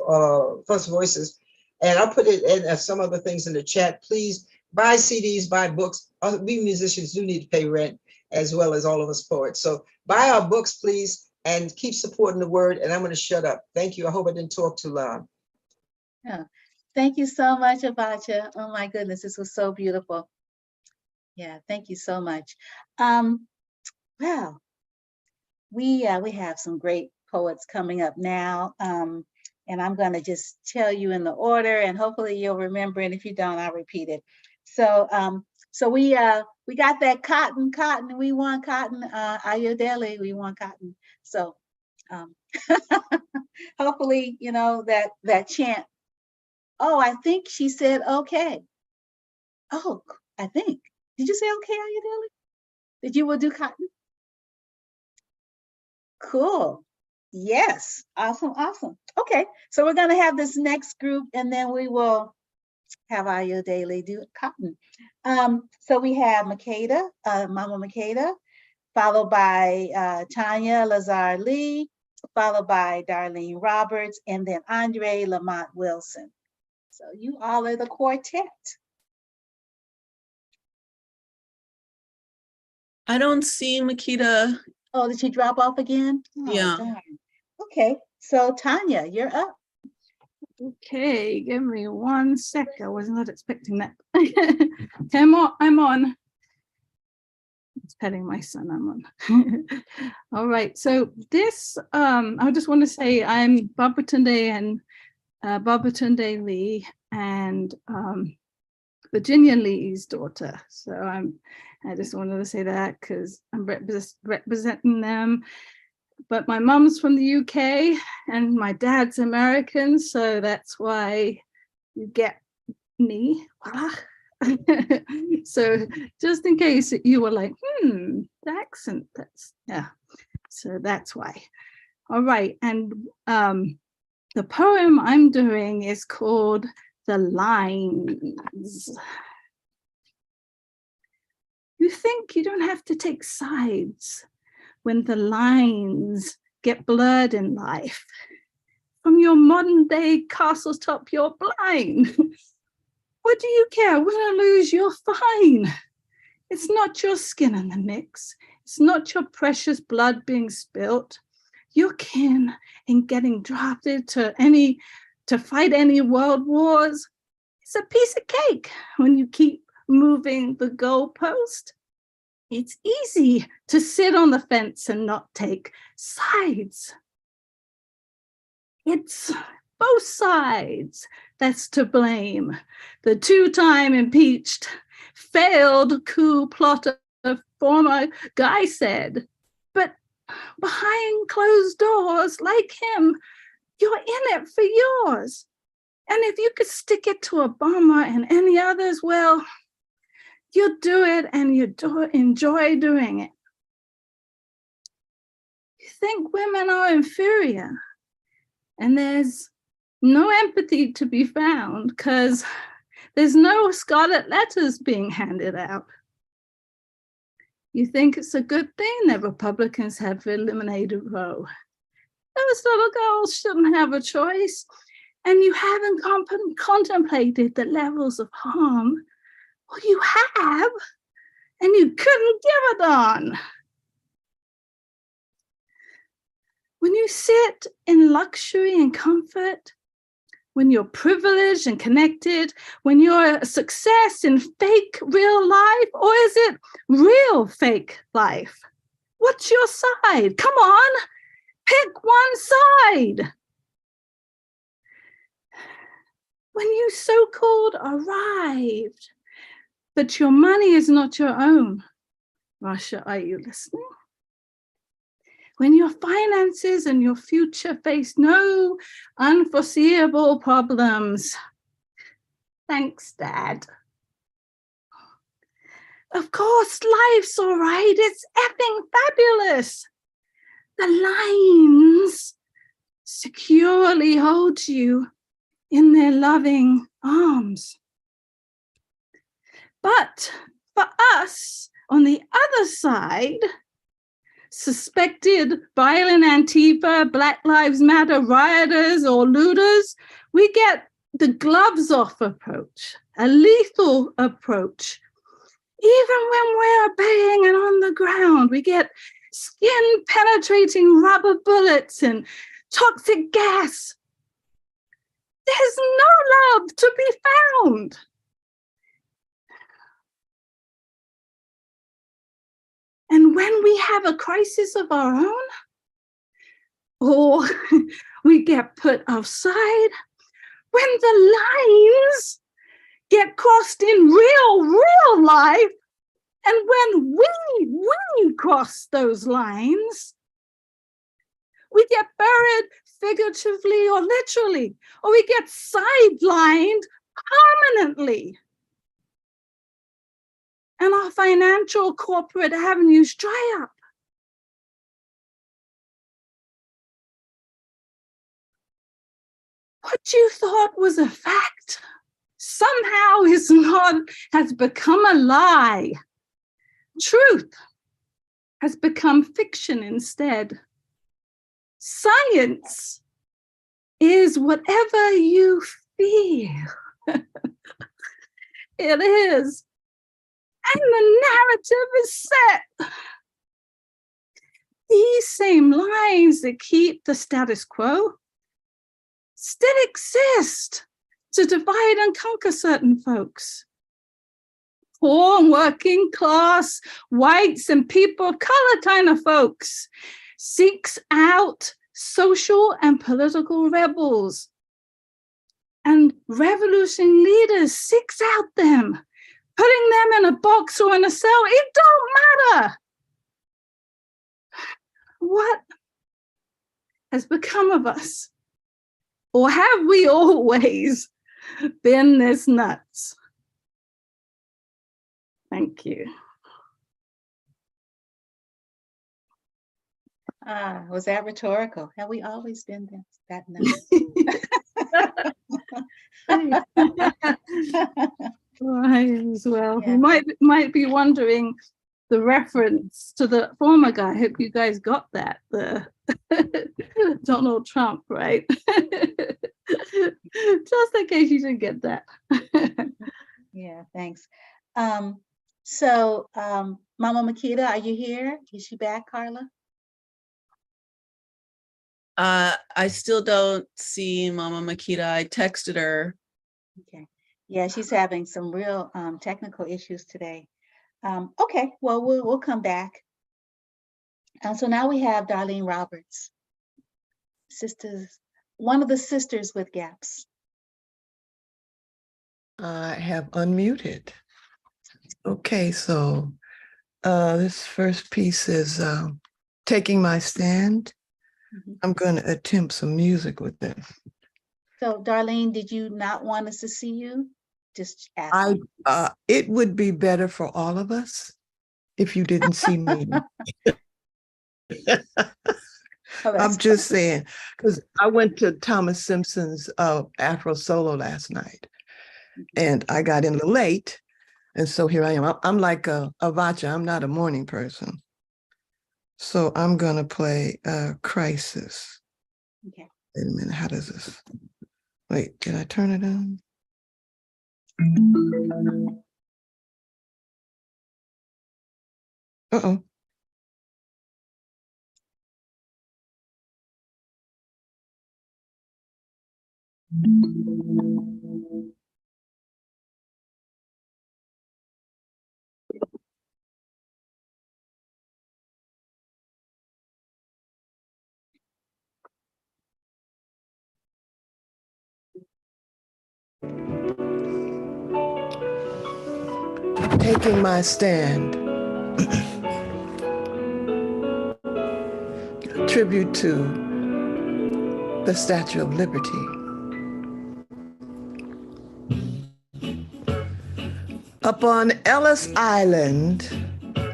Voices. And I'll put it in some other things in the chat. Please buy CDs, buy books. We musicians do need to pay rent, as well as all of us poets. So buy our books, please, and keep supporting the word. And I'm going to shut up. Thank you. I hope I didn't talk too loud. Yeah. Thank you so much, Avotcja. Oh my goodness, this was so beautiful. Yeah, thank you so much. Well, we have some great poets coming up now. And I'm going to just tell you in the order, and hopefully you'll remember. And if you don't, I'll repeat it. So we got that cotton. We want cotton. Ayodele, we want cotton. So hopefully, you know, that chant. Oh, I think she said okay. Oh, I think. Did you say okay, Ayodele? That you will do cotton? Cool. Yes. Awesome. Okay. So we're going to have this next group, and then we will have Ayodele do cotton. So we have Makeda, Mama Makeda, followed by Tanya Lazar Lee, followed by Darlene Roberts, and then Andre Lamont Wilson. So you all are the quartet. I don't see Makeda. Oh, did she drop off again? Oh, Yeah. darn. Okay, so Tanya, you're up. Okay, give me 1 sec. I was not expecting that. Okay, I'm on. It's petting my son. I'm on. All right. So this, I just want to say I'm Babatunde and Babatunde Lee and Virginia Lee's daughter. So I just wanted to say that because I'm representing them. But my mom's from the UK and my dad's American, so that's why you get me. Voila. So just in case you were like, the accent, yeah. So that's why. All right, and the poem I'm doing is called The Lines. You think you don't have to take sides when the lines get blurred in life. From your modern day castle top, you're blind. What do you care? Win or lose, you're fine. It's not your skin in the mix. It's not your precious blood being spilt. Your kin in getting drafted to fight any world wars. It's a piece of cake when you keep moving the goalpost. It's easy to sit on the fence and not take sides. It's both sides that's to blame. The two-time impeached, failed coup plotter, former guy said. But behind closed doors, like him, you're in it for yours. And if you could stick it to Obama and any others, well, you do it and you enjoy doing it. You think women are inferior, and there's no empathy to be found because there's no scarlet letters being handed out. You think it's a good thing that Republicans have eliminated Roe. Those little girls shouldn't have a choice, and you haven't contemplated the levels of harm. Well, you have, and you couldn't give a darn. When you sit in luxury and comfort, when you're privileged and connected, when you're a success in fake real life, or is it real fake life? What's your side? Come on, pick one side. When you so-called arrived, but your money is not your own. Russia, are you listening? When your finances and your future face no unforeseeable problems. Thanks, Dad. Of course, life's all right. It's effing fabulous. The lines securely hold you in their loving arms. But for us, on the other side, suspected violent Antifa, Black Lives Matter rioters or looters, we get the gloves off approach, a lethal approach. Even when we're obeying and on the ground, we get skin penetrating rubber bullets and toxic gas. There's no love to be found. And when we have a crisis of our own, or we get put offside, when the lines get crossed in real life, and when we cross those lines, we get buried figuratively or literally, or we get sidelined permanently. And our financial corporate avenues dry up. What you thought was a fact somehow has become a lie. Truth has become fiction instead. Science is whatever you feel. It is. And the narrative is set. These same lines that keep the status quo still exist to divide and conquer certain folks. poor and working class, whites and people of color kind of folks, seeks out social and political rebels. And revolution leaders seeks out them, putting them in a box or in a cell. It don't matter. What has become of us? Or have we always been this nuts? Thank you. Was that rhetorical? Have we always been that nuts? Right, as well. Yeah. You might be wondering the reference to the former guy. I hope you guys got that. The Donald Trump, right? Just in case you didn't get that. Yeah, thanks. Mama Makita, are you here? Is she back, Carla? I still don't see Mama Makita. I texted her. Okay. Yeah, she's having some real technical issues today. Okay, well, we'll come back. So now we have Darlene Roberts, one of the sisters with gaps. I have unmuted. Okay, so this first piece is Taking My Stand. I'm going to attempt some music with this. So Darlene, did you not want us to see you? Just ask. It would be better for all of us if you didn't see me. I'm just saying, because I went to Thomas Simpson's Afro Solo last night, and I got in a little late, and so here I am. I'm like Avotcja. I'm not a morning person. So I'm going to play Crisis. Okay. Wait a minute, how does this? Wait, did I turn it on? Uh-oh. Taking My Stand. A tribute to the Statue of Liberty. Up on Ellis Island,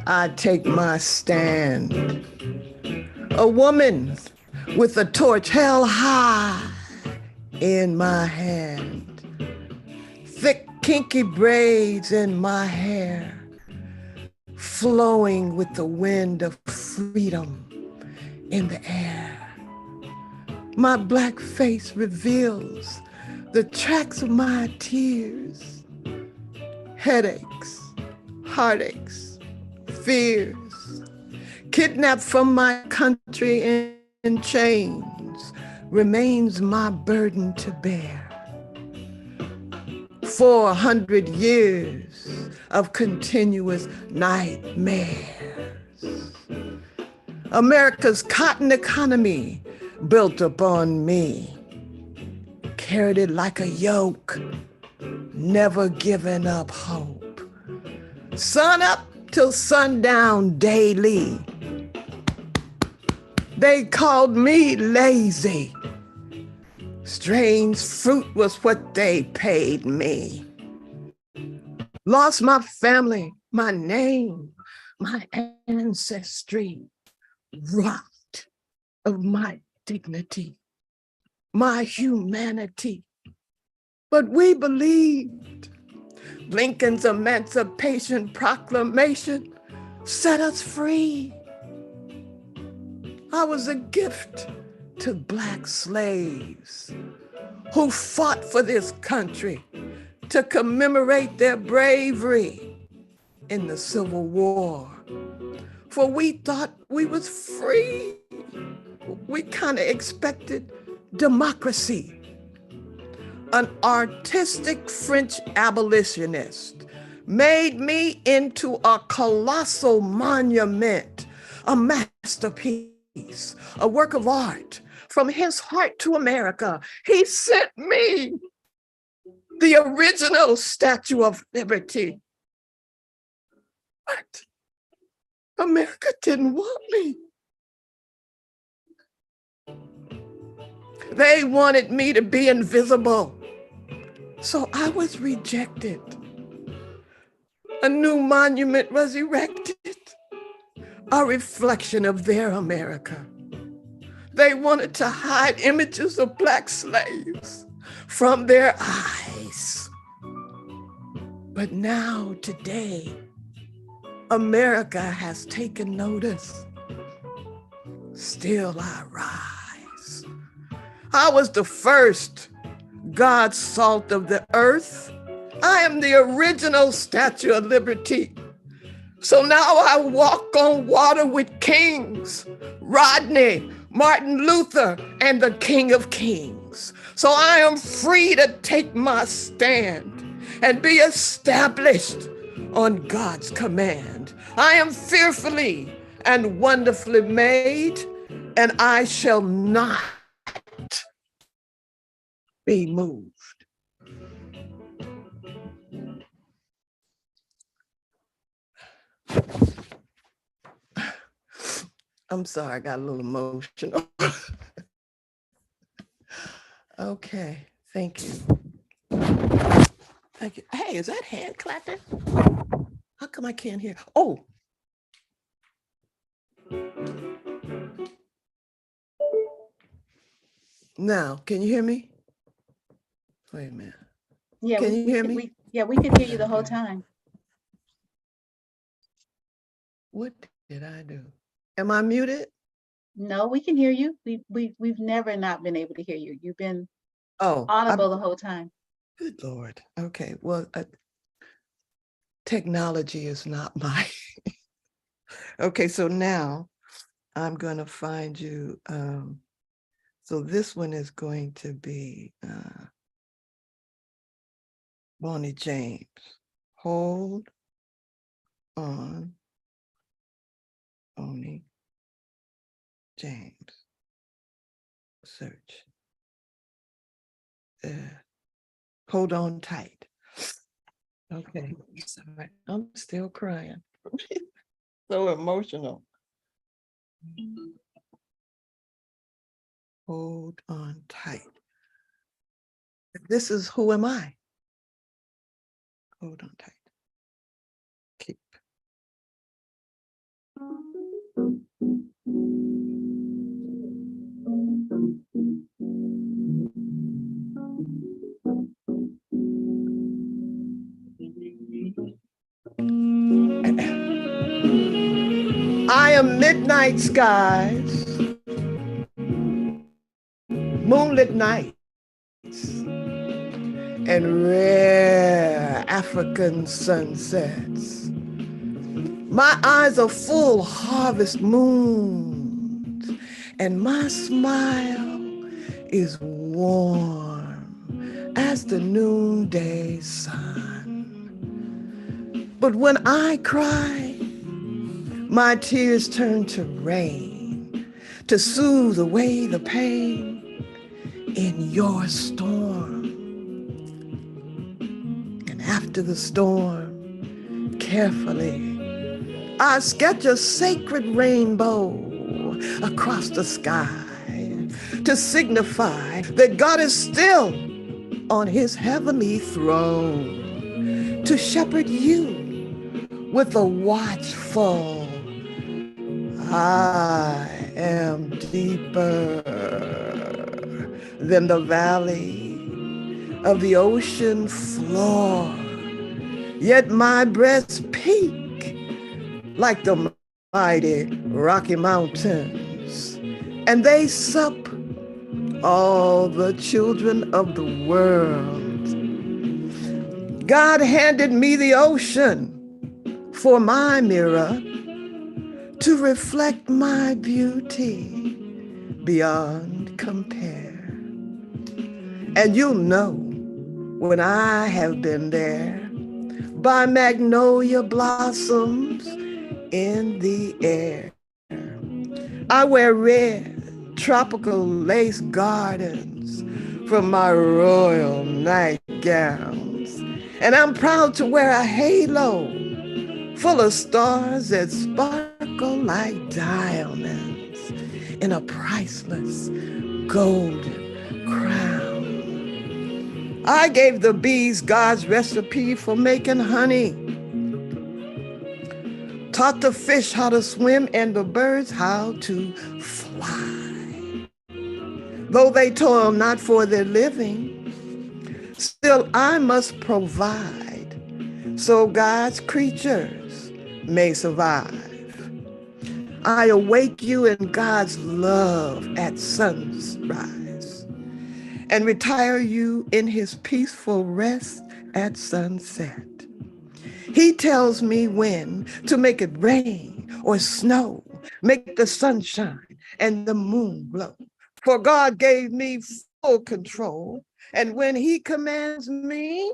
I take my stand. A woman with a torch held high in my hand. Thick, kinky braids in my hair, flowing with the wind of freedom in the air. My black face reveals the tracks of my tears, headaches, heartaches, fears, kidnapped from my country in chains, remains my burden to bear. 400 years of continuous nightmares. America's cotton economy built upon me, carried it like a yoke, never giving up hope. Sun up till sundown daily. They called me lazy. Strange fruit was what they paid me. Lost my family, my name, my ancestry, robbed of my dignity, my humanity. But we believed Lincoln's Emancipation Proclamation set us free. I was a gift to Black slaves who fought for this country to commemorate their bravery in the Civil War. For we thought we was free. We kind of expected democracy. An artistic French abolitionist made me into a colossal monument, a masterpiece, a work of art. From his heart to America, he sent me the original Statue of Liberty. But America didn't want me. They wanted me to be invisible. So I was rejected. A new monument was erected, a reflection of their America. They wanted to hide images of Black slaves from their eyes. But now, today, America has taken notice. Still I rise. I was the first God's salt of the earth. I am the original Statue of Liberty. So now I walk on water with kings, Rodney, Martin Luther, and the King of Kings. So I am free to take my stand and be established on God's command. I am fearfully and wonderfully made, and I shall not be moved. I'm sorry, I got a little emotional. Okay, thank you. Thank you. Hey, is that hand clapping? How come I can't hear? Oh. Now, can you hear me? Wait a minute. Yeah, Can you hear me? We could hear you the whole time. What did I do? Am I muted? No, we can hear you. We've never not been able to hear you. You've been audible the whole time. Good Lord. Okay, well, technology is not my. Okay, so now I'm going to find you. So this one is going to be Bonnie James. Hold on, Bonnie James. Search. Hold on tight. Okay, sorry. I'm still crying. So emotional. Hold on tight. This is Who Am I? Hold on tight. Keep. I am midnight skies, moonlit nights, and rare African sunsets. My eyes are full harvest moons, and my smile is warm as the noonday sun. But when I cry, my tears turn to rain to soothe away the pain in your storm. And after the storm, carefully, I sketch a sacred rainbow across the sky to signify that God is still on his heavenly throne to shepherd you with a watchful, I am deeper than the valley of the ocean floor, yet my breasts peak like the mighty Rocky Mountains, and they sup all the children of the world. God handed me the ocean for my mirror to reflect my beauty beyond compare. And you'll know when I have been there by magnolia blossoms in the air. I wear red tropical lace gardens from my royal nightgowns, and I'm proud to wear a halo full of stars that sparkle like diamonds in a priceless golden crown. I gave the bees God's recipe for making honey, taught the fish how to swim and the birds how to fly. Though they toil not for their living, still I must provide so God's creatures may survive. I awake you in God's love at sunrise and retire you in his peaceful rest at sunset. He tells me when to make it rain or snow, make the sun shine and the moon glow. For God gave me full control, and when he commands me,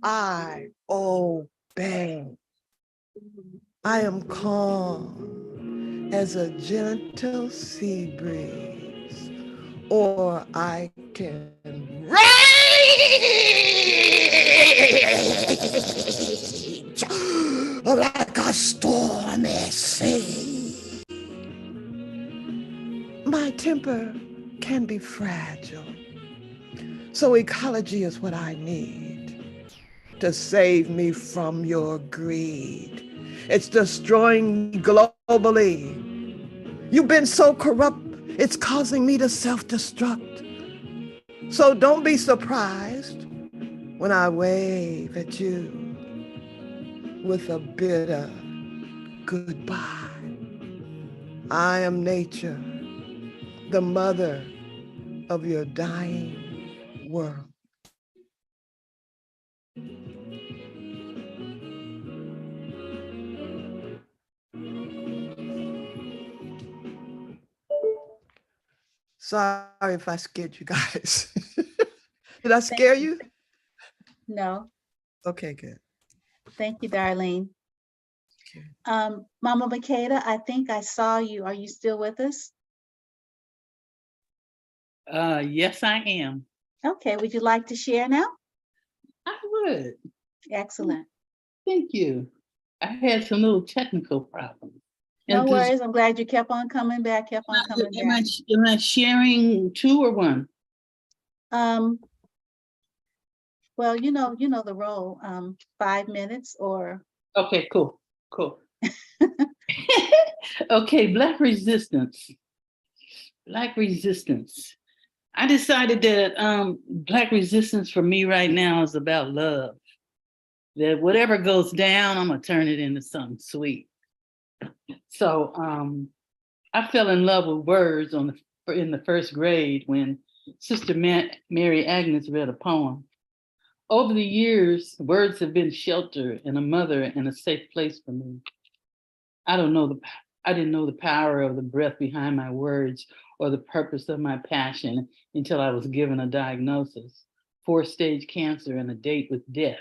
I obey. I am calm as a gentle sea breeze, or I can rage like a stormy sea. My temper can be fragile, so ecology is what I need to save me from your greed. It's destroying me globally. You've been so corrupt, it's causing me to self-destruct. So don't be surprised when I wave at you with a bitter goodbye. I am nature, the mother of your dying world. Sorry if I scared you guys. Did I scare you? No, Okay, good. thank you, Darlene. Mama Makeda, I think I saw you. Are you still with us? Yes, I am. Okay, would you like to share now? I would. Excellent. Thank you. I had some little technical problems. No And this- worries. I'm glad you kept on coming back, kept on coming am back. am I sharing two or one? Well, you know the role, 5 minutes or. Okay, cool. Okay, Black resistance. Black resistance. I decided that Black resistance for me right now is about love. That whatever goes down, I'm gonna turn it into something sweet. So I fell in love with words in the first grade when Sister Mary Agnes read a poem. Over the years, words have been shelter and a mother and a safe place for me. I didn't know the power of the breath behind my words or the purpose of my passion until I was given a diagnosis, 4-stage cancer and a date with death.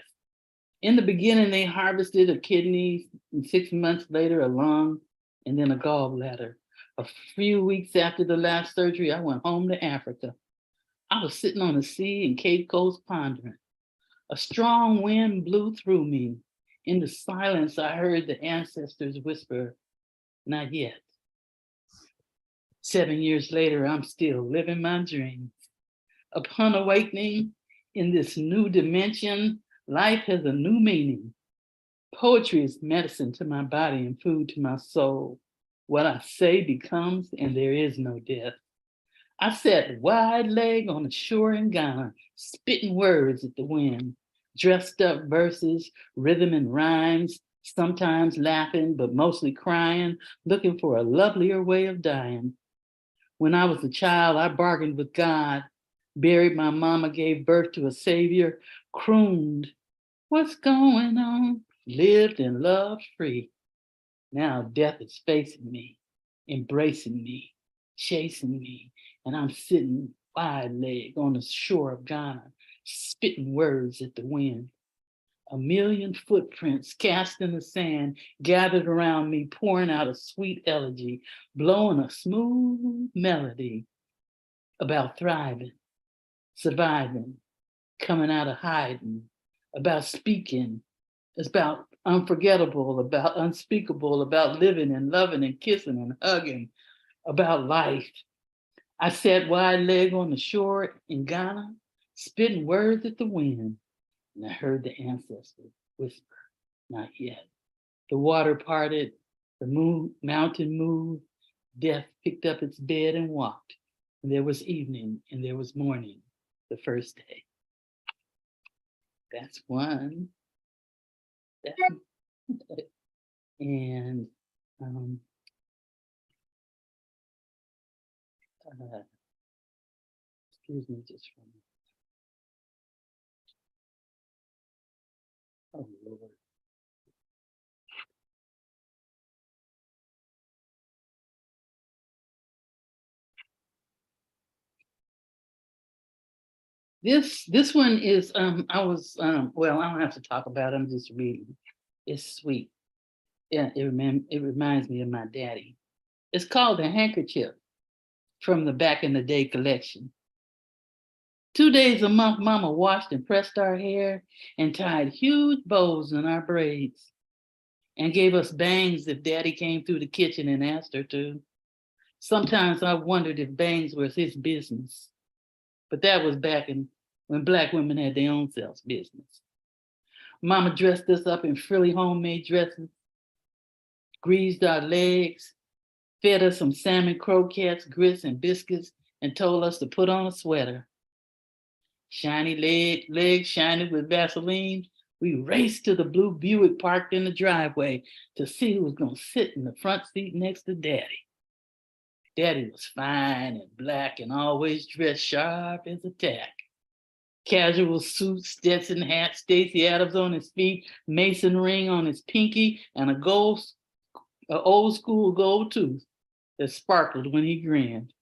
In the beginning, they harvested a kidney, and 6 months later, a lung, and then a gallbladder. A few weeks after the last surgery, I went home to Africa. I was sitting on the sea in Cape Coast pondering. A strong wind blew through me. In the silence, I heard the ancestors whisper, "Not yet." 7 years later, I'm still living my dreams. Upon awakening in this new dimension, life has a new meaning. Poetry is medicine to my body and food to my soul. What I say becomes, and there is no death. I sat wide leg on the shore in Ghana, spitting words at the wind, dressed up verses, rhythm and rhymes, sometimes laughing, but mostly crying, looking for a lovelier way of dying. When I was a child, I bargained with God, buried my mama, gave birth to a savior, crooned, "What's going on?" Lived and loved free. Now death is facing me, embracing me, chasing me, and I'm sitting wide leg on the shore of Ghana, spitting words at the wind. A million footprints cast in the sand gathered around me, pouring out a sweet elegy, blowing a smooth melody about thriving, surviving, coming out of hiding, about speaking. It's about unforgettable, about unspeakable, about living and loving and kissing and hugging, about life. I sat wide leg on the shore in Ghana, spitting words at the wind, and I heard the ancestors whisper, not yet. The water parted, the mountain moved, death picked up its bed and walked, and there was evening and there was morning the first day. That's one. And excuse me just for a minute. Oh Lord. This one is well, I don't have to talk about it, I'm just reading. It's sweet. Yeah, it reminds me of my daddy. It's called The Handkerchief from the Back in the Day collection. 2 days a month, Mama washed and pressed our hair and tied huge bows in our braids and gave us bangs if Daddy came through the kitchen and asked her to. Sometimes I wondered if bangs was his business, but that was back when Black women had their own self business. Mama dressed us up in frilly homemade dresses, greased our legs, fed us some salmon croquettes, grits, and biscuits, and told us to put on a sweater. Shiny legs shiny with Vaseline, we raced to the blue Buick parked in the driveway to see who was gonna sit in the front seat next to Daddy. Daddy was fine and Black and always dressed sharp as a tack. Casual suit, Stetson hat, Stacey Adams on his feet, Mason ring on his pinky, and an old school gold tooth that sparkled when he grinned.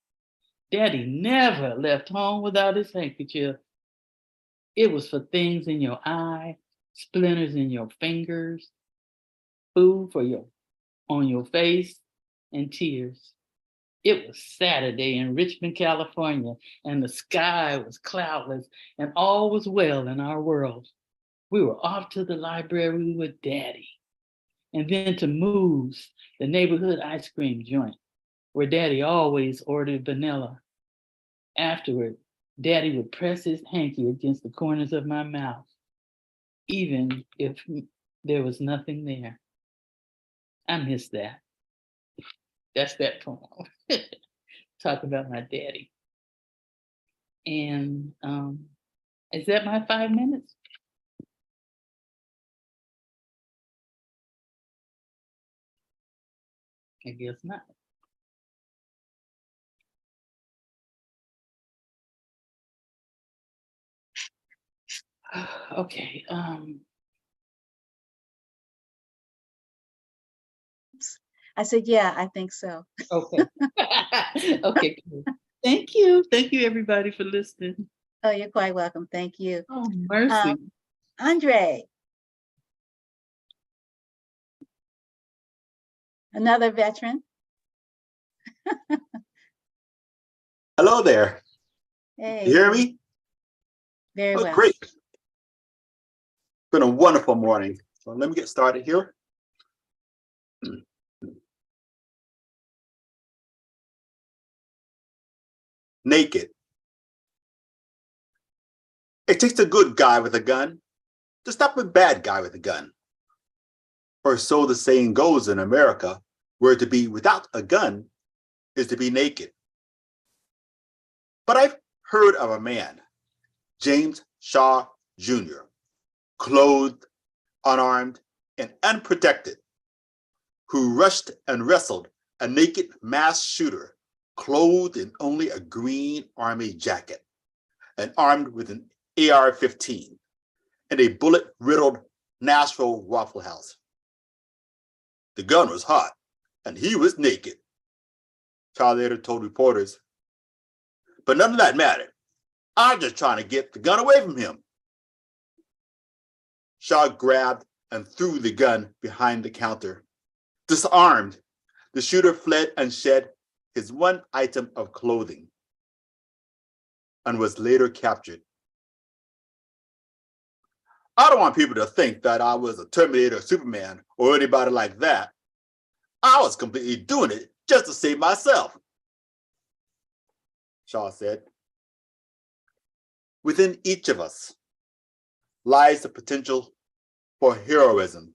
Daddy never left home without his handkerchief. It was for things in your eye, splinters in your fingers, food on your face, and tears. It was Saturday in Richmond, California, and the sky was cloudless, and all was well in our world. We were off to the library with Daddy, and then to Moo's, the neighborhood ice cream joint, where Daddy always ordered vanilla. Afterward, Daddy would press his hanky against the corners of my mouth, even if there was nothing there. I miss that. That's that poem. Talk about my daddy. And is that my 5 minutes? I guess not. Okay. I said, yeah, I think so. Okay. Okay, cool. Thank you. Thank you, everybody, for listening. Oh, you're quite welcome. Thank you. Oh, mercy. Andre. Another veteran. Hello there. Hey. You hear me? Very well. Great. It's been a wonderful morning. So let me get started here. Naked. It takes a good guy with a gun to stop a bad guy with a gun. Or so the saying goes in America, where to be without a gun is to be naked. But I've heard of a man, James Shaw Jr., clothed, unarmed, and unprotected, who rushed and wrestled a naked mass shooter clothed in only a green army jacket and armed with an AR-15 and a bullet-riddled Nashville Waffle House. The gun was hot and he was naked, Shaw later told reporters. But none of that mattered. I'm just trying to get the gun away from him. Shaw grabbed and threw the gun behind the counter. Disarmed, the shooter fled and shed his one item of clothing and was later captured. I don't want people to think that I was a Terminator, Superman, or anybody like that. I was completely doing it just to save myself, Shaw said. Within each of us lies the potential for heroism,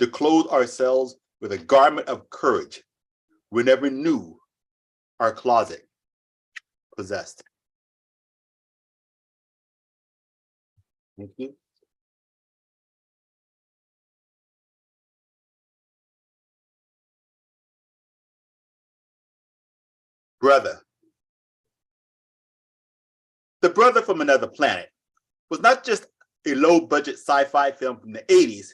to clothe ourselves with a garment of courage we never knew our closet possessed. Thank you. Brother. The Brother from Another Planet was not just a low-budget sci-fi film from the 80s.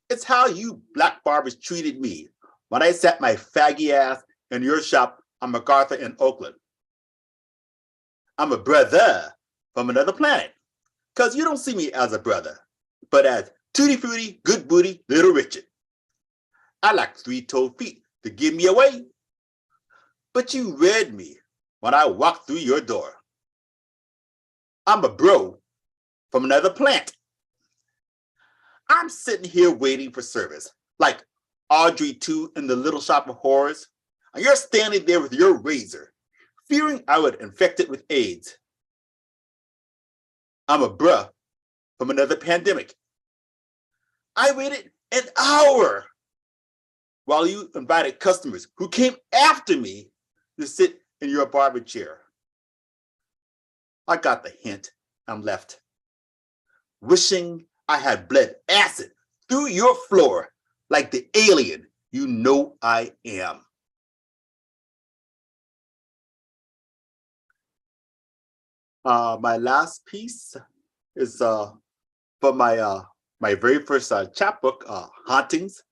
It's how you black barbers treated me when I sat my faggy ass in your shop on MacArthur in Oakland. I'm a brother from another planet, because you don't see me as a brother, but as tutti frutti, good booty, little Richard. I like 3-toed feet to give me away, but you read me when I walked through your door. I'm a bro from another planet. I'm sitting here waiting for service, like Audrey 2 in the Little Shop of Horrors, and you're standing there with your razor, fearing I would infect it with AIDS. I'm a bruh from another pandemic. I waited an hour while you invited customers who came after me to sit in your barber chair. I got the hint and left, wishing I had bled acid through your floor like the alien you know I am. My last piece is from my very first chapbook, Hauntings,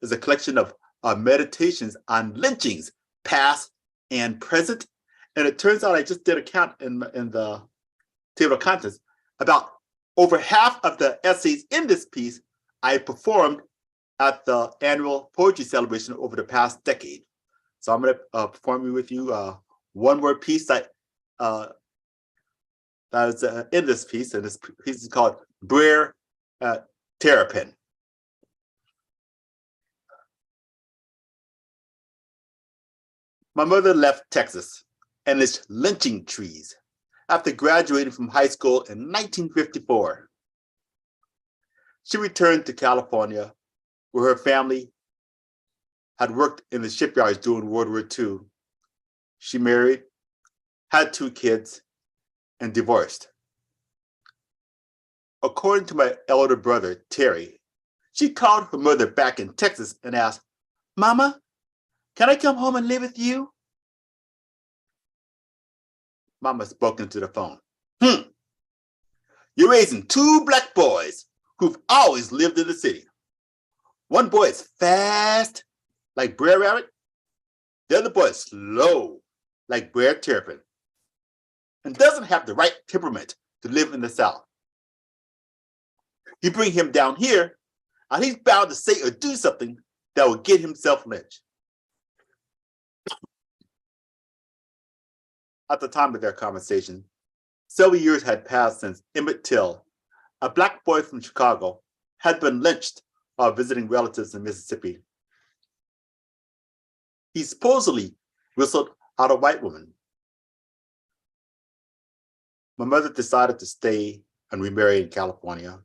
is a collection of meditations on lynchings, past and present. And it turns out I just did a count in the table of contents. About over half of the essays in this piece I performed at the annual poetry celebration over the past decade. So I'm going to perform with you one more piece that is in this piece, and this piece is called Brer Terrapin. My mother left Texas and its lynching trees after graduating from high school in 1954. She returned to California, where her family had worked in the shipyards during World War II. She married, had 2 kids, and divorced. According to my elder brother, Terry, she called her mother back in Texas and asked, "Mama, can I come home and live with you?" Mama spoke into the phone. You're raising 2 black boys who've always lived in the city. One boy is fast, like Brer Rabbit. The other boy is slow, like Brer Terrapin, and doesn't have the right temperament to live in the South. You bring him down here, and he's bound to say or do something that will get himself lynched. At the time of their conversation, several years had passed since Emmett Till, a black boy from Chicago, had been lynched while visiting relatives in Mississippi. He supposedly whistled out a white woman. My mother decided to stay and remarry in California,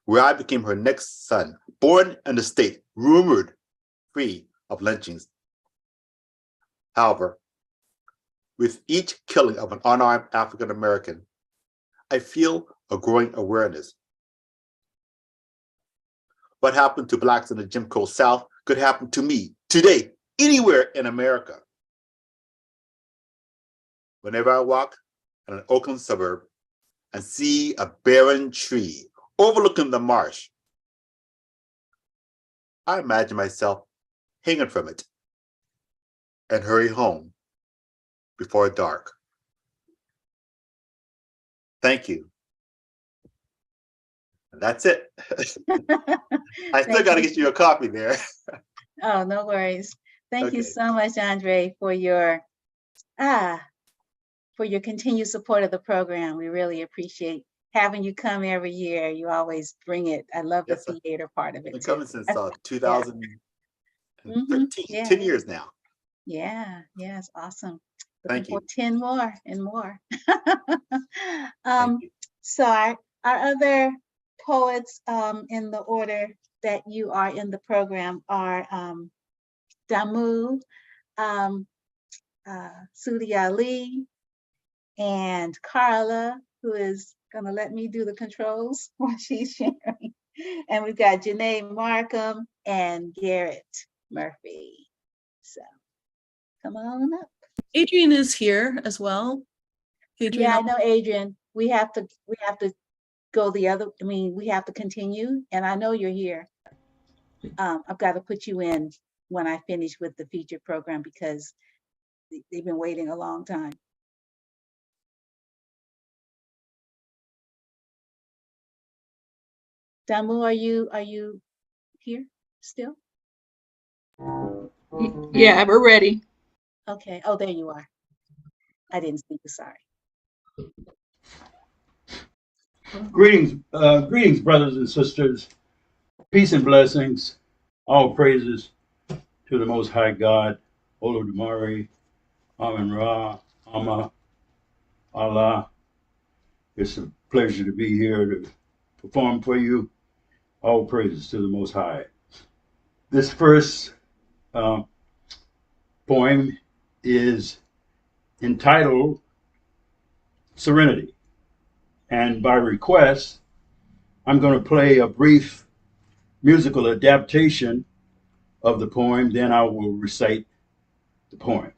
where I became her next son, born in a state rumored free of lynchings. However, with each killing of an unarmed African American, I feel a growing awareness. What happened to Blacks in the Jim Crow South could happen to me today, anywhere in America. Whenever I walk in an Oakland suburb and see a barren tree overlooking the marsh, I imagine myself hanging from it and hurry home before dark. Thank you. That's it. I still Thank got to you. get you a copy there. Oh, no worries. Thank you Okay. so much, Andre, for your continued support of the program. We really appreciate having you come every year. You always bring it. I love the Yes, sir. theater part of I've been it too. coming since Yeah. 2013, Yeah. 10 years now. Yeah, it's awesome. Thank Looking for you. 10 more and more. Thank you. So our other poets in the order that you are in the program are Damu, Sudi Ali, and Carla, who is going to let me do the controls while she's sharing. And we've got Janae Markham and Garrett Murphy. So come on up. Adrian is here as well. Adrian, Yeah, I know, Adrian. We have to go the other, we have to continue, and I know you're here. I've got to put you in when I finish with the featured program because they've been waiting a long time. Damu, are you here still? Yeah, we're ready. Okay. Oh, there you are. I didn't see you. Sorry. Greetings, brothers and sisters. Peace and blessings. All praises to the Most High God, Olodumare, Amen Ra, Ama, Allah. It's a pleasure to be here to perform for you. All praises to the Most High. This first poem is entitled Serenity. And by request, I'm going to play a brief musical adaptation of the poem, then I will recite the poem.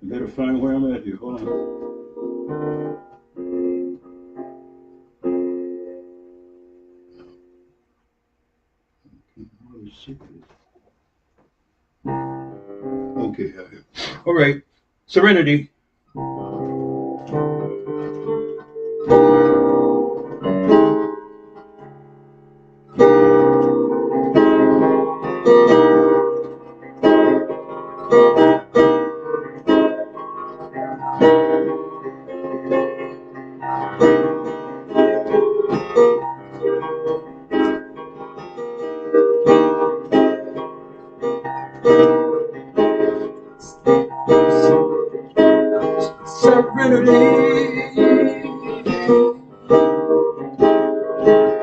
I better find where I'm at here. Hold on. Okay. All right. Serenity.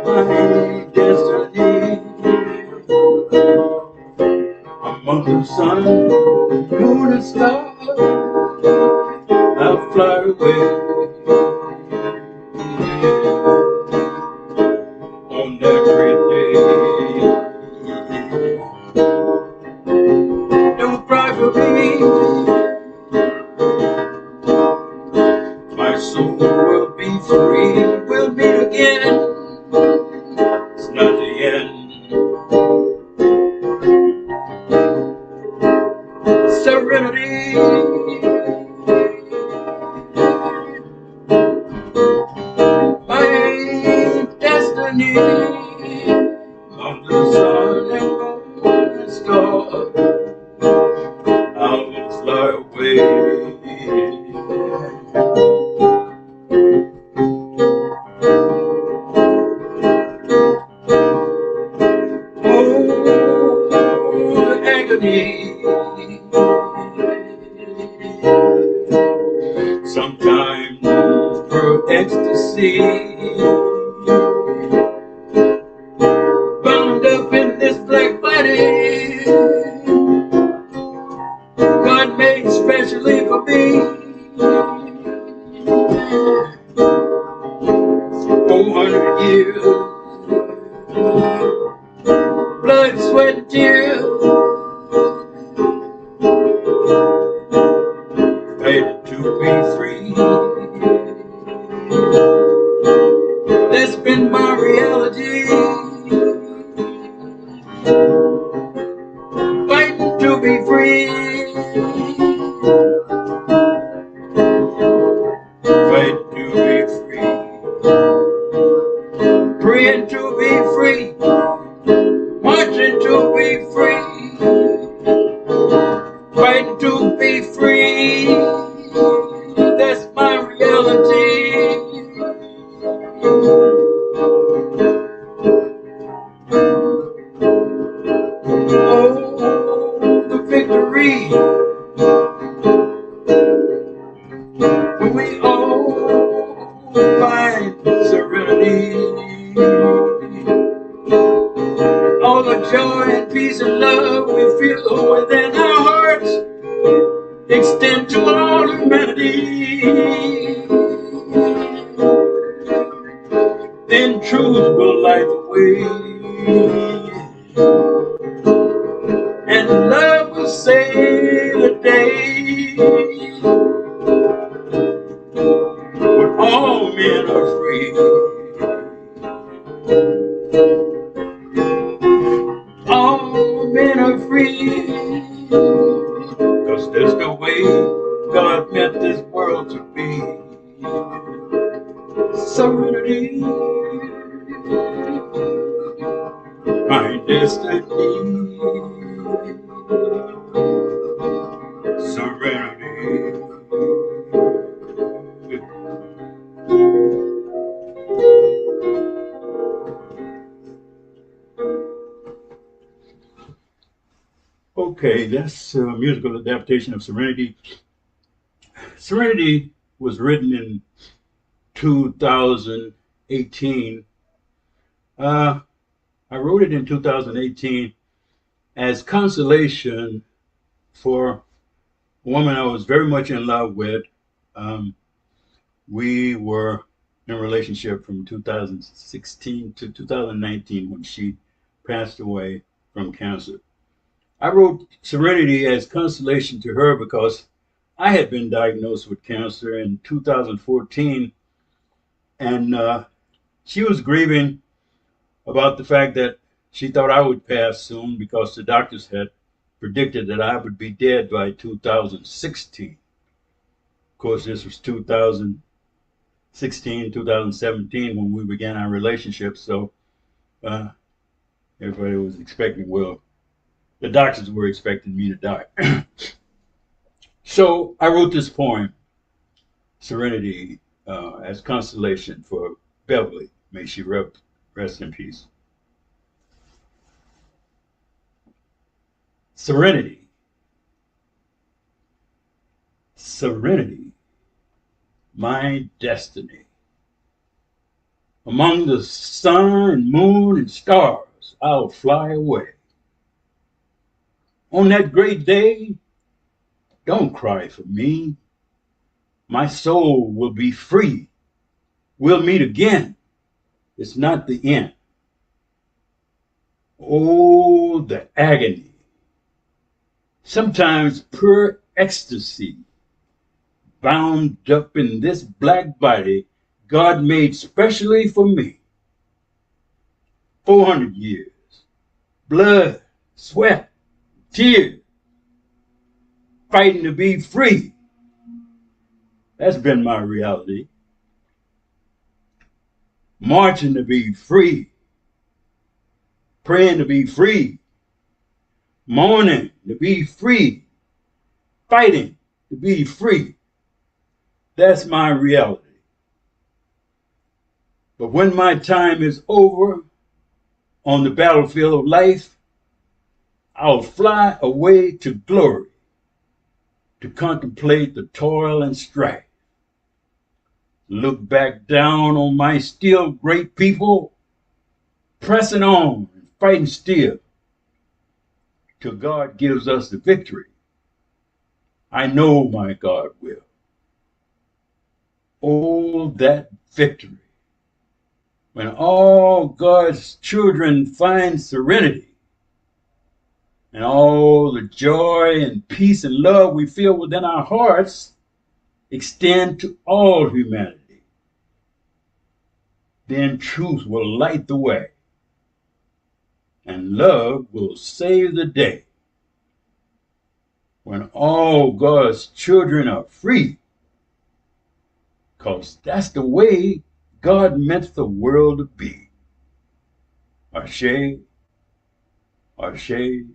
My destiny among the sun, moon, and stars. I'll fly away on that great day. Don't cry for me. My soul will be free. We'll meet again. It's not the end. Serenity. My destiny. On the sun and moon and stars, I will fly away. Oh, agony. Sometimes through ecstasy, bound up in this black body God made specially for me. 400 years, blood, sweat, and tears. we all find serenity. All the joy and peace and love we feel within our hearts extend to all humanity. Then truth will light the way, and love will save the day. When all men are free, all men are free, 'cause that's the way God meant this world to be. Serenity, my destiny. Serenity. Okay, that's a musical adaptation of Serenity. Serenity was written in 2018. I wrote it in 2018 as consolation for a woman I was very much in love with. We were in a relationship from 2016 to 2019 when she passed away from cancer. I wrote Serenity as consolation to her because I had been diagnosed with cancer in 2014, and she was grieving about the fact that she thought I would pass soon because the doctors had predicted that I would be dead by 2016. Of course, this was 2016, 2017 when we began our relationship, so everybody was expecting, well, the doctors were expecting me to die. So I wrote this poem, Serenity, as consolation for Beverly. May she rest in peace. Serenity. Serenity, my destiny. Among the sun and moon and stars, I'll fly away. On that great day, don't cry for me. My soul will be free. We'll meet again. It's not the end. Oh, the agony. Sometimes pure ecstasy, bound up in this black body God made specially for me. 400 years, blood, sweat, tears, fighting to be free. That's been my reality. Marching to be free, praying to be free, mourning to be free, fighting to be free. That's my reality. But when my time is over on the battlefield of life, I'll fly away to glory to contemplate the toil and strife. Look back down on my still great people, pressing on and fighting still till God gives us the victory. I know my God will. Oh, that victory. When all God's children find serenity and all the joy and peace and love we feel within our hearts extend to all humanity, then truth will light the way and love will save the day. When all God's children are free, because that's the way God meant the world to be. Ashe, Ashe,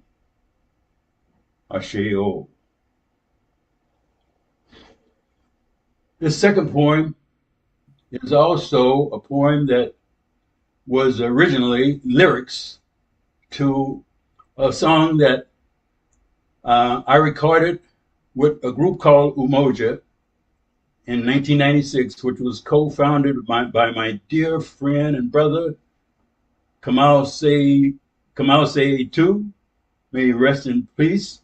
Ashe, oh. The second poem is also a poem that was originally lyrics to a song that I recorded with a group called Umoja in 1996, which was co-founded by my dear friend and brother, Kamal Say 2, may he rest in peace.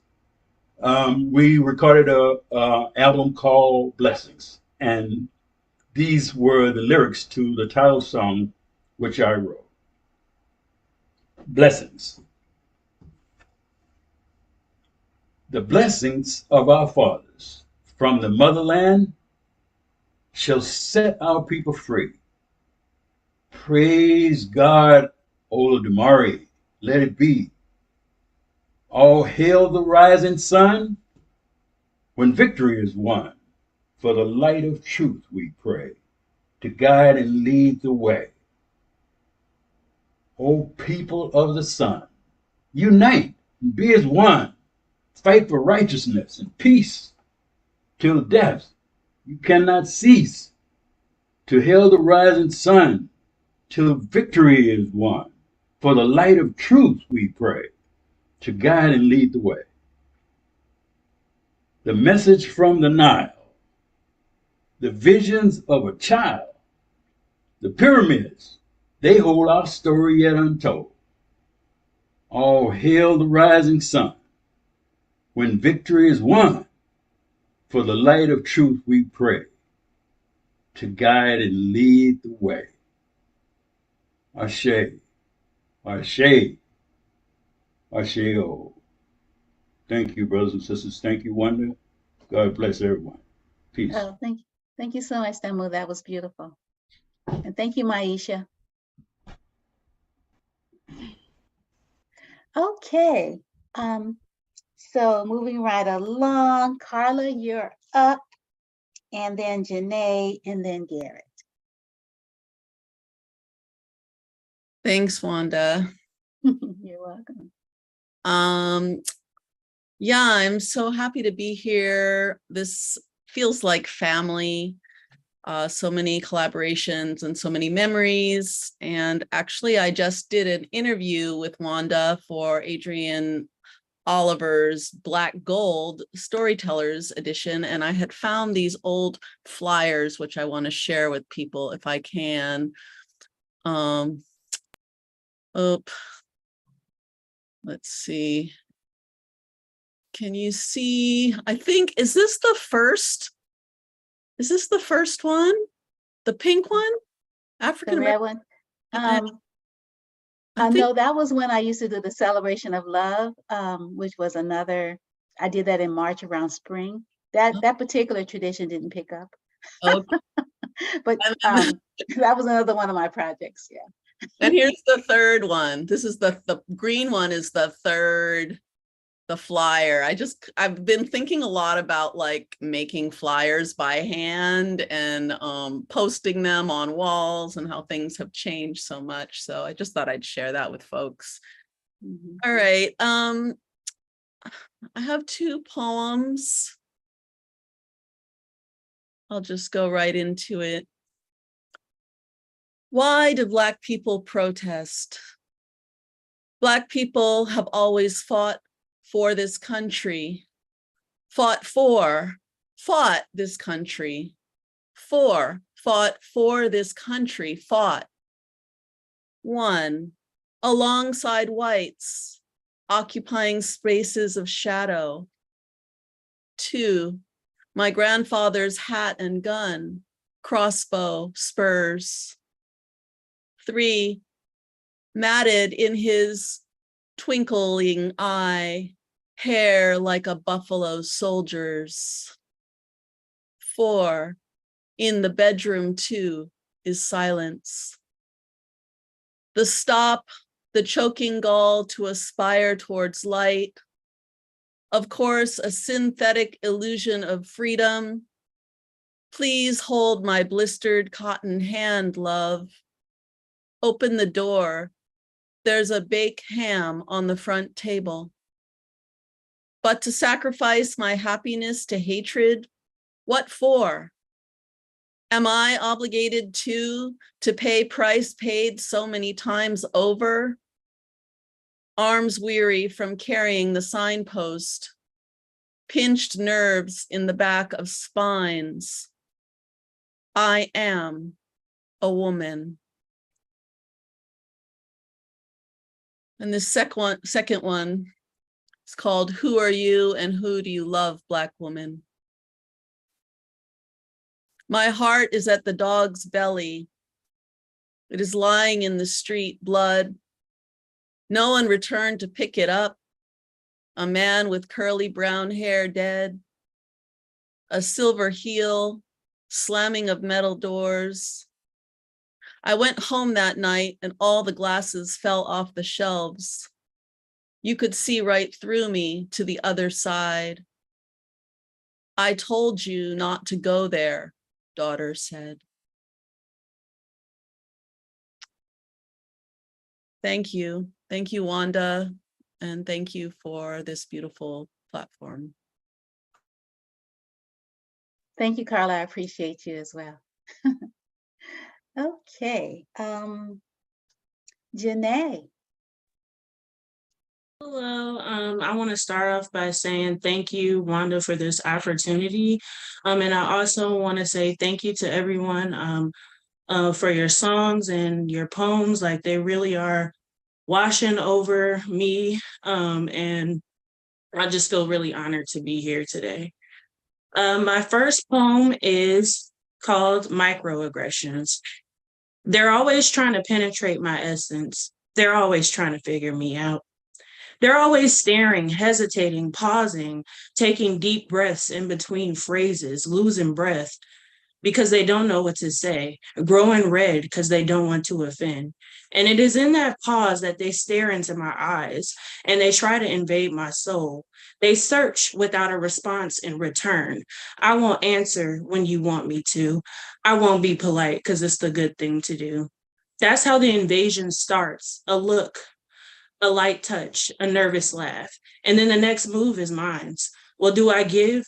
We recorded a album called Blessings, and these were the lyrics to the title song, which I wrote. Blessings. The blessings of our fathers from the motherland shall set our people free. Praise God, Olodumare, let it be. All hail the rising sun when victory is won. For the light of truth we pray, to guide and lead the way. O people of the sun, unite and be as one. Fight for righteousness and peace till death. You cannot cease to hail the rising sun till victory is won. For the light of truth we pray, to guide and lead the way. The message from the Nile, the visions of a child, the pyramids, they hold our story yet untold. All hail the rising sun when victory is won. For the light of truth we pray, to guide and lead the way. Ashe, Ashe, Ashe-o. Thank you, brothers and sisters. Thank you, Wanda. God bless everyone. Peace. Oh, thank you so much, Tamu. That was beautiful. And thank you, Maisha. Okay. So moving right along, Carla, you're up, and then Janae, and then Garrett. Thanks, Wanda. You're welcome. Yeah, I'm so happy to be here. This feels like family. So many collaborations and so many memories. And actually, I just did an interview with Wanda for Adrienne Oliver's Black Gold Storytellers edition. And I had found these old flyers, which I want to share with people if I can. Let's see. Can you see? I think, is this the first? Is this the first one? The pink one? African American. The red one? No, that was when I used to do the Celebration of Love, which was another, I did that in March around spring. That particular tradition didn't pick up. Okay. But that was another one of my projects, yeah. And here's the third one. This is the green one is the third, the flyer. I've been thinking a lot about like making flyers by hand and posting them on walls and how things have changed so much. So I just thought I'd share that with folks. Mm-hmm. All right. I have two poems. I'll just go right into it. Why do Black people protest? Black people have always fought for this country, fought this country, fought for this country, fought. 1, alongside whites, occupying spaces of shadow. 2, my grandfather's hat and gun, crossbow, spurs. 3, matted in his twinkling eye, hair like a buffalo soldier's. 4, in the bedroom too is silence. The stop, the choking gall to aspire towards light. Of course, a synthetic illusion of freedom. Please hold my blistered cotton hand, love. Open the door. There's a baked ham on the front table. But to sacrifice my happiness to hatred, what for? Am I obligated to pay price paid so many times over? Arms weary from carrying the signpost, pinched nerves in the back of spines, I am a woman. And the second one is called Who Are You and Who Do You Love, Black Woman? My heart is at the dog's belly. It is lying in the street, blood. No one returned to pick it up. A man with curly brown hair dead. A silver heel, slamming of metal doors. I went home that night and all the glasses fell off the shelves. You could see right through me to the other side. I told you not to go there, daughter said. Thank you. Thank you, Wanda. And thank you for this beautiful platform. Thank you, Carla. I appreciate you as well. Okay, Janae. Hello, I want to start off by saying thank you, Wanda, for this opportunity. And I also want to say thank you to everyone for your songs and your poems. Like, they really are washing over me. And I just feel really honored to be here today. My first poem is called Microaggressions. They're always trying to penetrate my essence. They're always trying to figure me out. They're always staring, hesitating, pausing, taking deep breaths in between phrases, losing breath because they don't know what to say, growing red because they don't want to offend. And it is in that pause that they stare into my eyes and they try to invade my soul. They search without a response in return. I won't answer when you want me to. I won't be polite because it's the good thing to do. That's how the invasion starts. A look, a light touch, a nervous laugh. And then the next move is mine. Well, do I give?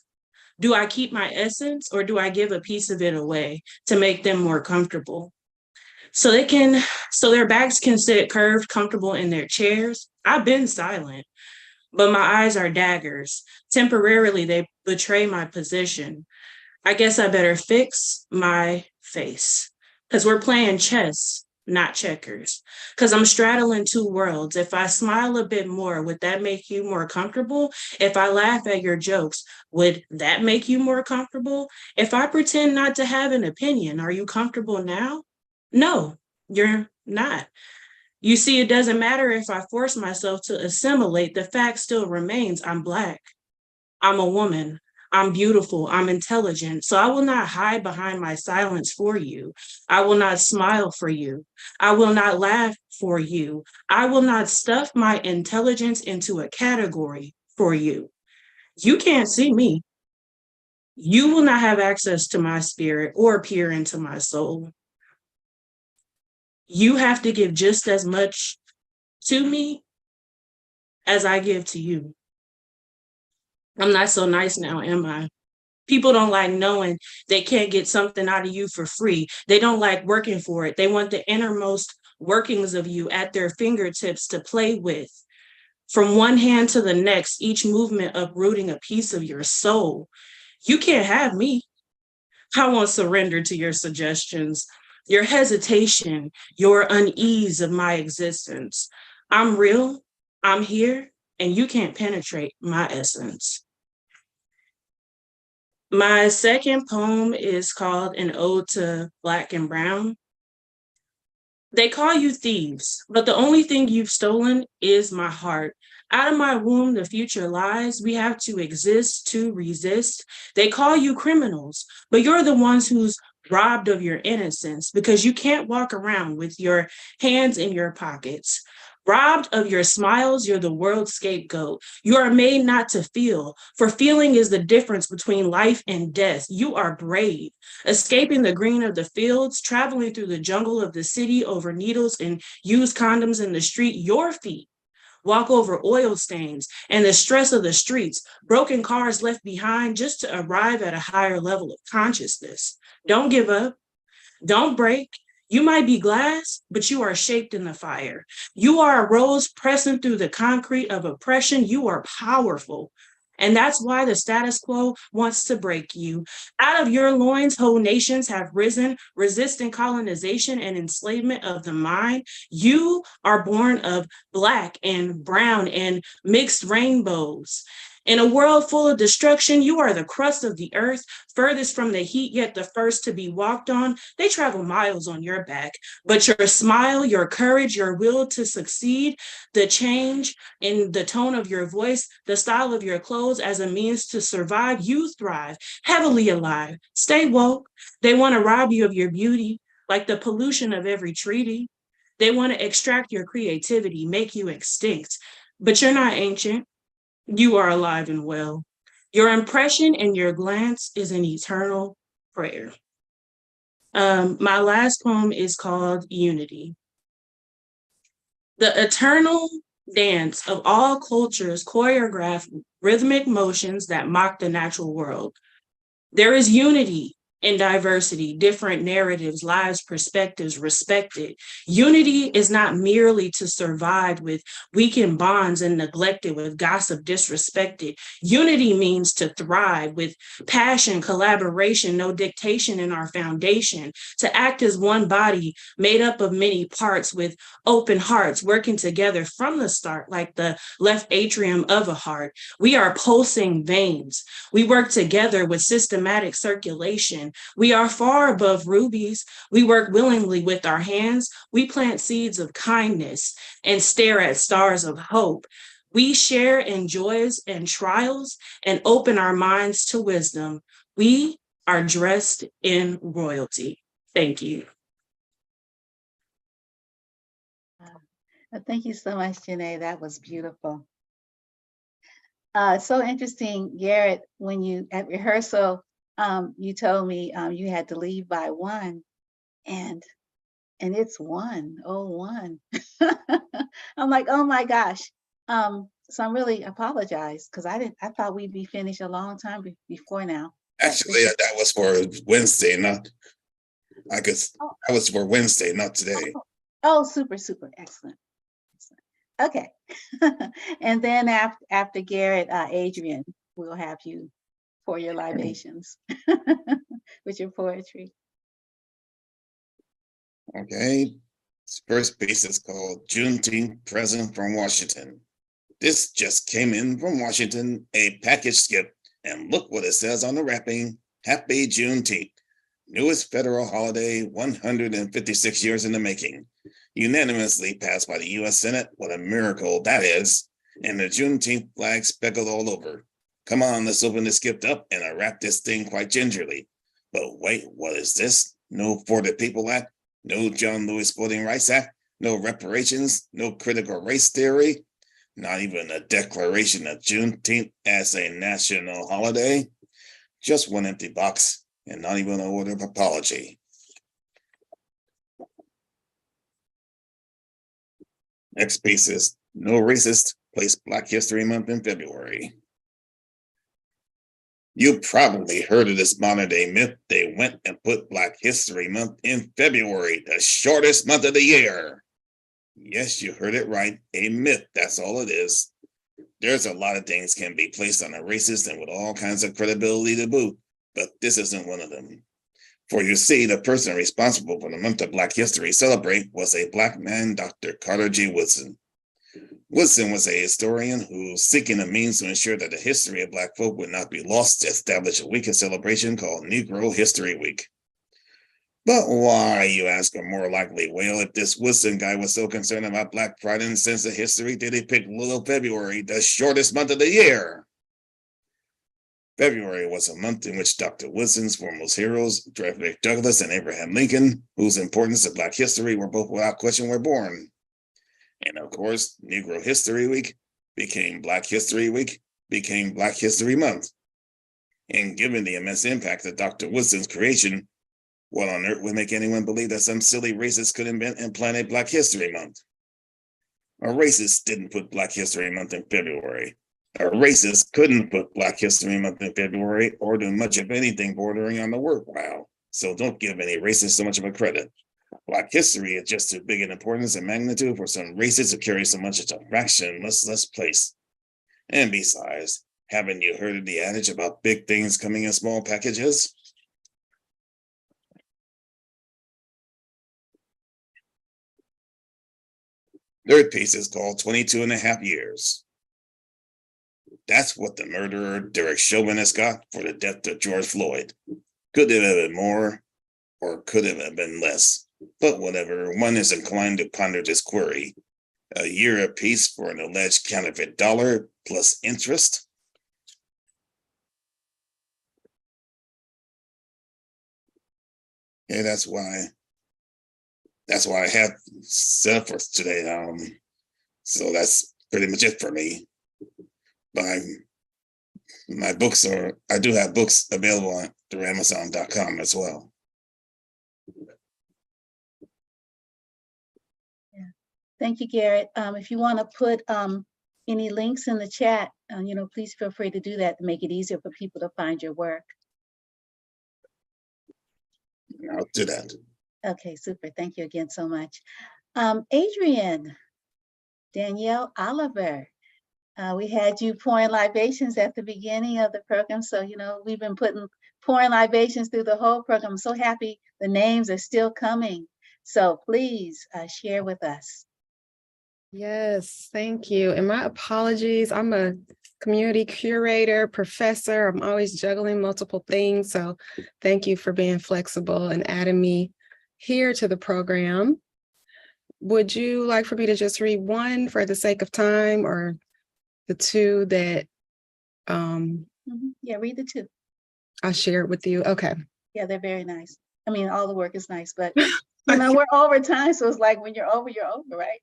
Do I keep my essence or do I give a piece of it away to make them more comfortable? So their backs can sit curved, comfortable in their chairs. I've been silent, but my eyes are daggers. Temporarily, they betray my position. I guess I better fix my face because we're playing chess, not checkers. Because I'm straddling two worlds. If I smile a bit more, would that make you more comfortable? If I laugh at your jokes, would that make you more comfortable? If I pretend not to have an opinion, are you comfortable now? No, you're not. You see, it doesn't matter if I force myself to assimilate, the fact still remains I'm Black. I'm a woman. I'm beautiful. I'm intelligent. So I will not hide behind my silence for you. I will not smile for you. I will not laugh for you. I will not stuff my intelligence into a category for you. You can't see me. You will not have access to my spirit or peer into my soul. You have to give just as much to me as I give to you. I'm not so nice now, am I? People don't like knowing they can't get something out of you for free. They don't like working for it. They want the innermost workings of you at their fingertips to play with. From one hand to the next, each movement uprooting a piece of your soul. You can't have me. I won't surrender to your suggestions, your hesitation, your unease of my existence. I'm real, I'm here, and you can't penetrate my essence. My second poem is called An Ode to Black and Brown. They call you thieves, but the only thing you've stolen is my heart. Out of my womb, the future lies. We have to exist to resist. They call you criminals, but you're the ones who's robbed of your innocence because you can't walk around with your hands in your pockets. Robbed of your smiles, you're the world's scapegoat. You are made not to feel, for feeling is the difference between life and death. You are brave, escaping the green of the fields, traveling through the jungle of the city over needles and used condoms in the street. Your feet walk over oil stains and the stress of the streets, broken cars left behind just to arrive at a higher level of consciousness. Don't give up. Don't break. You might be glass, but you are shaped in the fire. You are a rose pressing through the concrete of oppression. You are powerful. And that's why the status quo wants to break you. Out of your loins, whole nations have risen, resisting colonization and enslavement of the mind. You are born of Black and brown and mixed rainbows. In a world full of destruction, you are the crust of the earth, furthest from the heat, yet the first to be walked on. They travel miles on your back, but your smile, your courage, your will to succeed, the change in the tone of your voice, the style of your clothes as a means to survive, you thrive, heavily alive. Stay woke. They want to rob you of your beauty, like the pollution of every treaty. They want to extract your creativity, make you extinct, but you're not ancient. You are alive and well. Your impression and your glance is an eternal prayer. My last poem is called Unity. The eternal dance of all cultures choreograph rhythmic motions that mock the natural world. There is unity in diversity, different narratives, lives, perspectives, respected. Unity is not merely to survive with weakened bonds and neglected with gossip disrespected. Unity means to thrive with passion, collaboration, no dictation in our foundation, to act as one body made up of many parts with open hearts, working together from the start like the left atrium of a heart. We are pulsing veins. We work together with systematic circulation. We are far above rubies. We work willingly with our hands. We plant seeds of kindness and stare at stars of hope. We share in joys and trials and open our minds to wisdom. We are dressed in royalty. Thank you. Thank you so much, Janae. That was beautiful. So interesting, Garrett, when you at rehearsal, you told me you had to leave by 1, and it's 1:01. I'm like, oh my gosh. So I'm really apologize because I thought we'd be finished a long time before now. Actually, that was for Wednesday, not that was for Wednesday, not today. Oh, super, super, excellent. Okay. And then after Garrett, Adrian, we'll have you pour your libations with your poetry. Okay. This first piece is called Juneteenth Present from Washington. This just came in from Washington, a package skip, and look what it says on the wrapping. Happy Juneteenth. Newest federal holiday, 156 years in the making. Unanimously passed by the U.S. Senate. What a miracle that is. And the Juneteenth flag speckled all over. Come on, let's open this gift up and unwrap this thing quite gingerly. But wait, what is this? No For the People Act, no John Lewis Voting Rights Act, no reparations, no critical race theory, not even a declaration of Juneteenth as a national holiday. Just one empty box and not even an order of apology. Next piece is No Racist, place Black History Month in February. You probably heard of this modern day myth. They went and put Black History Month in February, the shortest month of the year. Yes, you heard it right, a myth, that's all it is. There's a lot of things can be placed on a racist and with all kinds of credibility to boot, but this isn't one of them. For you see, the person responsible for the month of Black History Celebrate was a Black man, Dr. Carter G. Woodson. Woodson was a historian who, seeking a means to ensure that the history of Black folk would not be lost, established a week of celebration called Negro History Week. But why, you ask, or more likely, well, if this Woodson guy was so concerned about Black pride and sense of history, did he pick little February, the shortest month of the year? February was a month in which Dr. Woodson's foremost heroes, Frederick Douglass and Abraham Lincoln, whose importance to Black history were both without question, were born. And of course, Negro History Week became Black History Week, became Black History Month. And given the immense impact of Dr. Woodson's creation, what on earth would make anyone believe that some silly racist could invent and plan a Black History Month? A racist didn't put Black History Month in February. A racist couldn't put Black History Month in February or do much of anything bordering on the worthwhile. So don't give any racist so much of a credit. Black history is just too big in importance and magnitude for some racists to carry so much as a fraction, much less place. And besides, Haven't you heard of the adage about big things coming in small packages? Third piece is called 22 and a half years. That's what the murderer Derek Chauvin has got for the death of George Floyd. Could it have been more, or could it have been less? But whatever, one is inclined to ponder this query. A year apiece for an alleged counterfeit dollar plus interest? Yeah, that's why I have set up for today. So that's pretty much it for me. But I do have books available on through Amazon.com as well. Yeah. Thank you, Garrett. If you want to put any links in the chat, please feel free to do that to make it easier for people to find your work. I'll do that. Okay, super. Thank you again so much. Adrian, Danielle Oliver, we had you pouring libations at the beginning of the program. So, we've been pouring libations through the whole program. I'm so happy the names are still coming. So please share with us. Yes, thank you. And my apologies. I'm a community curator, professor. I'm always juggling multiple things. So thank you for being flexible and adding me here to the program. Would you like for me to just read one for the sake of time, or the two that Yeah, read the two. I shared with you? Okay. Yeah, they're very nice. I mean, all the work is nice, but we're over time. So it's like when you're over, right?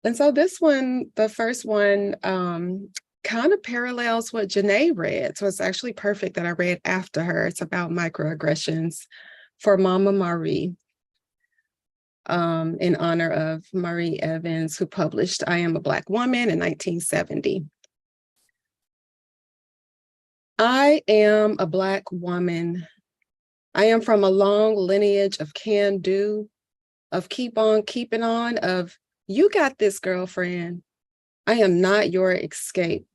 And so this one, the first one, kind of parallels what Janae read. So it's actually perfect that I read after her. It's about microaggressions for Mama Marie, in honor of Marie Evans, who published I Am a Black Woman in 1970. I am a Black woman. I am from a long lineage of can do, of keep on keeping on, of you got this, girlfriend. I am not your escape,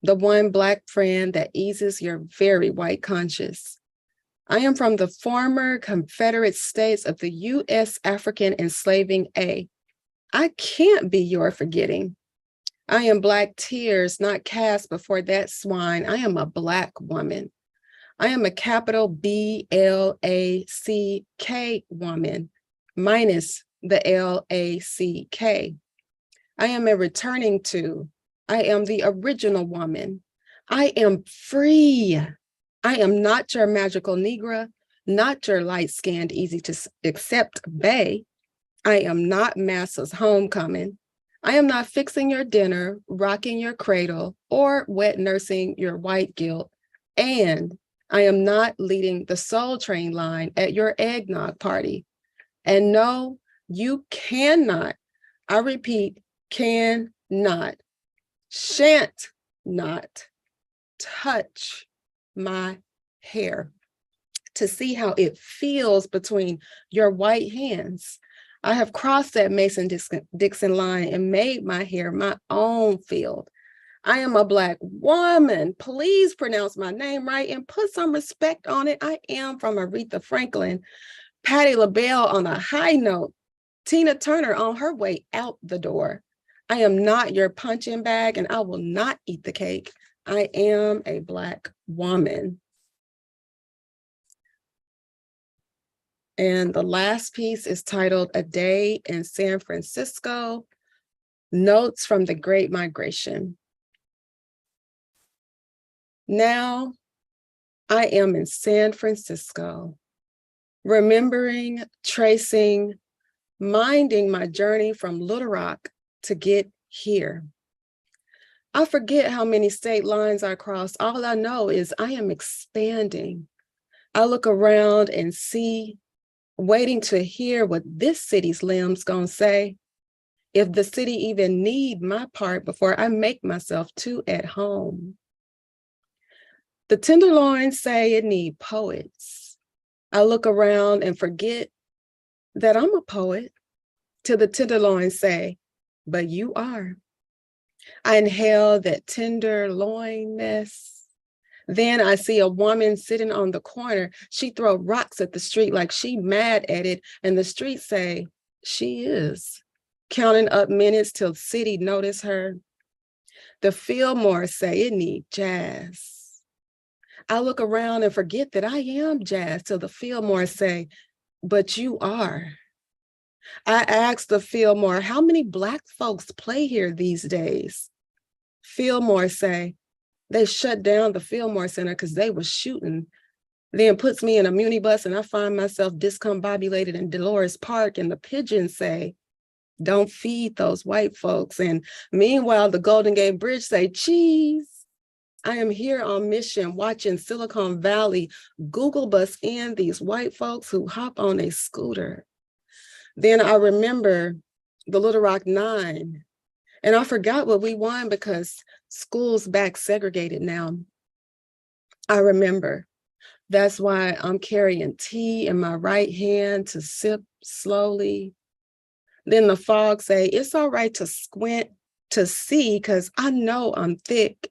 the one Black friend that eases your very white conscience. I am from the former Confederate States of the U.S. African enslaving A. I can't be your forgetting. I am Black tears not cast before that swine. I am a Black woman. I am a capital B-L-A-C-K woman, minus the L-A-C-K. I am a returning to. I am the original woman. I am free. I am not your magical Negra, not your light-skinned, easy to accept bae. I am not Massa's homecoming. I am not fixing your dinner, rocking your cradle, or wet nursing your white guilt. And I am not leading the Soul Train line at your eggnog party. And no, you cannot, I repeat, cannot, shan't not touch my hair to see how it feels between your white hands. I have crossed that Mason-Dixon line and made my hair my own field. I am a Black woman. Please pronounce my name right and put some respect on it. I am from Aretha Franklin, Patti LaBelle on a high note, Tina Turner on her way out the door. I am not your punching bag and I will not eat the cake. I am a Black woman. And the last piece is titled A Day in San Francisco, Notes from the Great Migration. Now I am in San Francisco, remembering, tracing, minding my journey from Little Rock to get here. I forget how many state lines I crossed. All I know is I am expanding. I look around and see, waiting to hear what this city's limbs gonna say, if the city even need my part before I make myself too at home. The Tenderloins say it need poets. I look around and forget that I'm a poet, till the Tenderloins say, but you are. I inhale that tender loinness. Then I see a woman sitting on the corner. She throw rocks at the street like she mad at it. And the street say, she is. Counting up minutes till city notice her. The Fillmore say it need jazz. I look around and forget that I am jazz till the Fillmore say, but you are. I asked the Fillmore, how many Black folks play here these days? Fillmore say, they shut down the Fillmore Center because they was shooting. Then puts me in a muni bus and I find myself discombobulated in Dolores Park, and the pigeons say, don't feed those white folks. And meanwhile, the Golden Gate Bridge say, cheese. I am here on mission watching Silicon Valley Google bus in these white folks who hop on a scooter. Then I remember the Little Rock Nine, and I forgot what we won because school's back segregated now. I remember. That's why I'm carrying tea in my right hand to sip slowly. Then the fog say, it's all right to squint to see because I know I'm thick.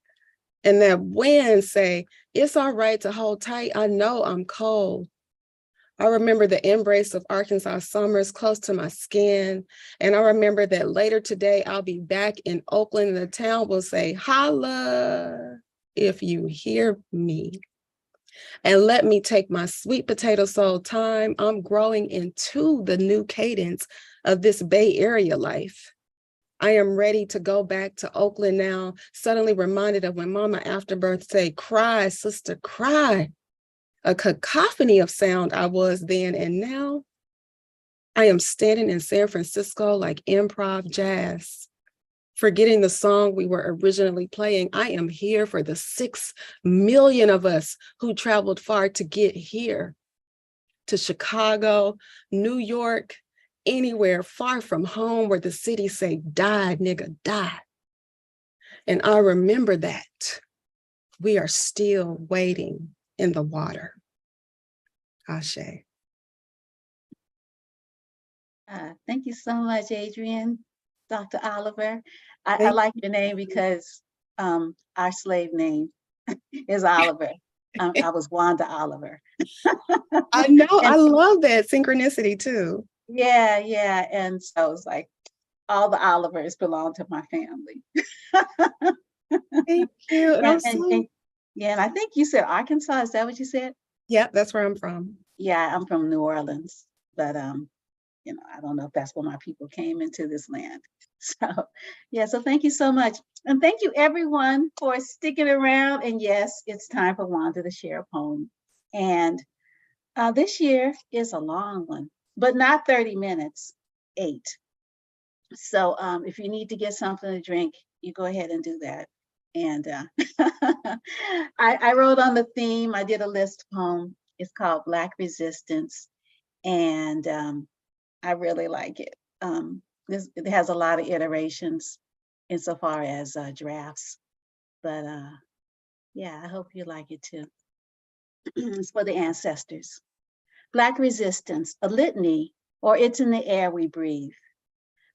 And that wind say, it's all right to hold tight. I know I'm cold. I remember the embrace of Arkansas summers close to my skin. And I remember that later today, I'll be back in Oakland and the town will say, holla, if you hear me. And let me take my sweet potato soul time. I'm growing into the new cadence of this Bay Area life. I am ready to go back to Oakland now, suddenly reminded of when Mama after birth said, cry, sister, cry. A cacophony of sound I was then, and now I am standing in San Francisco like improv jazz. Forgetting the song we were originally playing, I am here for the 6 million of us who traveled far to get here, to Chicago, New York, anywhere far from home where the city say, die, nigga, die. And I remember that we are still waiting in the water. Ashe. Thank you so much, Adrienne, Dr. Oliver. I like your name because our slave name is Oliver. I was Wanda Oliver. I know, I love that synchronicity too. Yeah, yeah. And so it's like all the Olivers belong to my family. Thank you. And I think you said Arkansas. Is that what you said? Yeah, that's where I'm from. Yeah, I'm from New Orleans, but you know, I don't know if that's where my people came into this land. So yeah, so thank you so much. And thank you everyone for sticking around. And yes, it's time for Wanda to share a poem. And this year is a long one, but not 30 minutes, 8. So if you need to get something to drink, you go ahead and do that. And I wrote on the theme, I did a list poem. It's called Black Resistance. And I really like it. It has a lot of iterations insofar as drafts. But yeah, I hope you like it too. It's for the ancestors. Black resistance, a litany, or it's in the air we breathe.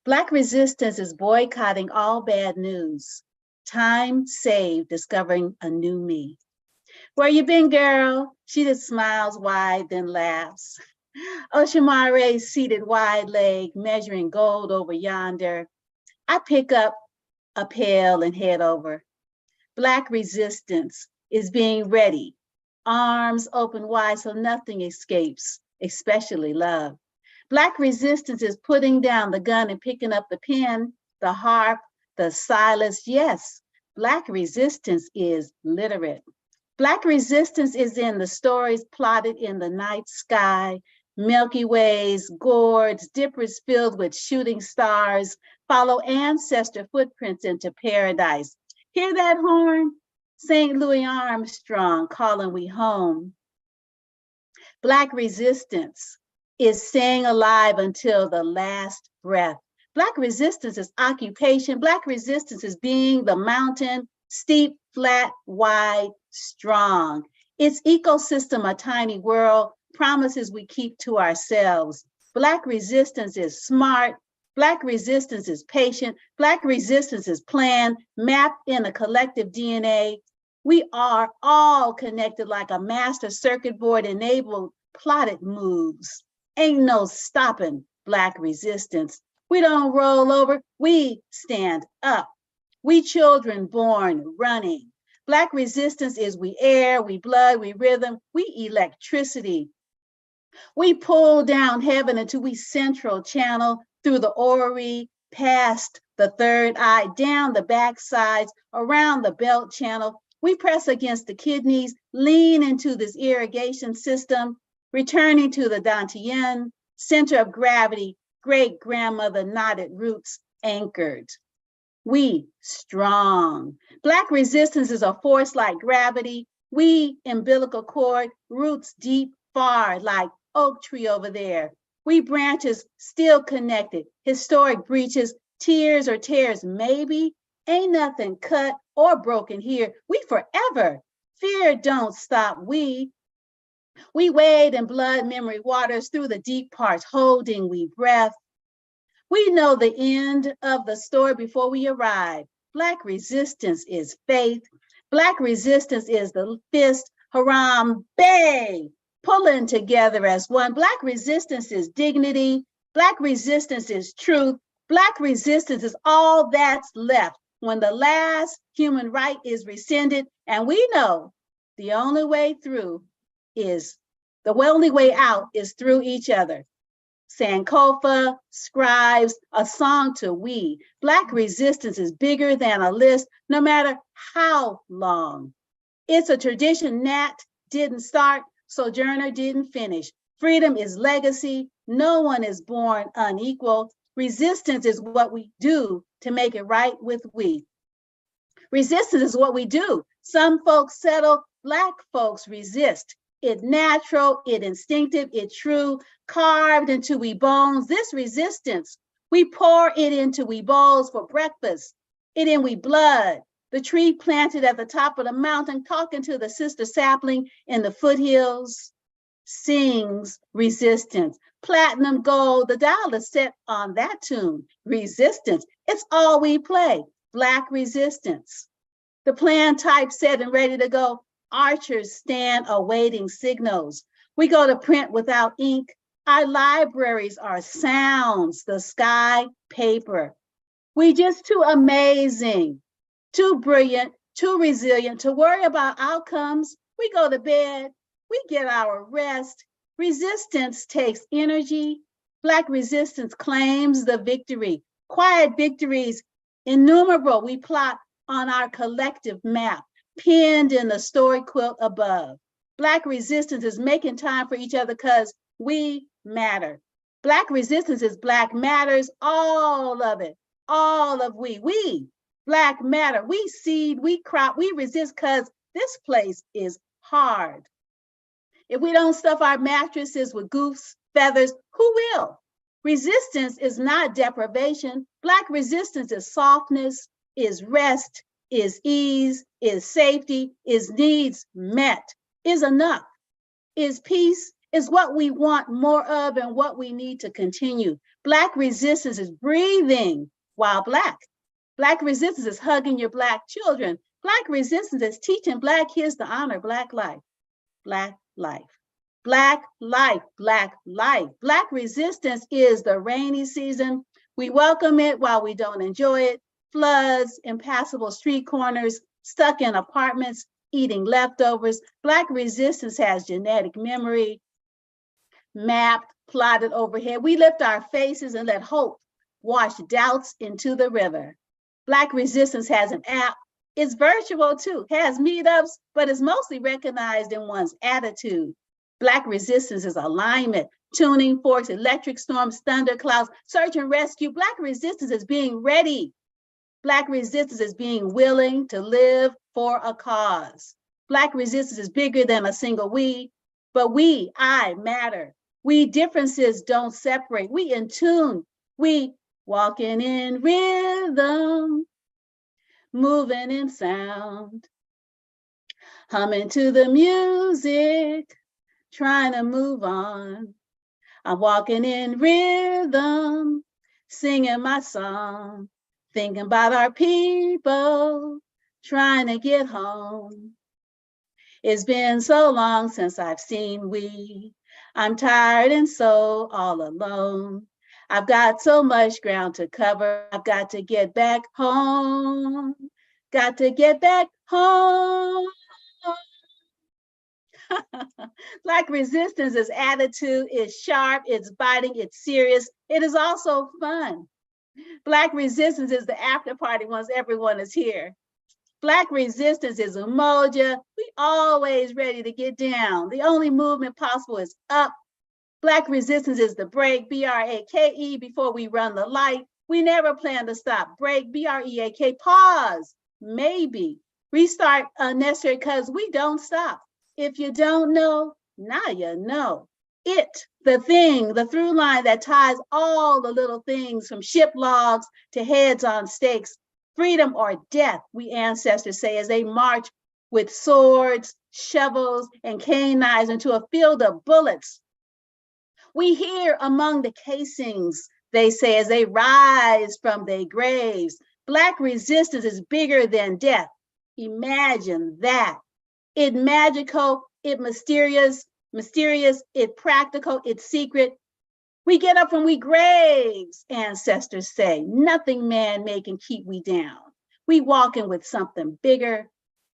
Black resistance is boycotting all bad news. Time saved, discovering a new me. Where you been, girl? She just smiles wide, then laughs. Oshamare seated wide leg, measuring gold over yonder. I pick up a pail and head over. Black resistance is being ready. Arms open wide so nothing escapes, especially love. Black resistance is putting down the gun and picking up the pen, the harp, the stylus. Yes, Black resistance is literate. Black resistance is in the stories plotted in the night sky, Milky Ways, gourds, dippers filled with shooting stars, follow ancestor footprints into paradise. Hear that horn? St. Louis Armstrong calling we home. Black resistance is staying alive until the last breath. Black resistance is occupation. Black resistance is being the mountain, steep, flat, wide, strong. Its ecosystem, a tiny world, promises we keep to ourselves. Black resistance is smart. Black resistance is patient. Black resistance is planned, mapped in a collective DNA. We are all connected like a master circuit board enabled plotted moves. Ain't no stopping Black resistance. We don't roll over, we stand up. We children born running. Black resistance is we air, we blood, we rhythm, we electricity. We pull down heaven until we central channel through the orrery, past the third eye, down the backsides, around the belt channel. We press against the kidneys, lean into this irrigation system, returning to the Dantian, center of gravity, great grandmother knotted roots anchored. We strong. Black resistance is a force like gravity. We umbilical cord, roots deep, far like oak tree over there. We branches still connected, historic breaches, tears or tears maybe. Ain't nothing cut or broken here. We forever. Fear don't stop we. We wade in blood memory waters through the deep parts, holding we breath. We know the end of the story before we arrive. Black resistance is faith. Black resistance is the fist, Harambe, pulling together as one. Black resistance is dignity. Black resistance is truth. Black resistance is all that's left when the last human right is rescinded. And we know the only way out is through each other. Sankofa, scribes, a song to we. Black resistance is bigger than a list, no matter how long. It's a tradition Nat didn't start, Sojourner didn't finish. Freedom is legacy. No one is born unequal. Resistance is what we do to make it right with we. Resistance is what we do. Some folks settle, Black folks resist. It natural, it instinctive, it true, carved into we bones. This resistance, we pour it into we bowls for breakfast, it in we blood. The tree planted at the top of the mountain, talking to the sister sapling in the foothills, sings resistance. Platinum gold, the dial is set on that tune. Resistance, it's all we play. Black resistance. The plan type set and ready to go. Archers stand awaiting signals. We go to print without ink. Our libraries are sounds, the sky, paper. We just too amazing, too brilliant, too resilient to worry about outcomes. We go to bed, we get our rest. Resistance takes energy. Black resistance claims the victory. Quiet victories, innumerable, we plot on our collective map, pinned in the story quilt above. Black resistance is making time for each other because we matter. Black resistance is Black matters, all of it, all of we. Black matter, we seed, we crop, we resist because this place is hard. If we don't stuff our mattresses with goofs, feathers, who will? Resistance is not deprivation. Black resistance is softness, is rest, is ease, is safety, is needs met, is enough, is peace, is what we want more of and what we need to continue. Black resistance is breathing while Black. Black resistance is hugging your Black children. Black resistance is teaching Black kids to honor Black life. Black life. Black life, Black life. Black resistance is the rainy season. We welcome it while we don't enjoy it. Floods, impassable street corners, stuck in apartments, eating leftovers. Black resistance has genetic memory, mapped, plotted overhead. We lift our faces and let hope wash doubts into the river. Black resistance has an app. It's virtual too, has meetups, but is mostly recognized in one's attitude. Black resistance is alignment, tuning forks, electric storms, thunder clouds, search and rescue. Black resistance is being ready. Black resistance is being willing to live for a cause. Black resistance is bigger than a single we, but we, I matter. We differences don't separate. We in tune. We walking in rhythm, moving in sound, humming to the music, trying to move on. I'm walking in rhythm, singing my song, thinking about our people, trying to get home. It's been so long since I've seen we. I'm tired and so all alone. I've got so much ground to cover. I've got to get back home. Got to get back home. Black resistance is attitude, it's sharp, it's biting, it's serious. It is also fun. Black resistance is the after party once everyone is here. Black resistance is umoja. We always ready to get down. The only movement possible is up. Black resistance is the break, B-R-A-K-E, before we run the light. We never plan to stop. Break, B-R-E-A-K, pause, maybe. Restart unnecessary because we don't stop. If you don't know, now you know. It, the thing, the through line that ties all the little things from ship logs to heads on stakes. Freedom or death, we ancestors say, as they march with swords, shovels, and cane knives into a field of bullets. We hear among the casings, they say, as they rise from their graves. Black resistance is bigger than death. Imagine that. It magical, it mysterious, it practical, it's secret. We get up from we graves, ancestors say. Nothing man-made can keep we down. We walking with something bigger.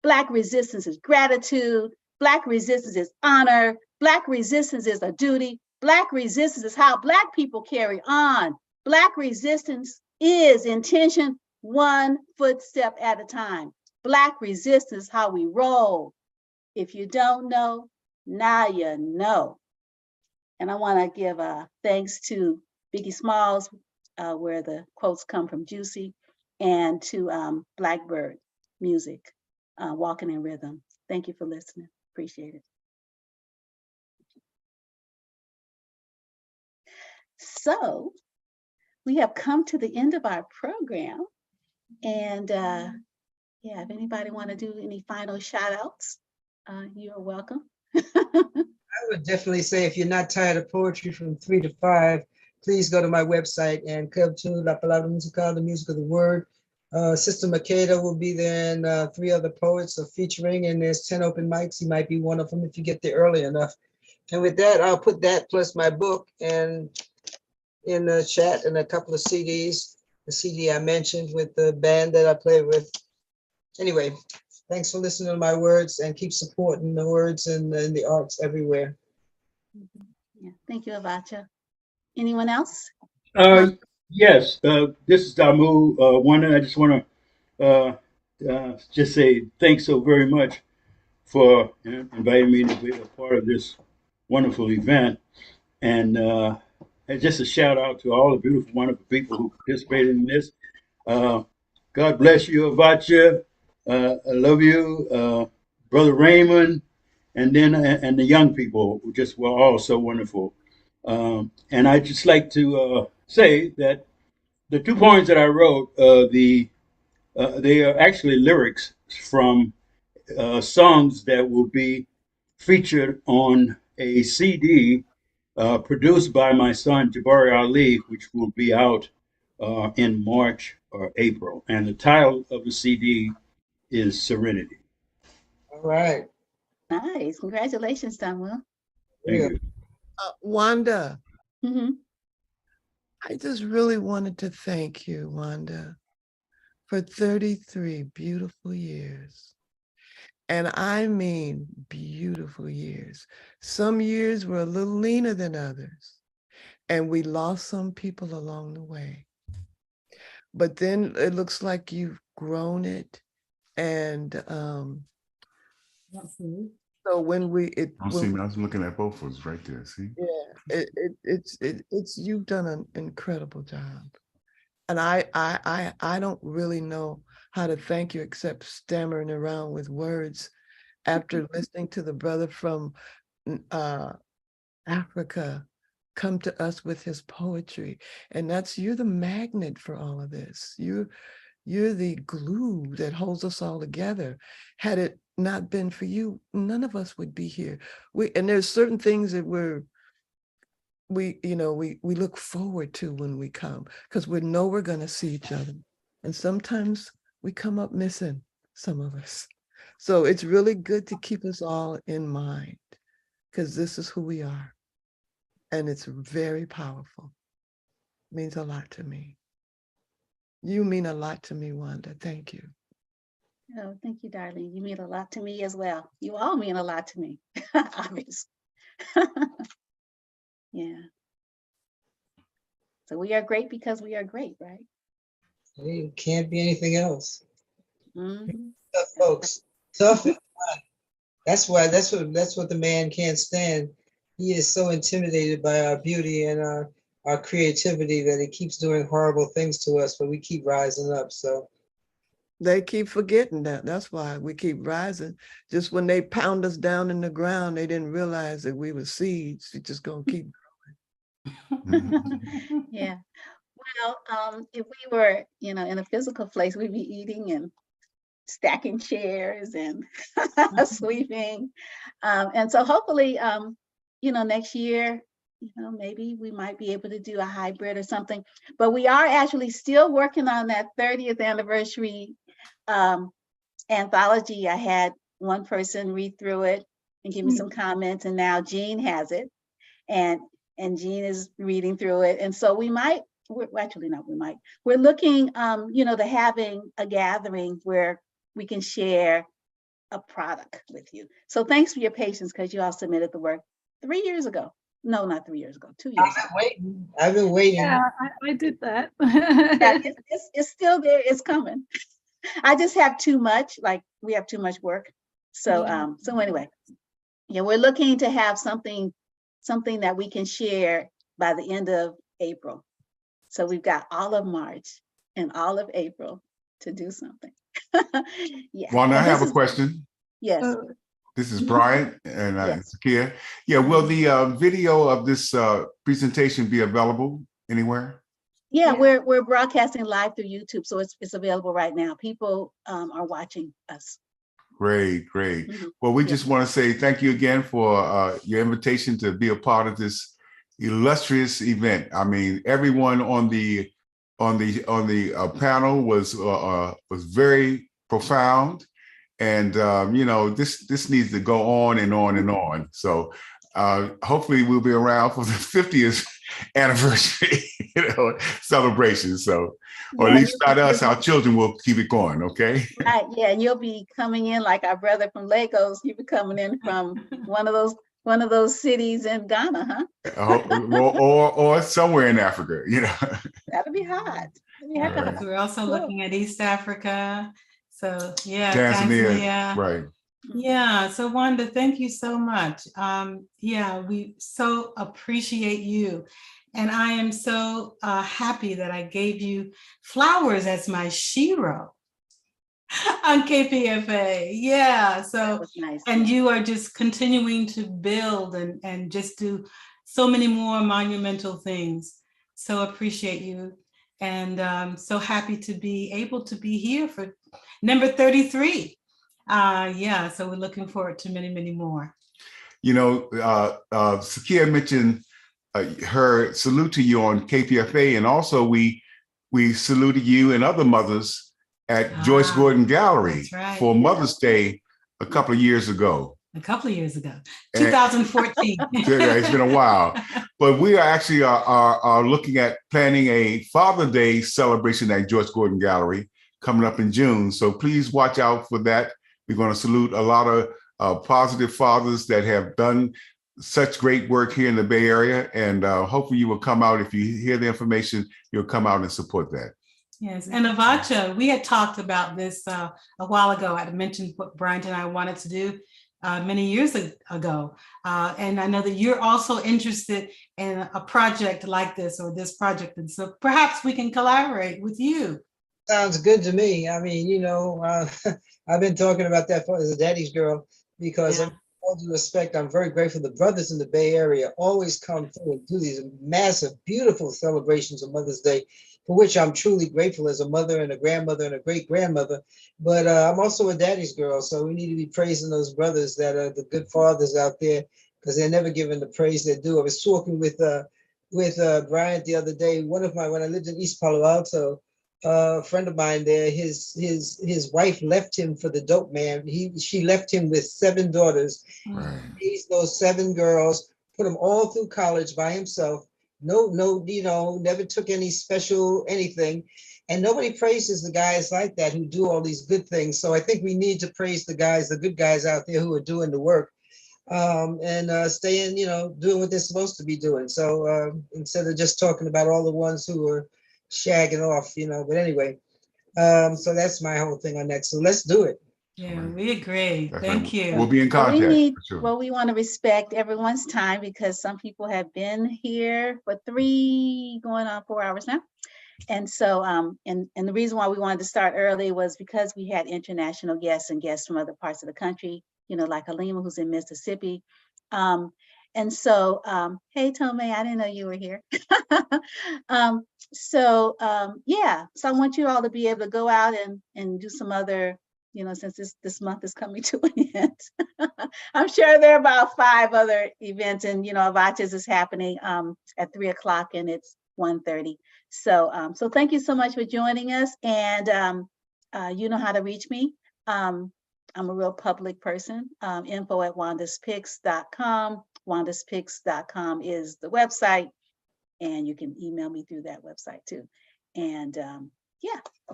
Black resistance is gratitude. Black resistance is honor. Black resistance is a duty. Black resistance is how Black people carry on. Black resistance is intention, one footstep at a time. Black resistance is how we roll. If you don't know, now you know. And I want to give thanks to Biggie Smalls, where the quotes come from Juicy, and to Blackbird Music, Walking in Rhythm. Thank you for listening. Appreciate it. So we have come to the end of our program. And yeah, if anybody want to do any final shout outs, you are welcome. I would definitely say if you're not tired of poetry from 3 to 5, please go to my website and come to La Palabra Musical, the music of the word. Sister Makeda will be there, and 3 other poets are featuring, and there's 10 open mics. He might be one of them if you get there early enough. And with that, I'll put that plus my book and in the chat and a couple of CDs. The CD I mentioned with the band that I play with. Anyway, thanks for listening to my words and keep supporting the words and the arts everywhere. Yeah. Thank you, Avotcja. Anyone else? Yes, this is Damu. Wanda, I just want to just say thanks so very much for inviting me to be a part of this wonderful event. And just a shout out to all the beautiful, wonderful people who participated in this. God bless you, Avotcja. I love you, Brother Raymond, and then and the young people who just were all so wonderful. And I'd just like to say that the 2 poems that I wrote, they are actually lyrics from songs that will be featured on a CD produced by my son Jabari Ali, which will be out in March or April. And the title of the CD is Serenity. All right. Nice. Congratulations, Samuel. Thank you. Wanda, Mm-hmm. I just really wanted to thank you, Wanda, for 33 beautiful years. And I mean beautiful years. Some years were a little leaner than others, and we lost some people along the way. But then it looks like you've grown it. And so when we I was looking at both of us right there. See? Yeah, it's you've done an incredible job. And I don't really know how to thank you except stammering around with words after listening to the brother from Africa come to us with his poetry. And you're the magnet for all of this. You're the glue that holds us all together. Had it not been for you, none of us would be here. And there's certain things that we look forward to when we come, because we know we're going to see each other. And sometimes we come up missing, some of us. So it's really good to keep us all in mind, because this is who we are. And it's very powerful. It means a lot to me. You mean a lot to me, Wanda. Thank you. Oh, thank you, darling. You mean a lot to me as well. You all mean a lot to me, obviously. Yeah. So we are great because we are great, right? Hey, it can't be anything else. Mhm. Tough folks, tough and fun. That's what the man can't stand. He is so intimidated by our beauty and our creativity that he keeps doing horrible things to us, but we keep rising up. So They keep forgetting that. That's why we keep rising. Just when they pound us down in the ground, they didn't realize that we were seeds. We're just gonna keep growing. Yeah. Well, if we were, in a physical place, we'd be eating and stacking chairs and sweeping. And so hopefully, next year, maybe we might be able to do a hybrid or something. But we are actually still working on that 30th anniversary anthology. I had one person read through it and give me some comments, and now Jean has it, and Jean is reading through it. And so we're looking, to having a gathering where we can share a product with you. So thanks for your patience, because you all submitted the work 3 years ago. No, not 3 years ago, 2 years ago. I've been waiting. Yeah, I did that. Yeah, it's still there. It's coming. I just have too much. Like, we have too much work. So so anyway, yeah, we're looking to have something that we can share by the end of April. So we've got all of March and all of April to do something. Yeah. Wanda, I have a question. Yes. This is Brian and Yes. Zakia. Yeah, will the video of this presentation be available anywhere? Yeah, we're broadcasting live through YouTube, so it's available right now. People are watching us. Great. Well, we just want to say thank you again for your invitation to be a part of this illustrious event. I mean, everyone on the panel was very profound, and this needs to go on and on and on. So hopefully we'll be around for the 50th anniversary celebration. So, or at least not us, our children will keep it going. Okay. Right. Yeah, and you'll be coming in like our brother from Lagos. You'll be coming in from one of those cities in Ghana, huh? or somewhere in Africa. That'd be hot. Right. We're also looking at East Africa. So yeah, Tanzania. Right. Yeah. So Wanda, thank you so much. We so appreciate you. And I am so happy that I gave you flowers as my shero on KPFA. Yeah. So, nice. And you are just continuing to build and just do so many more monumental things. So appreciate you. And so happy to be able to be here for number 33. So we're looking forward to many, many more. Zakia mentioned her salute to you on KPFA, and also we saluted you and other mothers at Joyce Gordon Gallery for Mother's Day a couple of years ago. 2014. It's been a while, but we are actually are looking at planning a Father's Day celebration at Joyce Gordon Gallery coming up in June. So please watch out for that. We're going to salute a lot of positive fathers that have done such great work here in the Bay Area, and hopefully you will come out. If you hear the information, you'll come out and support that. Yes, and Avotcja, we had talked about this a while ago. I had mentioned what Brian and I wanted to do many years ago, and I know that you're also interested in a project like this or this project, and so perhaps we can collaborate with you. Sounds good to me. I mean, I've been talking about that as a daddy's girl, because with all due respect, I'm very grateful. The brothers in the Bay Area always come through and do these massive, beautiful celebrations of Mother's Day, for which I'm truly grateful as a mother and a grandmother and a great-grandmother. But I'm also a daddy's girl, so we need to be praising those brothers that are the good fathers out there, because they're never given the praise they do. I was talking with with Bryant the other day. When I lived in East Palo Alto, a friend of mine there, his wife left him for the dope man. She left him with 7 daughters. Right. Raised those 7 girls, put them all through college by himself. No, never took any special anything. And nobody praises the guys like that who do all these good things. So I think we need to praise the good guys out there who are doing the work, and staying, doing what they're supposed to be doing. So instead of just talking about all the ones who are shagging off, but anyway, so that's my whole thing on that. So let's do it. Yeah, we agree. That's Thank right. you. We'll be in contact. We want to respect everyone's time because some people have been here for 3 going on 4 hours now. And so, and the reason why we wanted to start early was because we had international guests and guests from other parts of the country, like Halima, who's in Mississippi. And so, hey, Tomei, I didn't know you were here. So I want you all to be able to go out and do some other, since this month is coming to an end. I'm sure there are about 5 other events, and Avotcja is happening at 3 o'clock, and it's 1:30. So thank you so much for joining us, and you know how to reach me. I'm a real public person. info@wandaspics.com. wandaspics.com is the website, and you can email me through that website too. And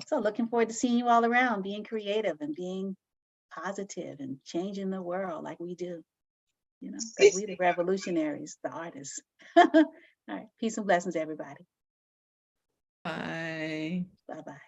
so looking forward to seeing you all around, being creative and being positive and changing the world like we do, because we the revolutionaries, the artists. All right, peace and blessings, everybody. Bye. Bye-bye.